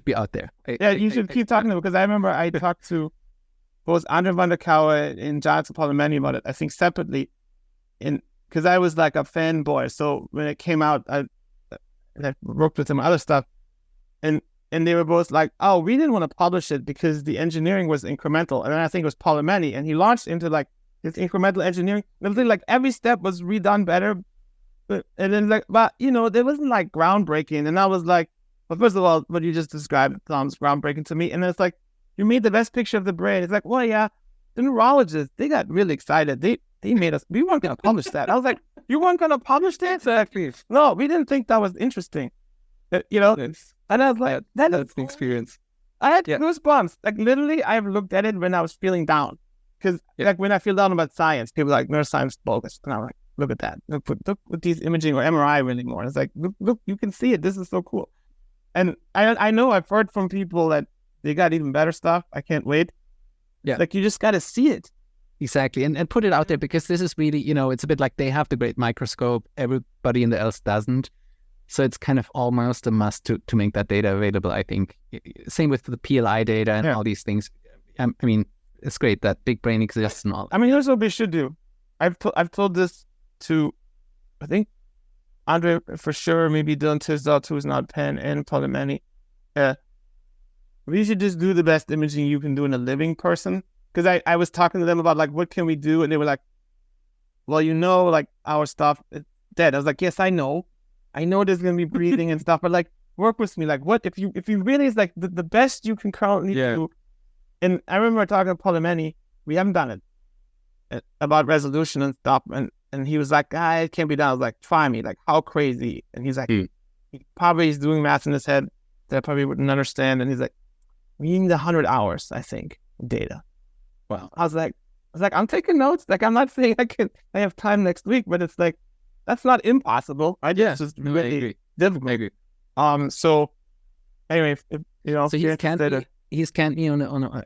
be out there. You should keep talking to them, because I remember I talked to both Andre van der Kouwen and Jonathan Polemany about it. I think separately, because I was like a fanboy. So when it came out, I worked with some other stuff, and they were both like, oh, we didn't want to publish it because the engineering was incremental. And then I think it was Polemany, and he launched into like this incremental engineering. It was like every step was redone better. But there wasn't like groundbreaking. And I was like, well, first of all, what you just described sounds groundbreaking to me. And then it's like, you made the best picture of the brain. It's like, well, yeah, the neurologists, they got really excited. They made us, we weren't going to publish that. I was like, you weren't going to publish that? Exactly. No, we didn't think that was interesting. And I was like, that's the experience. I had goosebumps. Like literally, I've looked at it when I was feeling down. Because like when I feel down about science, people are like, neuroscience bogus. And I'm like, look at that. Look with these imaging or MRI anymore. It's like, look, you can see it. This is so cool. And I know I've heard from people that they got even better stuff. I can't wait. Yeah. Like you just got to see it. Exactly. And put it out there, because this is really, it's a bit like they have the great microscope. Everybody in the else doesn't. So it's kind of almost a must to make that data available, I think. Same with the PLI data and all these things. I mean, it's great that big brain exists and all. I mean, here's what we should do. I've told this to, I think, Andre for sure, maybe Dylan Tisdall, who's not Penn, and Polemany. We should just do the best imaging you can do in a living person. Because I was talking to them about, like, what can we do? And they were like, well, like, our stuff is dead. I was like, yes, I know. I know there's going to be breathing and stuff, but, like, work with me. Like, what if you really is, like, the best you can currently do. And I remember talking to Polemany. We haven't done it about resolution and stuff. And he was like, it can't be done. I was like, try me. Like, how crazy? And he's like, he probably is doing math in his head that I probably wouldn't understand. And he's like, we need 100 hours, I think, data. Wow. I was like, I'm taking notes. Like, I'm not saying I have time next week, but it's like, that's not impossible. It's just really difficult. Maybe. So anyway, so he scanned me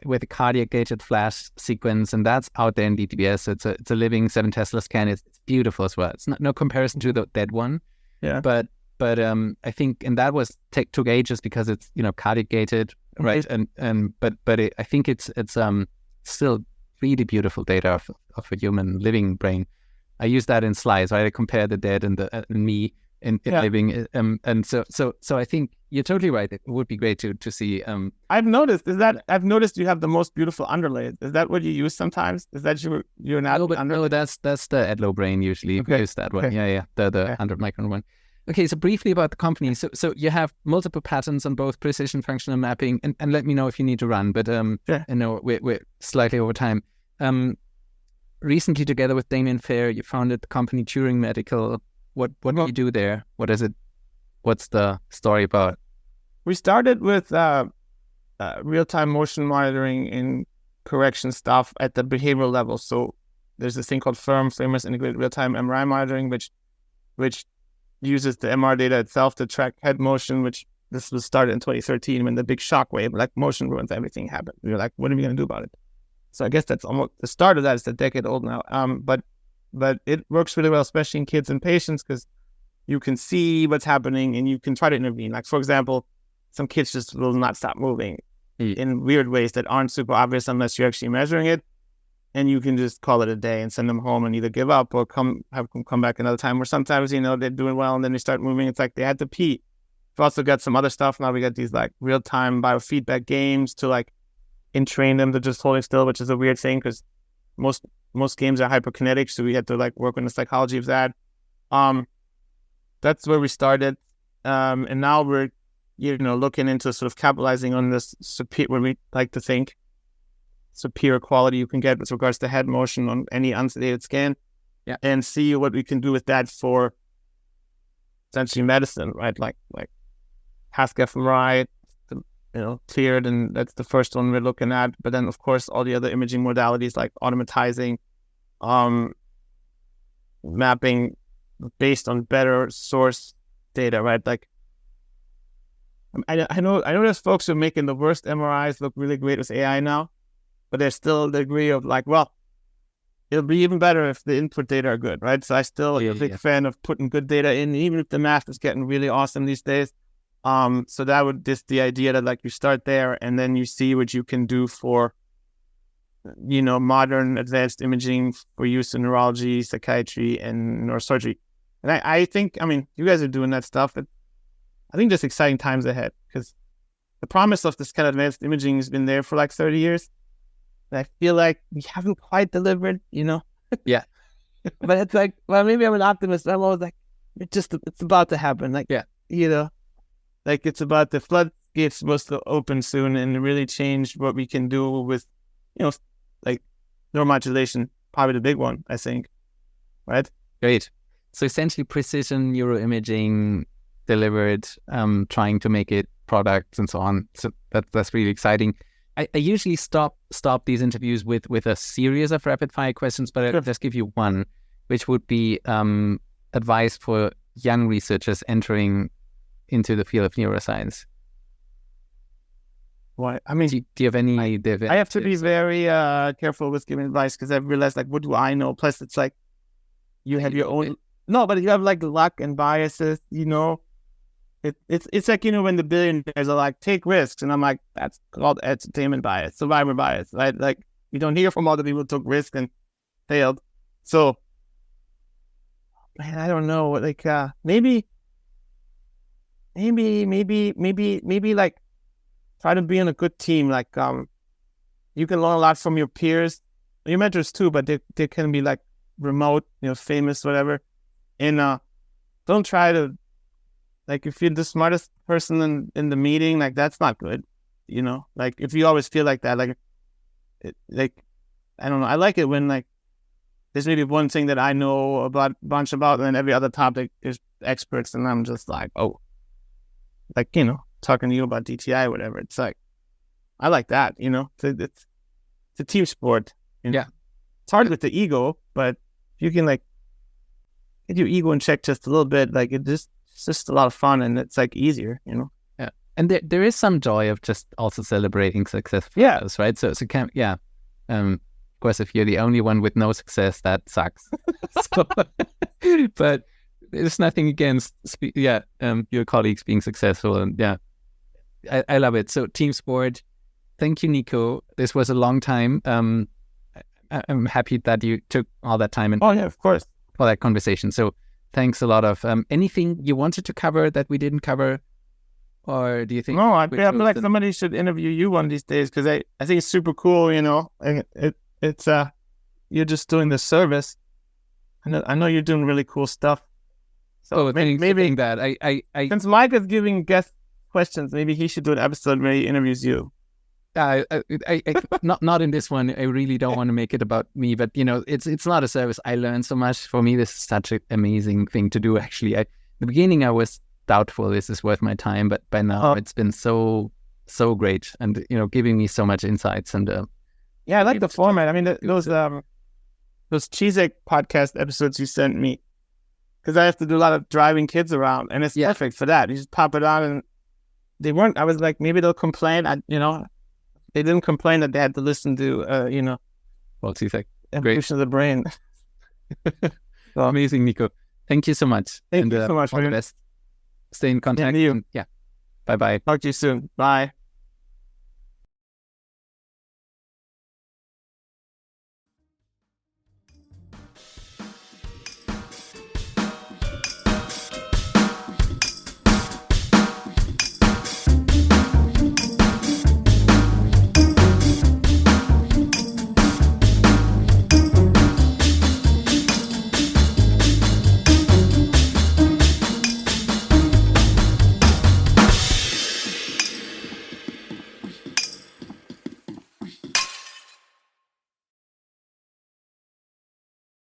with a cardiac gated flash sequence, and that's out there in DTBS. It's a living 7 Tesla scan. It's beautiful as well. It's no comparison to the dead one. Yeah. But I think, and that took ages because it's cardiac gated, right? I think it's still really beautiful data of a human living brain. I use that in slides, right? I compare the dead and me in living, and so I think you're totally right. It would be great to see. I've noticed you have the most beautiful underlays. Is that what you use sometimes? Is that you're not? No, that's the Edlow brain usually. Okay. We use that one. Okay. Yeah. The 100 micron one. Okay, so briefly about the company. So you have multiple patents on both precision functional mapping, and let me know if you need to run. But Sure. I know we're slightly over time. Recently, together with Damien Fair, you founded the company Turing Medical. What do you do there? What is it? What's the story about? We started with real-time motion monitoring and correction stuff at the behavioral level. So there's this thing called Framers Integrated Real-Time MRI Monitoring, which uses the MR data itself to track head motion, which this was started in 2013 when the big shockwave, like motion ruins everything, happened. We were like, what are we going to do about it? So I guess that's almost the start of that. It's a decade old now. But it works really well, especially in kids and patients, because you can see what's happening and you can try to intervene. Like, for example, some kids just will not stop moving in weird ways that aren't super obvious unless you're actually measuring it. And you can just call it a day and send them home and either give up or have them come back another time. Or sometimes, they're doing well and then they start moving. It's like they had to pee. We've also got some other stuff. Now we got these like real-time biofeedback games to like entrain them to just holding still, which is a weird thing because most games are hyperkinetic. So we had to like work on the psychology of that. That's where we started. And now we're, looking into sort of capitalizing on this what we like to think superior quality you can get with regards to head motion on any unsedated scan, and see what we can do with that for essentially medicine, right? Like task fMRI, cleared, and that's the first one we're looking at. But then, of course, all the other imaging modalities like automatizing, mapping based on better source data, right? Like I know there's folks who are making the worst MRIs look really great with AI now. But there's still a degree of like, well, it'll be even better if the input data are good, right? So I still am a big fan of putting good data in, even if the math is getting really awesome these days. So that would just the idea that like you start there and then you see what you can do for, modern advanced imaging for use in neurology, psychiatry, and neurosurgery. And I think, you guys are doing that stuff, but I think there's exciting times ahead because the promise of this kind of advanced imaging has been there for like 30 years. And I feel like we haven't quite delivered, Yeah. But it's like, well, maybe I'm an optimist. I'm always like, it's about to happen. Like, like it's about the floodgates supposed to open soon and really change what we can do with, like neuromodulation, probably the big one, I think. Right? Great. So essentially precision neuroimaging delivered, trying to make it products and so on. So that's really exciting. I usually stop these interviews with a series of rapid fire questions, but I'll just give you one, which would be advice for young researchers entering into the field of neuroscience. Why? Do you have any idea? I have to be very careful with giving advice because I've realized, like, what do I know? Plus, it's like you have your own. No, but you have like luck and biases. It's like, when the billionaires are like, take risks. And I'm like, that's called entertainment bias, survivor bias, right? Like, you don't hear from other people who took risks and failed. So, man, I don't know. Like, maybe like try to be in a good team. Like, you can learn a lot from your peers, your mentors too, but they can be like remote, famous, whatever. And don't try to, like, if you're the smartest person in the meeting, like, that's not good, Like, if you always feel like that, like, I don't know. I like it when, like, there's maybe one thing that I know a bunch about, and then every other topic is experts, and I'm just like, oh, like, talking to you about DTI or whatever. It's like, I like that, It's a team sport. Yeah. It's hard with the ego, but if you can, like, get your ego in check just a little bit, like, it's just a lot of fun, and it's like easier, Yeah. And there is some joy of just also celebrating success for Yeah. others, right? So of course, if you're the only one with no success, that sucks. So, but there's nothing against your colleagues being successful, and I love it. So team sport. Thank you, Nico. This was a long time. I'm happy that you took all that time and of course, for that conversation. So thanks a lot. Of anything you wanted to cover that we didn't cover, or do you think? No, I feel like somebody should interview you one of these days, because I think it's super cool. You know, and it's you're just doing the service. I know you're doing really cool stuff. So maybe that I since Mike is giving guest questions, maybe he should do an episode where he interviews you. I not in this one. I really don't want to make it about me, but you know, it's not a service. I learned so much. For me, this is such an amazing thing to do. Actually, in the beginning, I was doubtful this is worth my time, but by now it's been so great, and you know, giving me so much insights. And I like the format. I mean, those Cheeseek podcast episodes you sent me, because I have to do a lot of driving kids around, and it's perfect for that. You just pop it on, and they weren't. I was like, maybe they'll complain. They didn't complain that they had to listen to, well, Cheeseek, evolution of the brain. So, amazing, Nico. Thank you so much. Thank you so much. All the best. Stay in contact. Yeah, you. Bye-bye. Talk to you soon. Bye.